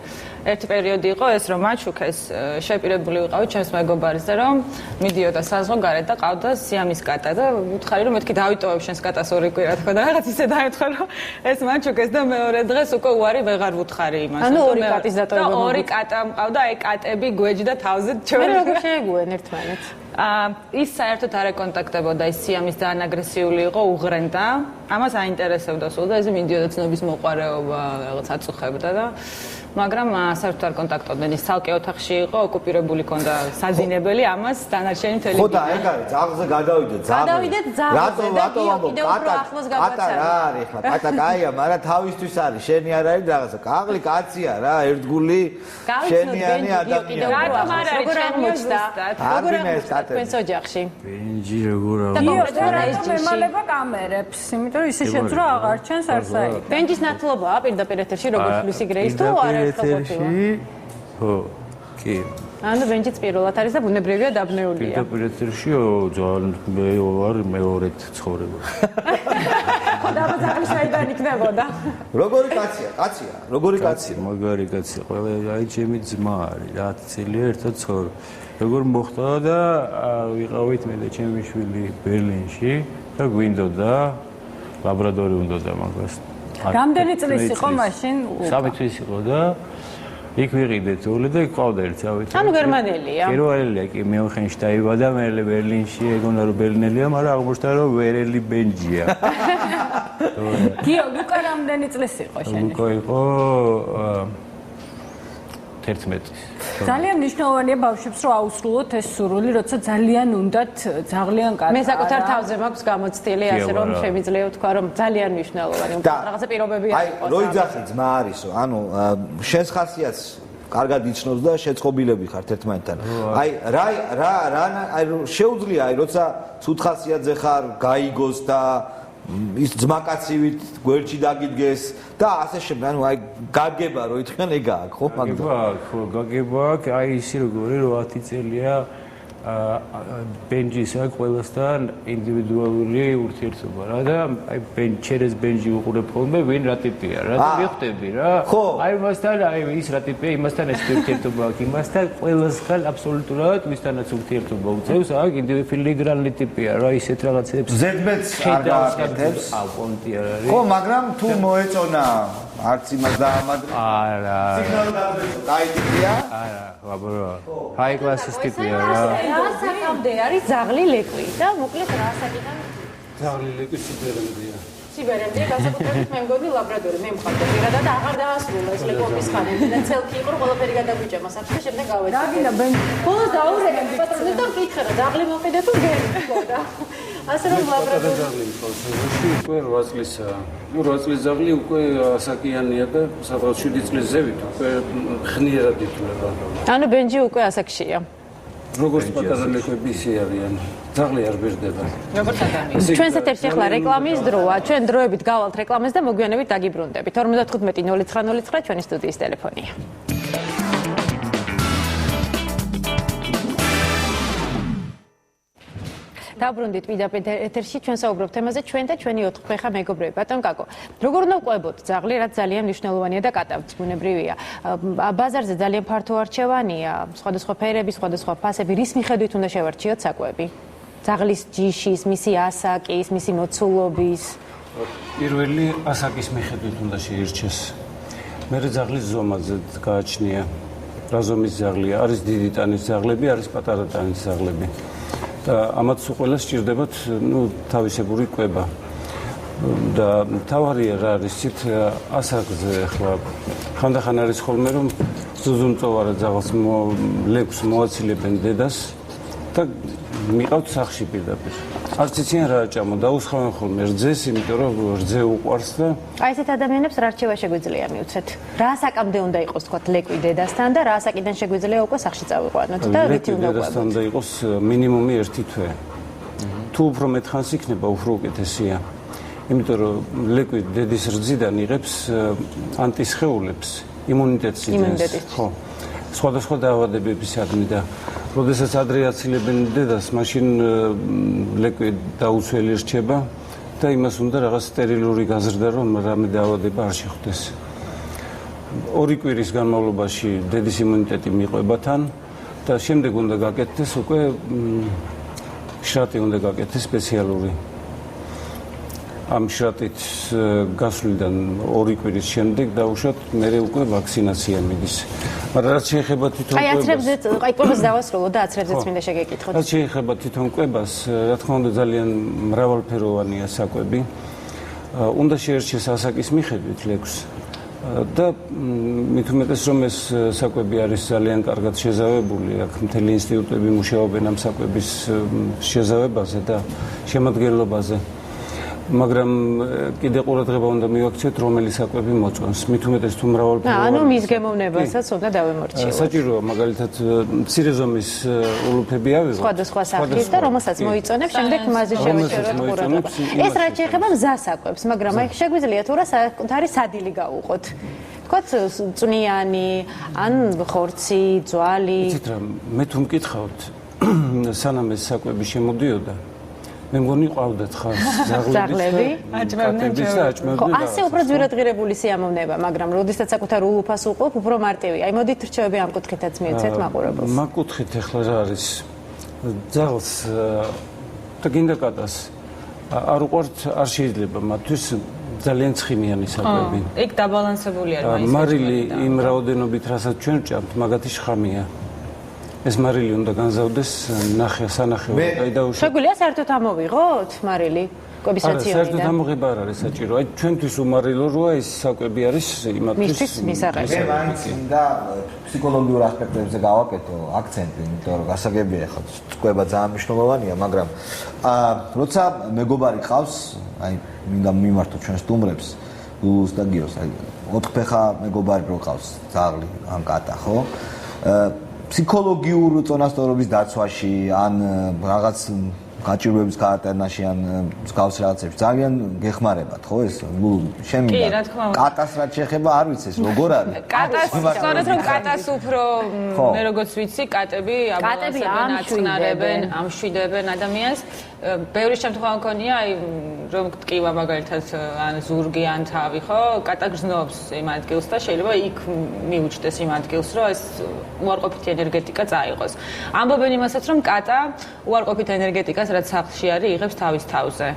Speaker 23: ერთი პერიოდი იყო ეს რომ მაჩუქეს შეპირებული ვიყავი ჩემს მეგობარზე რომ მიდიოდა საზღვრო გარეთ და ყავდა სიამის კატა და ვუთხარი რომ მეთქი დავიტოვებ შენს კატას ორი კვირა თქო და რაღაც ისე დაემთხვა რომ ეს მაჩუქეს და მეორე დღეს უკვე უარი ვეღარ ვუთხარი იმას.
Speaker 10: ანუ ორი კატის დატოვება.
Speaker 23: ორი კატა მყავდა, აი კატები გვეჯდა თავზე ჩვენ.
Speaker 10: მე როგორ შეეგუენ ერთმანეთს?
Speaker 23: ის საერთოდ არ ეკონტაქტებოდა, ის სიამის ძალიან აგრესიული იყო, უღრენდა. ამას აინტერესებდა სულ და ეს მიდიოდა ცნობის მოყარეობა, რაღაც აწუხებდა და მაგრამ საერთოდ არ კონტაქტობდნენ. ის ცალკე ოთახში იყო, ოკუპირებული ქონდა საძინებელი, ამას დანარჩენი მთელი.
Speaker 1: ხო და ეგ არის, ძაღლზე გადავიდეთ, ძაღლზე.
Speaker 10: გადავიდეთ ძაღლზე და კიდევ უფრო ახლოს გავაცადეთ.
Speaker 1: კატა რა არის ხლა? კატა კაია, მაგრამ თავისთვის არის, შენი არ არის რაღაცა. კაღლი კაცია რა, ერთგული შენიანი ადამიანი.
Speaker 23: რატომ არ არის
Speaker 10: როგორ აღმოჩნდა? როგორ
Speaker 1: აღმოჩნდა
Speaker 10: თქვენს ოჯახში?
Speaker 13: ბენჯი როგორ
Speaker 7: აღმოჩნდა? რატომ ემალება კამერებს? იმიტომ რომ ისე შეც რა აღარ ჩანს არსაი.
Speaker 10: ბენჯის ნათლობაა პირდაპირ ეთერში როგორც ლუსი გრეის თუ არა?
Speaker 13: ხო, კი.
Speaker 10: ანუ ბენჯიც პირველად არის და ბუნებრივია დაბნეულია.
Speaker 13: პირდაპირ ძალიან მე ვარ მეორედ ცხოვრება.
Speaker 10: და ძაღლი საიდან იქნებოდა?
Speaker 1: როგორი კაცია? კაცია, როგორი კაცია?
Speaker 13: მაგარი კაცია. ყველა აი ჩემი ძმა არის, რა ცელია ერთად ცხოვრ. როგორ მოხდა და ვიყავით მე და ჩემი შვილი ბერლინში და გვინდოდა ლაბრადორი უნდოდა მაგას.
Speaker 7: რამდენი წლის იყო მაშინ?
Speaker 13: 3 წლის იყო და იქ ვიყიდეთ ორი და ყავდა ერთი ავით.
Speaker 10: ანუ გერმანელია.
Speaker 13: პირველია კი მეუხენში დაიბადა, მერე ბერლინში ეგონა რომ ბერლინელია, მაგრამ აღმოჩნდა რომ ვერელი ბენჯია.
Speaker 7: გიო, ლუკა რამდენი წლის იყო შენი?
Speaker 13: ლუკა იყო 11 წლის.
Speaker 7: ძალიან მნიშვნელოვანია ბავშვებს რომ აუსრულოთ ეს სურვილი, როცა ძალიან უნდათ ძაღლიან კატა.
Speaker 10: მე საკუთარ თავზე მაქვს გამოცდილი, ასე რომ შემიძლია ვთქვა, რომ ძალიან მნიშვნელოვანი რაღაცა პირობები
Speaker 1: არის. აი, რო იძახი ძმა არისო, ანუ შენს ხასიათს კარგად იცნობს და შეწყობილები ხართ ერთმანეთთან. აი, აი შეუძლია, აი, როცა ცუდ ხასიათზე ხარ, გაიგოს და ის ძმაკაცივით გვერდში დაგიდგეს და ასე შემდეგ. ანუ აი გაგება რო ითხრან ეგა აქვს, ხო?
Speaker 4: გაგება აქვს, აი ისი როგორი 10 წელია ბენჯის აქვს ყველასთან ინდივიდუალური ურთიერთობა რა და აი ჩერეს ბენჯი უყურებ ხოლმე ვინ რა ტიპია რა და მივხვდები რა აი მასთან აი ის რა ტიპია იმასთან ეს ურთიერთობა აქვს იმასთან ყველასთან აბსოლუტურად ვისთანაც ურთიერთობა უწევს აქ ინდივიდუალური ტიპია რა ისეთ რაღაცებს
Speaker 1: ზედმეც არ გააკეთებს
Speaker 4: პონტი არ არის
Speaker 1: ხო მაგრამ თუ მოეწონა არც იმას დაამაგრე
Speaker 4: არა
Speaker 1: აი ტიპია
Speaker 4: არა ვაბრო ჰაი კლასის ტიპია რა
Speaker 10: რა საკამდე არის ძაღლი ლეკვი და მოკლედ რა საკიდან
Speaker 4: ძაღლი ლეკვი სიბერემდეა
Speaker 10: სიბერემდე განსაკუთრებით მე მგონი ლაბრადორი მე მყავდა პირადად აღარ დაასრულა ეს ლეკვობის ხანები და ცელკი იყო ყველაფერი გადაგუჭემა საფრთხე შემდეგ გავეცი დაგინა ბოლოს დაურეკე პატრონი და მკითხე რა ძაღლი მოვყიდე თუ გერი მქონდა ასე რომ ლაბრადორი
Speaker 4: ძაღლი მყავს უკვე 8 წლისაა 8 წლის ძაღლი უკვე ასაკიანია და სადღაც 7 წლის ზევით უკვე ხნიერად ითვლება
Speaker 10: ანუ ბენჯი უკვე ასაკშია
Speaker 4: როგორც პატარა ლეკვები ისე არიან ძაღლი არ ბერდება
Speaker 10: როგორც ადამიანი ჩვენს ეთერში ახლა რეკლამის დროა ჩვენ დროებით გავალთ რეკლამას და მოგვიანებით დაგიბრუნდებით 55 ჩვენი სტუდიის ტელეფონია დაბრუნდით პირდაპირ ეთერში ჩვენ საუბრობთ თემაზე ჩვენ და ჩვენი 4 ფეხა მეგობრები ბატონ კაკო როგორ უნდა ვყვებოთ ძაღლი რაც ძალიან მნიშვნელოვანია და კატავიც ბუნებრივია ბაზარზე ძალიან ფართო არჩევანია სხვადასხვა ფერები სხვადასხვა ფასები რის მიხედვით უნდა შევარჩიოთ საკვები ძაღლის ჯიშის მისი ასაკის მისი მოცულობის
Speaker 4: პირველი ასაკის მიხედვით უნდა შეირჩეს მერე ძაღლის ზომაზე გააჩნია რა ზომის ძაღლია არის დიდი ტანის ძაღლები არის პატარა ტანის ძაღლები და ამათ უყველას სჭირდებათ თავისებური კვება და თავარია რა არის ცით ასაკზე ახლა ხანდახან არის ხოლმე რომ ზუზუმწოვარა ძაღლს ლეკვს მოაცილებენ დედას და მიყავთ სახლში პირდაპირ არც იციან რა აჭამო დაუსხავენ ხოლმე რძეს იმიტომ რომ რძე უყვარს და
Speaker 10: აი ესეთ ადამიანებს რა რჩევა შეგვიძლია მივცეთ რა ასაკამდე უნდა იყოს თქვა ლეკვი დედასთან და რა ასაკიდან შეგვიძლია უკვე სახლში წავიყვანოთ და რითი უნდა
Speaker 4: ვყვებოთ დედასთან და იყოს მინიმუმი 1 თვე თუ უფრო მეტხანს იქნება უფრო უკეთესია იმიტომ რომ ლეკვი დედის რძიდან იღებს ანტისხეულებს იმუნიტეტს იძენს ხო სხვადასხვა დაავადებებისადმი და როდესაც ადრე აცილებენ დედას, მაშინ ლეკვი დაუცველი რჩება და იმას უნდა რაღაც სტერილური გაზრდა, რომ რამე დაავადება არ შეხვდეს. 2 კვირის განმავლობაში დედის იმუნიტეტი მიყვება თან და შემდეგ უნდა გაკეთდეს უკვე შრატი უნდა გაკეთდეს სპეციალური. ამ შრატით გასვლიდან 2 კვირის შემდეგ დაუშვათ მერე უკვე ვაქცინაცია მიდის. მაგრამ რაც შეეხება თვითონ
Speaker 10: კვებას. აი აცრებზეც, აი კვებას დავასრულო და აცრებზეც მინდა შეგეკითხოთ.
Speaker 4: რაც შეეხება თვითონ კვებას, რა თქმა უნდა ძალიან მრავალფეროვანია საკვები. უნდა შეერჩეს ასაკის მიხედვით ლეკვს. და მით უმეტეს რომ ეს საკვები არის ძალიან კარგად შეზავებული, აქ მთელი ინსტიტუტები მუშაობენ ამ საკვების შეზავებაზე და შემადგენლობაზე. მაგრამ კიდე ყურადღება უნდა მივაქციოთ რომელი საკვები მოწონს. მით უმეტეს თუ მრავალფეროვანი.
Speaker 10: ანუ მის გემოვნებასაც უნდა დავემორჩილოთ.
Speaker 4: საჭიროა მაგალითად მცირე ზომის ულუფები ავიღოთ.
Speaker 10: სხვადასხვა სახის და რომელსაც მოიწონებს, შემდეგ მასზე შევეჭეროთ ყურადღება. ეს რაც შეეხება მზა საკვებს, მაგრამ აი შეგვიძლია თუ რა საკუთარი სადილი გავუყოთ. თქვათ წვნიანი, ან ხორცი, ძვალი.
Speaker 4: იცით რა, მე თუ მკითხავთ, სანამ ეს საკვები შემოდიოდა მე მგონი ყავდათ ხარ
Speaker 10: ძაღლები
Speaker 4: აჭმევდნენ
Speaker 10: ხო ასე უფრო ძვირადღირებული სიამოვნება მაგრამ როდესაც საკუთარ ულუფას უყობ უფრო მარტივი აი მოდით რჩევები ამ კუთხითაც მივცეთ მაყურებელს
Speaker 4: მაგ კუთხით ახლა რა არის ძაღლს და გინდა კატას არ უყვართ არ შეიძლება მათთვის ძალიან ცხიმიანი საკვები
Speaker 23: ეგ დაბალანსებული არის
Speaker 4: მარილი იმ რაოდენობით რასაც ჩვენ ვჭამთ მაგათი შხამია ეს მარილი უნდა განზავდეს სანახევრად და
Speaker 10: შეგვიძლია საერთოდ ამოვიღოთ მარილი კვების რაციონიდან?
Speaker 4: საერთოდ ამოღება არ არის საჭირო. აი ჩვენთვის უმარილო როა ეს საკვები არის იმათთვის
Speaker 10: მისაღები.
Speaker 1: მე მაინც უნდა ფსიქოლოგიურ ასპექტებზე გავაკეთო აქცენტი, იმიტომ რომ გასაგებია ხო კვება ძალიან მნიშვნელოვანია, მაგრამ როცა მეგობარი ყავს, აი მინდა მიმართო ჩვენ სტუმრებს, ლულუს და გიოს, აი 4 ფეხა მეგობარი რო ყავს, ძაღლი ან კატა, ხო? ფსიქოლოგიურ წონასწორობის დაცვაში ან რაღაც გაჭირვების გაატანაში ან მსგავს რაღაცებში ძალიან გეხმარებათ ხო ეს შენ კატას რაც შეეხება არ ვიცი ეს როგორ არის
Speaker 23: კატას სწორედ რომ კატას უფრო მე როგორც ვიცი კატები აბლასებენ ამშვიდებენ ადამიანს ბევრი შემთხვევა მქონია აი რომ ტკივა მაგალითად ან ზურგი ან თავი ხო კატა გრძნობს იმ ადგილს და შეიძლება იქ მიუჩნდეს იმ ადგილს რომ ეს უარყოფითი ენერგეტიკა წაიღოს ამბობენ იმასაც რომ კატა უარყოფით ენერგეტიკას რაც სახლში არის იღებს თავის თავზე.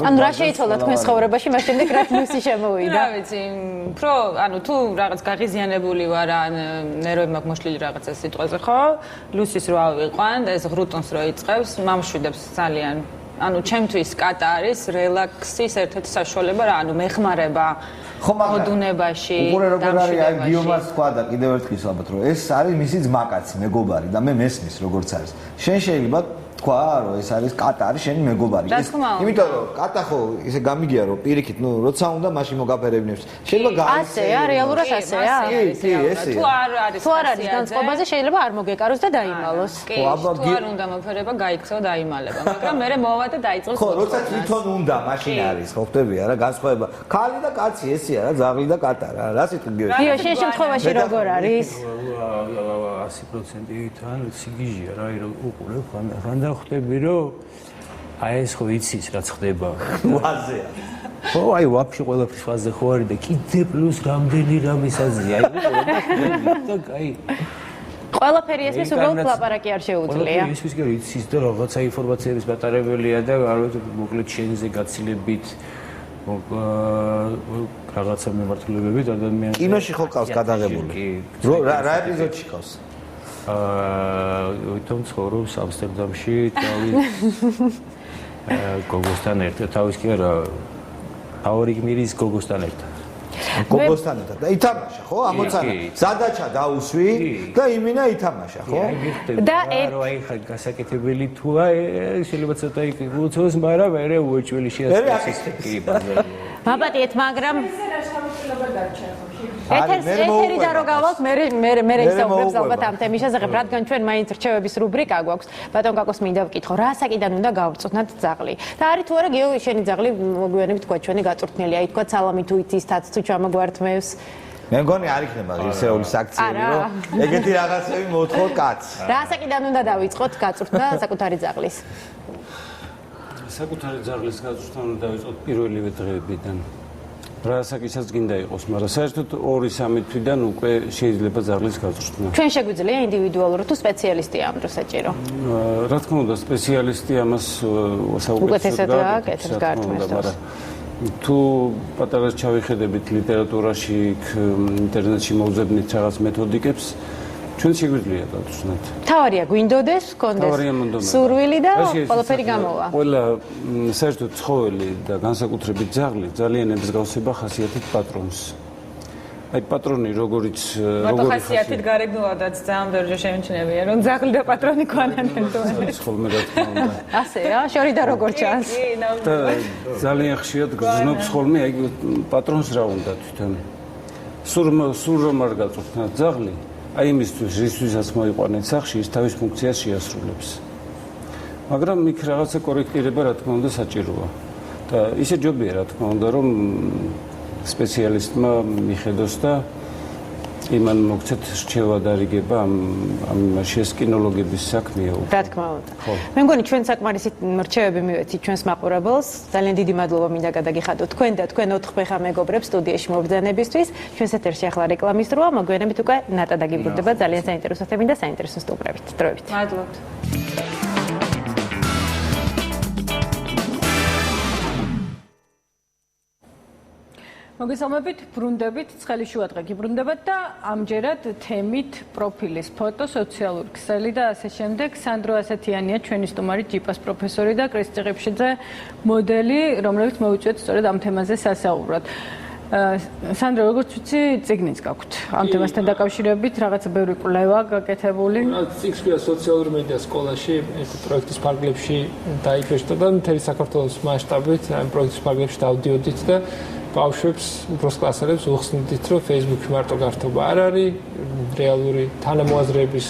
Speaker 10: ანუ რა შეიცვალა თქვენ ცხოვრებაში, მას შემდეგ რა პლუსი შემოვიდა?
Speaker 23: რა ვიცი, უფრო ანუ თუ რაღაც გაღიზიანებული ვარ ან ნერვები მაქვს მოშლილი რაღაცა სიტყვაზე, ხო? ლუსის რო ავიყვან და ეს ღრუტონს რო იწყებს, მამშვიდებს ძალიან. ანუ ჩემთვის კატა არის რელაქსის ერთ-ერთი საშუალება რა, ანუ მეხმარება მოდუნებაში.
Speaker 1: უყურე როგორ არის აი გიომას თქვა და კიდევ ერთხელ ალბათ რომ ეს არის მისი ძმაკაცი, მეგობარი და მე მესმის როგორც არის. შენ შეიძლება თქვა რომ ეს არის კატა არის შენი მეგობარი. იმიტომ რომ კატა ხო ისე გამიგია რომ პირიქით ნუ როცა უნდა მაშინ მოგაფერებინებს. შეიძლება
Speaker 10: ასეა რეალურად ასეა?
Speaker 23: კი, ესეა. თუ არ არის
Speaker 10: განწყობაზე შეიძლება არ მოგეკაროს და დაიმალოს.
Speaker 23: კი, თუ არ უნდა მოფერება გაიქცეო და აიმალება, მაგრამ მე მოვა და დაიწყოს.
Speaker 1: ხო, როცა თვითონ უნდა მაშინ არის, ხო ხდებია რა განსხვავება. ქალი და კაცი ესეა რა, ძაღლი და კატა რა. რა სიტყვია?
Speaker 10: გიო, შენ შემთხვევაში როგორ არის?
Speaker 4: 100% თან სიგიჟია რა, რომ უყურებ ხან ხვდები რომ აი ეს ხო იცის რაც ხდება
Speaker 1: ვაზეა
Speaker 4: ხო აი ვაფშე ყველაფრის ვაზე ხო არის და კიდე პლუს რამდენი რამისაზია აი და აი
Speaker 10: ყველაფერი ესმის უბრალოდ ლაპარაკი არ შეუძლია
Speaker 4: ესმის კი იცის და რაღაცა ინფორმაციების მატარებელია და მოკლედ შენზე გაცილებით რაღაცა მიმართულებებით ადამიანს
Speaker 1: კინოში ხო ყავს გადაღებული რა ეპიზოდში ყავს
Speaker 4: თუმ ცხოვრობს ამსტერდამში თავი გოგოსთან ერთად თავის კი არა თავი გმირის გოგოსთან ერთად
Speaker 1: გოგოსთან ერთად და ითამაშა ხო ამოცანა ზადაჩა დაუსვი და იმინა ითამაშა ხო
Speaker 4: და აი ხა გასაკეთებელი თუა შეიძლება ცოტა იქ უცოს მაგრამ მე უეჭველი შეასწავლეს კი ბაზარი
Speaker 10: მაპატიეთ მაგრამ ეთერი და რო გავალთ მე ისაუბრებს ალბათ ამ თემის შესახებ რადგან ჩვენ მაინც რჩევების რუბრიკა გვაქვს ბატონ კაკოს მინდა ვკითხო რა საკიდან უნდა გავწოდნათ ძაღლი და არის თუ არა გიო შენი ძაღლი მოგვიანებით თქვა ჩვენი გაწურთნელი აი თქვა სალამი თუ იცისთაც თუ ჩამოგვართმევს
Speaker 1: მე მგონი არ იქნება ისეული საქციელი რომ ეგეთი რაღაცები მოთხოვ კაცს
Speaker 10: რა საკიდან უნდა დავიწყოთ გაწურთნა საკუთარი ძაღლის
Speaker 4: საკუთარი ძაღლის გაწურთნა უნდა დავიწყოთ პირველივე დღეებიდან რასაკისაც გინდა იყოს, მაგრამ საერთოდ 2-3 თვიდან უკვე შეიძლება ძაღლის გაწვრთნა.
Speaker 10: ჩვენ შეგვიძლია ინდივიდუალურად თუ სპეციალისტია ამ დროს საჭირო?
Speaker 4: რა თქმა უნდა, სპეციალისტი ამას
Speaker 10: უკეთესად აკეთებს გართმევს.
Speaker 4: თუ პატარა ჩავიხედებით ლიტერატურაში, ინტერნეტში მოვძებნით რაღაც მეთოდიკებს, ჩვენ შეგვიძლია გავწვრთნათ.
Speaker 10: თავარია გვინდოდეს, გქონდეს სურვილი და ყველაფერი გამოვა.
Speaker 4: ყველა საერთოდ ცხოველი და განსაკუთრებით ძაღლი ძალიან ემსგავსება ხასიათით პატრონს. აი პატრონი როგორი
Speaker 23: ხასიათით გარეგნულადაც ძალიან ბევრი შემჩნევია, რომ ძაღლი და პატრონი ქვანანენ თქო.
Speaker 4: ხოლმე რა თქმა უნდა.
Speaker 10: ასეა, შორიდან როგორ ჩანს.
Speaker 4: და ძალიან ხშირად გრძნობს ხოლმე აი პატრონს რა უნდა თვითონ. სულ რომ არ გაწვრთნათ ძაღლი აი იმისთვის, რისთვისაც მოიყვანეთ სახლში, ის თავის ფუნქციას შეასრულებს. მაგრამ იქ რაღაცა კორექტირება, რა თქმა უნდა, საჭიროა. და ისე ჯობია, რა თქმა უნდა, რომ სპეციალისტმა მიხედოს და იმან მოგცეთ რჩევა დარიგება ამ იმაშიეს კინოლოგების საქმეა.
Speaker 10: რა თქმა უნდა. მე მგონი ჩვენ საკმარისი რჩევები მივეცით ჩვენს მაყურებელს. ძალიან დიდი მადლობა მინდა გადაგიხადოთ თქვენ და თქვენ 4 ფეხა მეგობრებს სტუდიაში მობრძანებისთვის. ჩვენს ეთერში ახლა რეკლამის დროა, მოგვიანებით უკვე ნატა დაგიბრუნდება ძალიან საინტერესო თემით და საინტერესო სტუმრებით. დროებით.
Speaker 23: მადლობთ.
Speaker 7: მოგესალმებით, ბრუნდებით, ცხელი შუადღე გიბრუნდებათ და ამჯერად თემით პროფილის ფოტო, სოციალური ქსელი და ასე შემდეგ. სანდრო ასათიანია ჩვენი სტუმარი, ჯიპას პროფესორი და კრის წიღიფშიძე მოდელი, რომლებიც მოვიწვიეთ სწორედ ამ თემაზე სასაუბრად. სანდრო, როგორც ვიცი, წიგნიც გაქვთ. ამ თემასთან დაკავშირებით რაღაცა ბევრი კვლევა გაკეთებული.
Speaker 5: წიგნს ქვია სოციალური მედია სკოლაში, ეს პროექტის ფარგლებში დაიფეშტა და მთელი საქართველოს მასშტაბით ამ პროექტის ფარგლებში დავდიოდით და ბავშვებს, უბრალოდ კლასელებს უხსნიდით, რომ Facebook-ში მარტო გართობა არ არის, რეალური თანამოაზრეების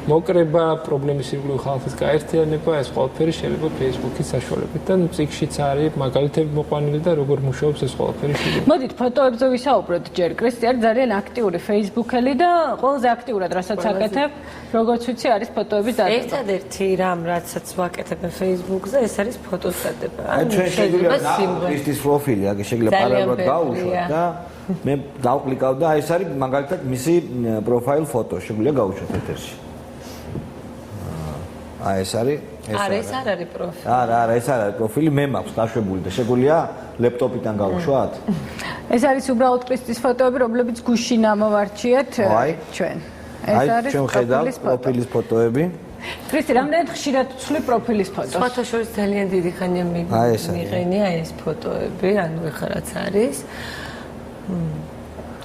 Speaker 5: მოკრება, პრობლემის ირგვლივ ხალხის გაერთიანება, ეს ყველაფერი შეიძლება Facebook-ის საშუალებით და წიგნშიც არის მაგალითები მოყვანილი და როგორ მუშაობს ეს ყველაფერი.
Speaker 7: მოდით ფოტოებზე ვისაუბროთ ჯერ. კრისტი არის ძალიან აქტიური Facebook-ელი და ყველაზე აქტიურად რასაც აკეთებ, როგორც ვიცი, არის ფოტოების დადება.
Speaker 8: ერთადერთი რამ, რაცაც ვაკეთებ Facebook-ზე, ეს არის ფოტოს დადება.
Speaker 1: ჩვენ შეგვიძლია კრისტის პროფილი, აქ შეგვიძლია პარალელურად გავუშვათ და მე დავკლიკავ და ეს არის მაგალითად მისი პროფაილ ფოტო, შეგვიძლია გავუშვათ ეთერში. ეს არის
Speaker 8: ეს არ არის პროფილი.
Speaker 1: არა, ეს არ არის პროფილი, მე მაქვს დაშვებული და შეგვიძლია ლეპტოპიდან გავუშვათ.
Speaker 7: ეს არის უბრალოდ კრისტის ფოტოები, რომლებიც გუშინ ამოვარჩიეთ ჩვენ. ეს არის
Speaker 1: ჩვენ ხედავთ პროფილის ფოტოები.
Speaker 7: კრისტი, რამდენად ხშირად ვცვლი პროფილის ფოტოს?
Speaker 8: სხვათა შორის ძალიან დიდი ხანია მიღენია ეს ფოტოები, ანუ ეხლა რაც არის.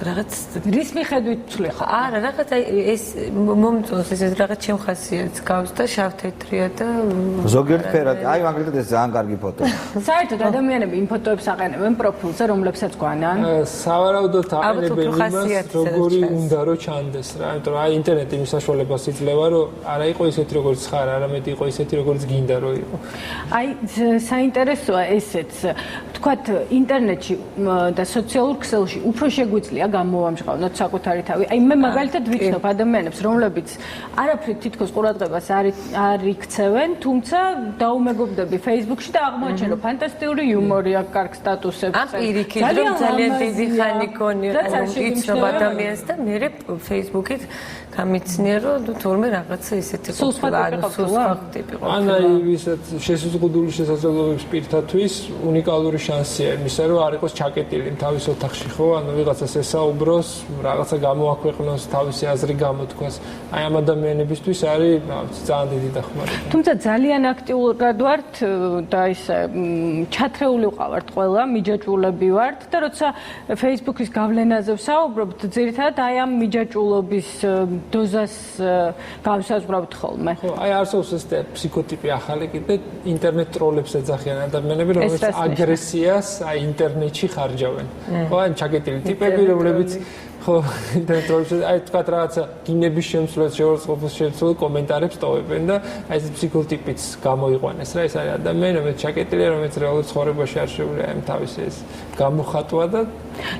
Speaker 8: რაღაც
Speaker 7: რის მიხედვით ვცვლი ხო?
Speaker 8: არა, რაღაც ეს მომწონს ეს რაღაც შემხასიათს გავს და შავ-თეთრია და
Speaker 1: ზოგიერთ ფერად, მაგალითად ეს ძალიან კარგი ფოტოა.
Speaker 7: საერთოდ ადამიანები იმ ფოტოებს აყენებენ პროფილზე, რომლებსაც გვანან?
Speaker 5: სავარაუდოდ აყენებენ იმას, როგორი უნდა რომ ჩანდეს რა, იმიტომ რომ ინტერნეტი იმ საშუალებას იძლევა, რომ არა იყო ისეთი როგორც ხარ, არამედ იყო ისეთი როგორც გინდა რომ იყო.
Speaker 7: საინტერესოა ესეც. თქვათ ინტერნეტში და სოციალურ ქსელში უფრო შეგვიძლია გამოვამჟღავნოთ საკუთარი თავი. მე მაგალითად ვიცნობ ადამიანებს, რომლებიც არაფრით თითქოს ყურადღებას არ იქცევენ, თუმცა დაუმეგობრდები Facebook-ში და აღმოაჩენ, რომ ფანტასტიკური იუმორი აქვს, კარგ სტატუსებს.
Speaker 8: ამ პირიქით, რომ ძალიან დიდი ხანი იცნობ ადამიანს და მე Facebook-ით გამიცნია, რომ თორმე რაღაცა ისეთი
Speaker 5: ყოფილა. ანუ ვისაც შესაძლებელი შესაძლებლობების პირთათვის უნიკალური შანსია იმისა, რომ არ იყოს ჩაკეტილი თავის ოთახში, ხო? ანუ ვიღაცას ესაუბროს, რაღაცა გამოაქვეყნოს, თავისი აზრი გამოთქვას. აი ამ ადამიანებისთვის არის ძალიან დიდი დახმარება.
Speaker 7: თუმცა ძალიან აქტიურად ვართ და ისე ჩათრეული ვყავართ ყველა, მიჯაჭვულები ვართ და როცა Facebook-ის გავლენაზე ვსაუბრობთ, ძირითადად აი ამ მიჯაჭვულობის დოზას გავსაზღვრავთ ხოლმე.
Speaker 5: ხო, აი არსებობს ეს ფსიქოტიპი ახალი კიდე ინტერნეტ ტროლებს ეძახიან ადამიანები, რომლებიც აგრესიას აი ინტერნეტში ხარჯავენ. ხო, ან ჩაკეტილი ტიპები, რომლებიც ხო ინტერნეტ ტროლებს აი თქვა რაღაცა გინების შემსვლელს, შეურაცხყოფას შემსვლელ კომენტარებს ტოვებენ და აი ეს ფსიქოტიპიც გამოიყვანეს რა, ეს არის ადამიანი, რომელიც ჩაკეტილია, რომელიც რეალურ ცხოვრებაში არ შეუძლია ამ თავის ეს გამოხატვა და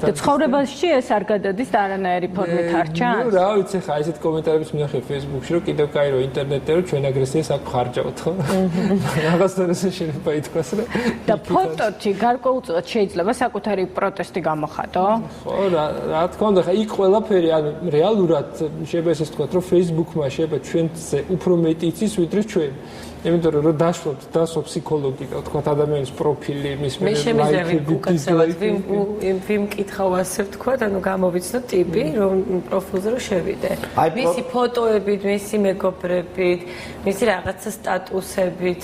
Speaker 7: ცხოვრებაში ეს არ გადადის და არანაირი ფორმით არ ჩანს.
Speaker 5: ნუ რა ვიცი ხა ესეთ კომენტარებს მინახე Facebook-ში, რომ კიდევ კაი რომ ინტერნეტზე რომ ჩვენ აგრესიას აქ ხარჯავთ, ხო? რაღაცნაირად შეიძლება ითქვას რა.
Speaker 7: და ფოტოთი გარკვეულწილად შეიძლება საკუთარი პროტესტი გამოხატო?
Speaker 5: ხო, რა თქმა უნდა, იქ ყველაფერი, ანუ რეალურად შეიძლება ესე ვთქვათ, რომ Facebook-მა შეიძლება ჩვენზე უფრო მეტი იცის, ვიდრე ჩვენ. იმიტომ რომ დასვა ფსიქოლოგია, თქვათ ადამიანის პროფილი, მის
Speaker 8: ვიმკითხავ ასე ვთქვათ, ანუ გამოვიცნო ტიპი, რომ პროფილზე რომ შევიდე. მისი ფოტოებით, მისი მეგობრებით, მისი რაღაცა სტატუსებით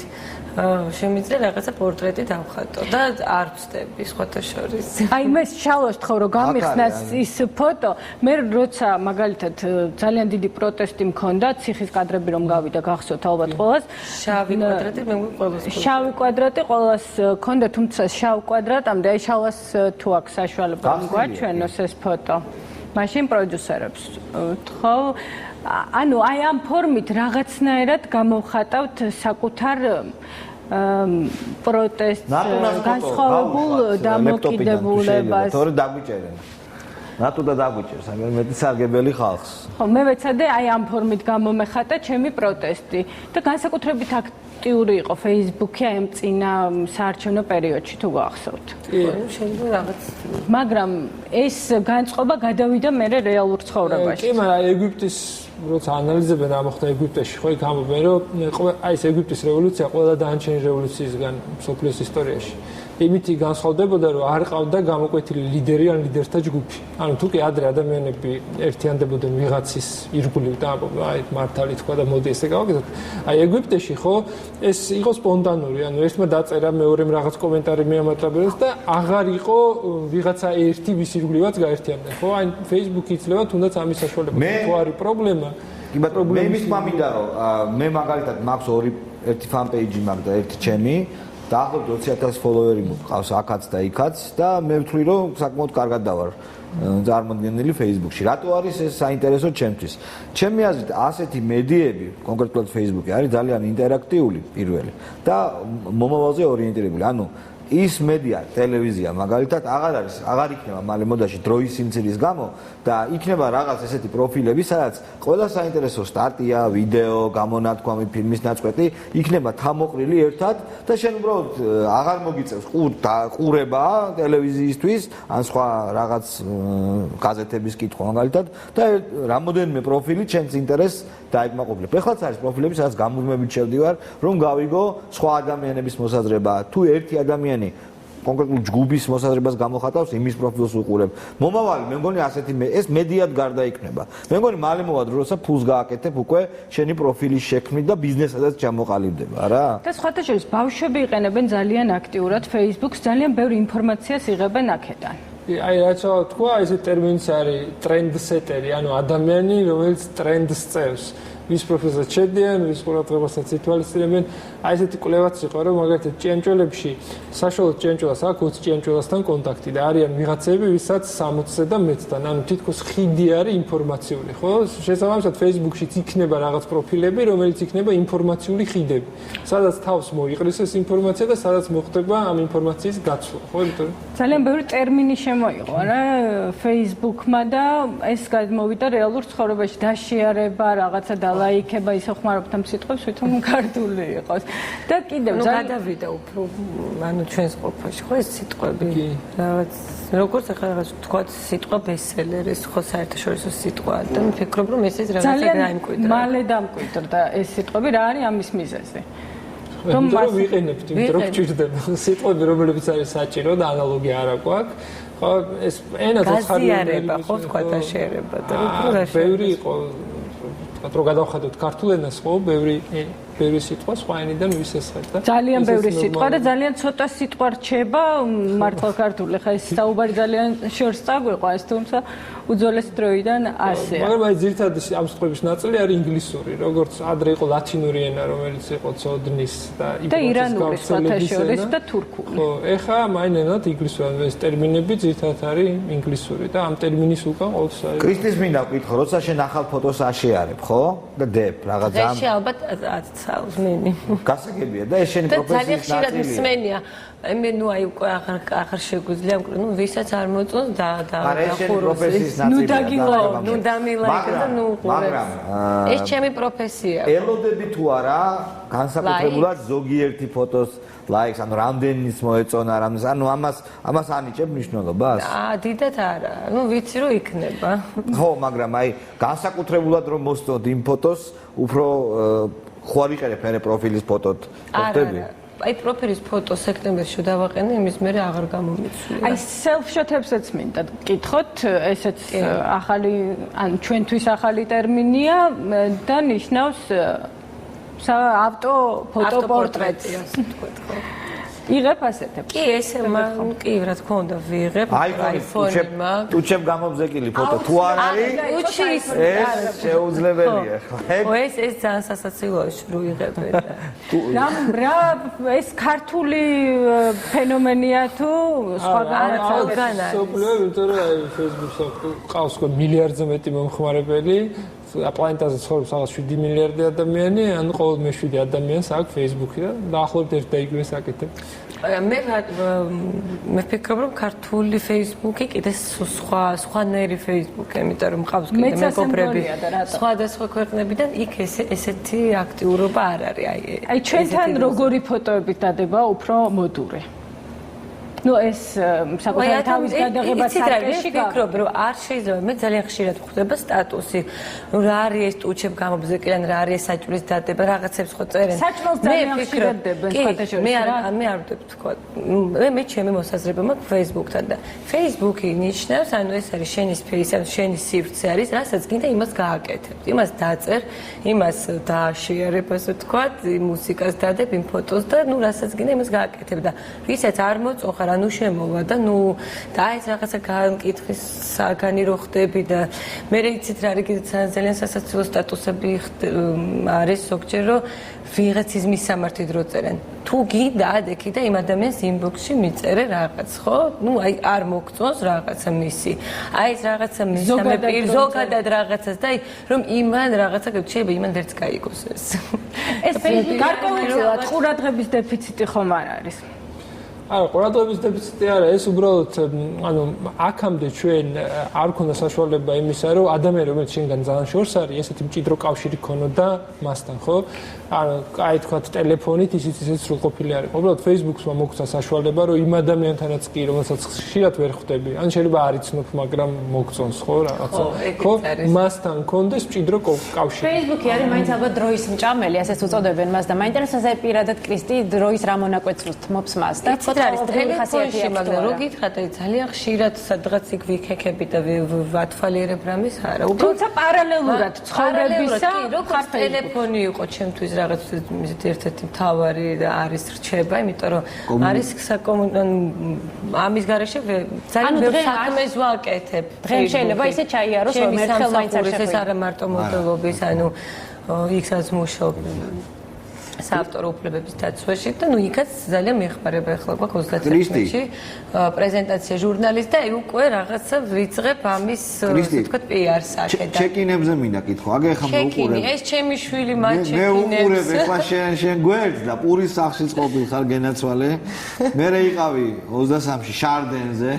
Speaker 8: შემიძლია რაღაცა პორტრეტი დავხატო და არ ვწდები სხვათა შორის.
Speaker 7: აი მე შალოს თქო რომ გამიხსნას ის ფოტო, მე როცა მაგალითად ძალიან დიდი პროტესტი მქონდა, ციხის კადრები რომ გავიდა გახსოვთ ალბათ ყველას.
Speaker 8: შავი კვადრატი მე ყველას.
Speaker 7: შავი კვადრატი ყველას ქონდა, თუმცა შავ კვადრატამდე აი შალოს თუ აქვს საშუალება გვაჩვენოს ეს ფოტო. მაშინ პროდიუსერებს თქო ანუ აი ამ ფორმით რაღაცნაირად გამოვხატავთ საკუთარ პროტესტს, განსხვავებულ დამოკიდებულებას.
Speaker 1: თორე დაგვიჭერენ. რატო და დაგვიჭერს, აგერ მეტი სარგებელი ხალხს.
Speaker 7: ხო, მე ვეცადე აი ამ ფორმით გამომეხატა ჩემი პროტესტი და განსაკუთრებით აქტიური იყო Facebook-ი აი ამ წინა საარჩევნო პერიოდში თუ გახსოვთ.
Speaker 8: კი, შეიძლება რაღაც.
Speaker 7: მაგრამ ეს განწყობა გადავიდა მე რეალურ ცხოვრებაში.
Speaker 5: კი, მაგრამ ეგვიპტის როცა ანალიზებენ რა მოხდა ეგვიპტეში, ხო იქ ამბობენ, რომ აი ეს ეგვიპტის რევოლუცია ყველა დანარჩენი რევოლუციისგან მსოფლიოს ისტორიაში. იმითი განსხვავდებოდა, რომ არ ყავდა გამოკვეთილი ლიდერი ან ლიდერთა ჯგუფი. ანუ თუ კი ადრე ადამიანები ერთიანდებოდნენ ვიღაცის ირგვლივ და აი მართალი თქვა და მოდი ესე გავაკეთოთ. აი ეგვიპტეში ხო ეს იყო სპონტანური, ანუ ერთმა დაწერა, მეორემ რაღაც კომენტარი მიამატებელს და აღარ იყო ვიღაცა ერთი ვის ირგვლივაც გაერთიანდა. ხო, აი Facebook-ი იძლევა თუნდაც ამის საშუალება. თუ არის პრობლემა,
Speaker 1: კი ბატონო, მე იმის მამინდა რომ მე მაგალითად მაქვს ერთი fan page-ი მაქვს და ერთი ჩემი დაახლოებით 20,000 ფოლოვერი მყავს აქაც და იქაც და მე ვთვლი რომ საკმაოდ კარგად დავარ წარმოდგენილი Facebook-ში. რატო არის ეს საინტერესო ჩემთვის? ჩემი აზრით ასეთი მედიები, კონკრეტულად Facebook-ი არის ძალიან ინტერაქტიული პირველი და მომავალზე ორიენტირებული. ანუ ის მედია, ტელევიზია მაგალითად აღარ იქნება მალე მოდაში დროის სიმცირის გამო და იქნება რაღაც ესეთი პროფილები, სადაც ყველა საინტერესო სტატია, ვიდეო, გამონათქვამი, ფილმის ნაწყვეტი იქნება თამოყრილი ერთად და შენ უბრალოდ აღარ მოგიწევს ყურება ტელევიზიისთვის ან სხვა რაღაც გაზეთების კითხვა მაგალითად და რამოდენიმე პროფილი ჩემს ინტერესს დაეკმაყოფილებ. ეხლაც არის პროფილები, სადაც გამუდმებით შევდივარ, რომ გავიგო სხვა ადამიანების მოსაზრება, თუ ერთი ადამიანი კონკრეტულ ჯგუფის მოსაზრებას გამოხატავს, იმის პროფილს უყურებ. მომავალი, მე მგონი ასეთი ეს მედიად გარდა იქნება. მე მგონი მალე მოვად, როცა ფულს გააკეთებ უკვე შენი პროფილის შექმნით და ბიზნესაც ჩამოყალიბდება, რა.
Speaker 10: და სხვათა შორის ბავშვები იყენებენ ძალიან აქტიურად Facebook-ს, ძალიან ბევრი ინფორმაციას იღებენ აქედან.
Speaker 5: აი რაც თქვა, ეს ტერმინიც არის ტრენდსეტერი, ანუ ადამიანი, რომელიც ტრენდს წევს. ვის პროფილსაც შედიან, ვის ყურადღებასაც ითვალისწინებენ. აი ესეთი კვლევაც იყო, რომ მაგალითად ჭიანჭველებში საშუალო ჭიანჭველას აქვს 20 ჭიანჭველასთან კონტაქტი და არიან ვიღაცები, ვისაც 60-ზე და მეტთან. ანუ თითქოს ხიდი არის ინფორმაციული, ხო? შესაბამისად Facebook-შიც იქნება რაღაც პროფილები, რომელიც იქნება ინფორმაციული ხიდები, სადაც თავს მოიყრის ეს ინფორმაცია და სადაც მოხდება ამ ინფორმაციის გაცვლა, ხო?
Speaker 10: ძალიან ბევრი ტერმინი შემოიღო, რა, Facebook-მა და ეს გადმოვიდა რეალურ ცხოვრებაში, დაშიარება, რაღაცა ლაიქება ისე ხმარობთან სიტყვებს, ვითომ ქართული იყოს. და კიდევ
Speaker 8: გადავიდა უფრო ანუ ჩვენს ყოფაში, ხო ეს სიტყვები. რაღაც როგორც ახლა რაღაც თქვა სიტყვა ბესტსელერი, ხო საერთაშორისო სიტყვაა და მე ვფიქრობ რომ ეს რაღაცა გაიმკვიდრა.
Speaker 10: მალე დამკვიდრდა ეს სიტყვები, რა არის ამის მიზეზი?
Speaker 5: რომ ვიყენებთ, იმიტომ რომ გვჭირდება სიტყვები, რომლებიც არის საჭირო და ანალოგი არ აქვს. ხო ეს ენათა
Speaker 8: ხარიარება, ხო თქვა და შეერება და უფრო
Speaker 5: ბევრი იყო რო გადავხედოთ ქართულ ენას, ხო, ბევრი სიტყვა სხვა ენიდან ვისესხებ და
Speaker 10: ძალიან ბევრი სიტყვა და ძალიან ცოტა სიტყვა რჩება მართლა ქართული. ხა ეს საუბარი ძალიან შორს წაგვიყვანს, თუმცა უძველეს დროიდან ასეა.
Speaker 5: მაგრამ აი ძირითადად ამ სიტყვების ნაწილი არის ინგლისური, როგორც ადრე იყო ლათინური ენა, რომელიც იყო ცოდნის
Speaker 10: და ირანული სხვათა შორის და თურქული.
Speaker 5: ხო, ეხა მაინენად ინგლისური ეს ტერმინები ძირითადად არის ინგლისური და ამ ტერმინის უკან ყოველთვის არის.
Speaker 1: კრისტის მინდა ვკითხო, როცა შენ ახალ ფოტოს აშეარებ, ხო? და დებ რაღაც ამ
Speaker 8: ეს ალბათ საუზმენი.
Speaker 1: გასაგებია და ეს შენი პროფესიის ნაწილია.
Speaker 8: ძალიან ხშირად მსმენია. მე ნუ აი უკვე აღარ შეგვიძლია, ნუ ვისაც არ მოწონს და
Speaker 1: ხუროს.
Speaker 8: ნუ დაგილო, ნუ დამილაიქ და ნუ ყურებს. ეს ჩემი პროფესია.
Speaker 1: ელოდები თუ არა, განსაკუთრებულად ზოგიერთი ფოტოს ლაიქს, ანუ რამდენის მოეწონა, ანუ ამას ანიჭებ მნიშვნელობას?
Speaker 8: დიდად არა. ნუ ვიცი რომ იქნება.
Speaker 1: ხო, მაგრამ აი განსაკუთრებულად რომ მოსწონთ იმ ფოტოს, უფრო ხო არ იყერებ მე პროფილის ფოტოთ, ხდები?
Speaker 8: აი პროფილის ფოტო სექტემბერში დავაყენე, იმის მერე აღარ გამომიცვლია.
Speaker 10: აი self-shot-ებსაც მინდა გკითხოთ, ესეც ახალი, ან ჩვენთვის ახალი ტერმინია და ნიშნავს ავტო ფოტოპორტრეტს, თქვათ ხო. იღებ ასეთებს.
Speaker 8: კი, ესე მან კი, რა თქმა უნდა, ვიღებ iPhone-მა.
Speaker 1: თუ ჩემ გამობზეკილი ფოტო თუ არ არის,
Speaker 8: უჩის
Speaker 1: ეს შეუძლებელია, ხო?
Speaker 8: ეს ძალიან სასაცილოა, რო იღებენ.
Speaker 10: რა ეს ქართული ფენომენია თუ სხვაგანაც
Speaker 5: არის? სოფლიო, იმიტომ რომ Facebook-ს ყავს უკვე მილიარდზე მეტი მომხმარებელი. პლანეტაზე ცხოვრობს რაღაც 7 მილიარდი ადამიანი, ან ყოველ მე-7 ადამიანს აქვს Facebook-ი და დაახლოებით ერთ და იგივეს აკეთებ.
Speaker 8: მე ვფიქრობ, რომ ქართული Facebook-ი კიდე სხვანაირი Facebook-ი, იმიტომ რომ ყავს კიდე მეგობრები სხვადასხვა ქვეყნებიდან, იქ ესეთი აქტიურობა არ არის.
Speaker 10: აი ჩვენთან როგორი ფოტოები დადება უფრო მოდური? ნუ ეს საკუთარი თავის გადაღება სარკეში
Speaker 8: ვფიქრობ, რომ არ შეიძლება მე ძალიან ხშირად ვხვდება სტატუსი, რომ რა არის ეს ტუჩებ გამობზეკილან, რა არის საჭმლის დადება, რაღაცებს ხო წერენ.
Speaker 10: საჭმელს ძალიან ხშირად დებენ სხვადასხვა.
Speaker 8: მე არ ვდებ თქვა. მე ჩემი მოსაზრება მაქვს Facebook-თან და Facebook-ი ნიშნავს, ანუ ეს არის შენი სფერის, ანუ შენი სივრცე არის, რასაც გინდა იმას გააკეთებ. იმას დაწერ, იმას დააშიარებ, ასე თქვა, მუსიკას დადებ, იმ ფოტოს და ნუ რასაც გინდა იმას გააკეთებ და ვისაც არ მოწოხარ, ანუ შემოვა და ნუ და ეს რაღაცა განკითხვის საგანი რო ხდები და მე იცით რა არის კიდე ძალიან სასაცილო სტატუსები არის ზოგჯერ რომ ვიღაცის მისამართი დრო წერენ. თუ გინდა ადექი და იმ ადამიანს ინბოქსში მიწერე რაღაც, ხო? ნუ აი არ მოგწონს რაღაცა მისი. აი ეს რაღაცა მისამე ზოგადად რაღაცას და აი რომ იმან რაღაცა შეიძლება იმან ვერც გაიგოს ეს.
Speaker 10: ეს გარკვეულწილად ყურადღების დეფიციტი ხომ არ არის?
Speaker 5: არა, ყურადღების დეფიციტი არა, ეს უბრალოდ ანუ აქამდე ჩვენ არ ქონდა საშუალება იმისა, რომ ადამიანი რომელიც შენგან ძალიან შორს არის, ესეთი მჭიდრო კავშირი ქონოდა მასთან, ხო? ანუ აი თქვა ტელეფონით ისიც სრულყოფილი არის. უბრალოდ Facebook-ს მოგცა საშუალება, რომ იმ ადამიანთანაც კი, რომელსაც ხშირად ვერ ხვდები, ან შეიძლება არ იცნობ, მაგრამ მოგწონს, ხო, რაღაცა. ხო? მასთან კონდეს მჭიდრო კავშირი.
Speaker 10: Facebook-ი არის მაინც ალბათ დროის მჭამელი, ასეც უწოდებენ მას და მაინტერესებს აი პირადად კრისტი დროის რა მონაკვეთს თმობს მას და
Speaker 8: არის ტელეფონში, მაგრამ რო გითხრათ, ძალიან ხშირად სადღაც იქ ვიქექები და ვათვალიერებ რამის არა.
Speaker 10: თუმცა პარალელურად ცხოვრებისა
Speaker 8: ხარ ტელეფონი იყო ჩემთვის რაღაც ერთ-ერთი მთავარი და არის რჩება, იმიტომ რომ არის ამის გარეშე ძალიან ბევრ საქმეს ვაკეთებ.
Speaker 10: დღეს შეიძლება ისე ჩაიაროს, რომ ერთხელ მაინც არ
Speaker 8: ეს არა მარტო მოდელობის, ანუ იქაც მუშაობ საავტორო უფლებების დაცვაში და ნუ იქაც ძალიან მეხმარება ახლა გვაქვს 31-ში პრეზენტაცია ჟურნალისტ და უკვე რაღაცა ვიწყებ ამის თქვა PR-ს აქედან.
Speaker 1: ჩეკინებზე მინდა კითხო, აგე ხა მოუყურებ.
Speaker 8: ჩეკინი, ეს ჩემი შვილი მათ ჩეკინებს.
Speaker 1: მე უყურებ ახლა შენ გვერდს და პურის სახში წყობილ ხარ გენაცვალე. მე იყავი 23-ში შარდენზე.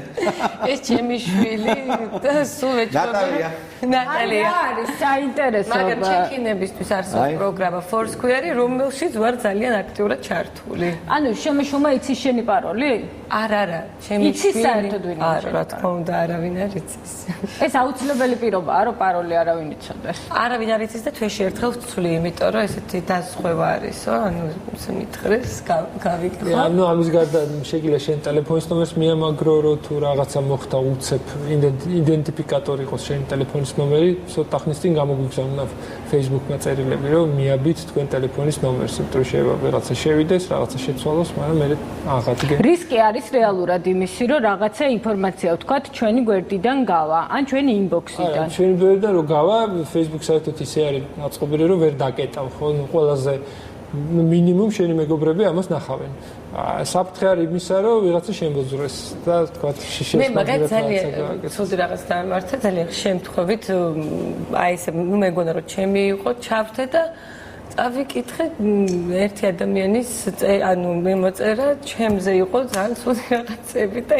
Speaker 8: ეს ჩემი შვილი და სულ ეჭვია. ნატალია
Speaker 10: არის საინტერესო.
Speaker 8: მაგრამ ჩეკინებისთვის არსებობს პროგრამა Foursquare, რომელშიც ვარ ძალიან აქტიურად ჩართული.
Speaker 10: ანუ შომა იცის შენი პაროლი?
Speaker 8: არა, ჩემი
Speaker 10: იცის საერთოდ ვინ არის?
Speaker 8: არა, რა თქმა უნდა, არავინ არ იცის.
Speaker 10: ეს აუცილებელი პირობაა, რომ პაროლი არავინ იცოდეს.
Speaker 8: არავინ არ იცის და თვეში ერთხელ ვცვლი, იმიტომ რომ ესეთი დასხვევა არისო, ანუ მითხრეს, გავიკრა.
Speaker 5: ანუ ამის გარდა შეგიძლია შენ ტელეფონის ნომერს მიამაგრო, რომ თუ რაღაცა მოხდა უცებ იდენტიფიკატორი იყოს შენი ტელეფონის ნომერი, ცოტა ხნის წინ გამოგვიგზავნა Facebook-მა წერილები, რომ მიაბით თქვენ ტელეფონის ნომერს, იმიტომ რომ შეიძლება რაღაცა შევიდეს, რაღაცა შეცვალოს, მაგრამ მე აღადგენ.
Speaker 10: რისკი არის რეალურად იმისი, რომ რაღაცა ინფორმაცია ვთქვათ ჩვენი გვერდიდან გავა, ან ჩვენი ინბოქსიდან.
Speaker 5: არა, ჩვენი გვერდიდან რო გავა, Facebook საერთოდ ისე არის აწყობილი, რომ ვერ დაკეტავ, ხო? ნუ ყველაზე მინიმუმ შენი მეგობრები ამას ნახავენ. საფრთხე არის იმისა, რომ ვიღაცა შემოძრეს და თქვა
Speaker 8: მე მაგათ ძალიან ცუდი რაღაც დამართა, ძალიან შემთხვევით აი ესე ნუ მეგონა რომ ჩემი იყო, ჩავრთე და წავიკითხე ერთი ადამიანის ანუ მიმოწერა, ჩემზე იყო ძალიან ცუდი რაღაცები და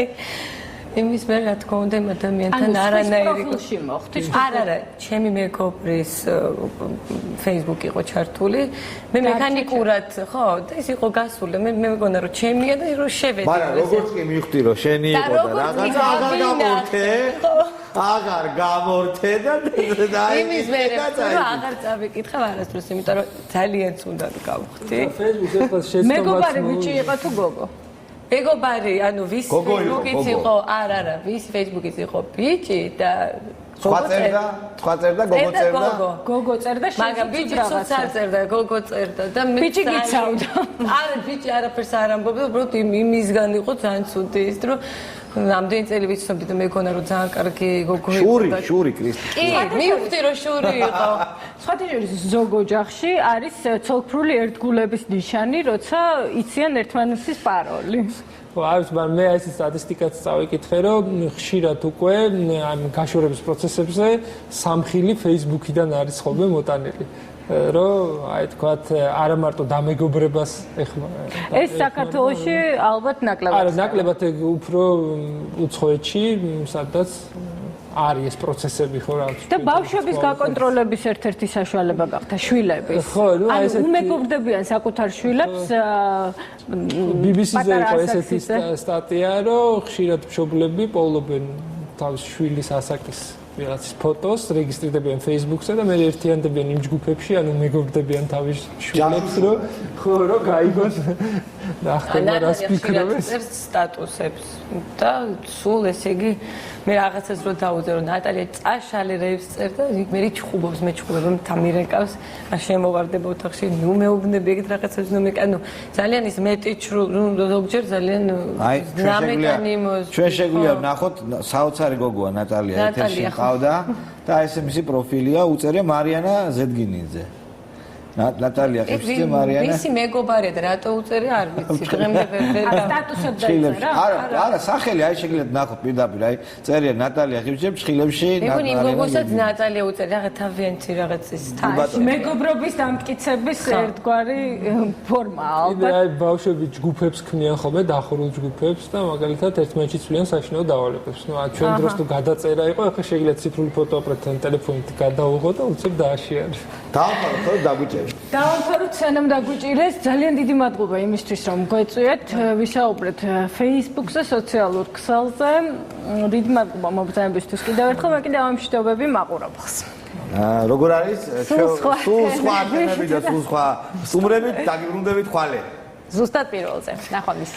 Speaker 8: იმის მე რა თქმა უნდა იმ ადამიანთან არანაირი
Speaker 10: პროფილში მოხდი.
Speaker 8: არა, ჩემი მეგობრის Facebook იყო ჩართული. მე მექანიკურად, ხო, და ის იყო გასული. მე მეგონა რომ ჩემია და რომ შევედი.
Speaker 1: მაგრამ როგორც კი მივხვდი რომ შენი იყო და რაღაცა აღარ გამორთე. აღარ გამორთე და
Speaker 8: იმის მე აღარ წავიკითხე არასდროს, იმიტომ რომ ძალიან ცუდად გავხდი.
Speaker 5: Facebook-ზე ახლა შეცდომა.
Speaker 10: მეგობარი ბიჭი იყო თუ გოგო?
Speaker 8: მეგობარი, ანუ ვის Facebook-იც იყო, არა, ვის Facebook-იც იყო ბიჭი და
Speaker 1: სხვა წერდა, გოგო წერდა.
Speaker 10: გოგო წერდა,
Speaker 8: მაგრამ ბიჭი ცოტა არ წერდა, გოგო წერდა და მე
Speaker 10: ბიჭი გიცავდა.
Speaker 8: არა, ბიჭი არაფერს არ ამბობდა, უბრალოდ იმისგან იყო ძალიან ცუდი ის, რომ რამდენი წელი ვიცნობდი და მეგონა რომ ძალიან კარგი გოგო იყო.
Speaker 1: შური კრისტი.
Speaker 8: კი, მივხვდი რომ შური იყო.
Speaker 10: სხვათა შორის ზოგ ოჯახში არის ცოლქმრული ერთგულების ნიშანი, როცა იციან ერთმანეთის პაროლი.
Speaker 5: არის, მაგრამ მე ეს სტატისტიკაც წავიკითხე, რომ ხშირად უკვე ამ გაშორების პროცესებზე სამხილი Facebook-იდან არის ხოლმე მოტანილი. რომ აი თქვათ არა მარტო დამეგობრებას ეხმარა.
Speaker 10: ეს საქართველოში ალბათ ნაკლებად.
Speaker 5: არა, ნაკლებად უფრო უცხოეთში, სადაც არის ეს პროცესები ხო რა
Speaker 7: და ბავშვების გაკონტროლების ერთ-ერთი საშუალება გახდა შვილების.
Speaker 5: ხო, ნუ აი ესეთი
Speaker 7: უმეგობრდებიან საკუთარ შვილებს
Speaker 5: BBC-ზე იყო ესეთი სტატია, რომ ხშირად მშობლები პოულობენ თავის შვილის ასაკის ვიღაცის ფოტოს, რეგისტრირდებიან Facebook-ზე და მე ერთიანდებიან იმ ჯგუფებში, ანუ მეგობრდებიან თავის შვილებს, რომ ხო, რომ გაიგოს ნახტება რას ფიქრობენ
Speaker 8: სტატუსებს და სულ ესე იგი მე რაღაცას რო დაუძე რომ ნატალია წაშალერებს წერ და მე ჩხუბობს მე ჩხუბებ რომ თამირეკავს ან შემოვარდება ოთახში ნუ მეუბნები ეგეთ რაღაცებს ნუ მეკანო ძალიან ის მეტი ზოგჯერ ძალიან
Speaker 1: ჩვენ შეგვიძლია ვნახოთ საოცარი გოგოა ნატალია ეთერში ყავდა და ესე მისი პროფილია უწერია მარიანა ზედგინიძე ნატალია ხიფსი მარიანა
Speaker 8: მისი მეგობარია და რატო უწერია არ ვიცი დღემდე ვერ
Speaker 7: სტატუსად დაიწერა
Speaker 1: არა სახელი აი შეგიძლიათ ნახოთ პირდაპირ აი წერია ნატალია ხიფსი ფრთხილებში
Speaker 8: ნატალია იმ გოგოსაც ნატალია უწერია რაღაც თავიანთი რაღაცის
Speaker 7: მეგობრობის დამტკიცების ერთგვარი ფორმა ალბათ
Speaker 5: აი ბავშვები ჯგუფებს ქმნიან ხოლმე დახურულ ჯგუფებს და მაგალითად ერთმანეთში ცვლიან საშინაო დავალებებს ნუ ჩვენ დროს თუ გადაწერა იყო ახლა შეგიძლიათ ციფრული ფოტო აპარატთან ტელეფონით გადაუღო და უცებ დააშიარო
Speaker 1: დავამთავროთ ხო დაგვიჭერთ
Speaker 7: დავამთავროთ სანამ დაგვიჭირეს ძალიან დიდი მადლობა იმისთვის რომ გვეწვიეთ ვისაუბრეთ Facebook-ზე სოციალურ ქსელზე დიდი მადლობა მობრძანებისთვის კიდევ ერთხელ მე კიდევ ამ მშვიდობები მაყურებელს
Speaker 1: როგორ არის სულ სხვა თემები და სულ სხვა სტუმრებით დაგიბრუნდებით ხვალე
Speaker 7: ზუსტად პირველზე ნახვამდის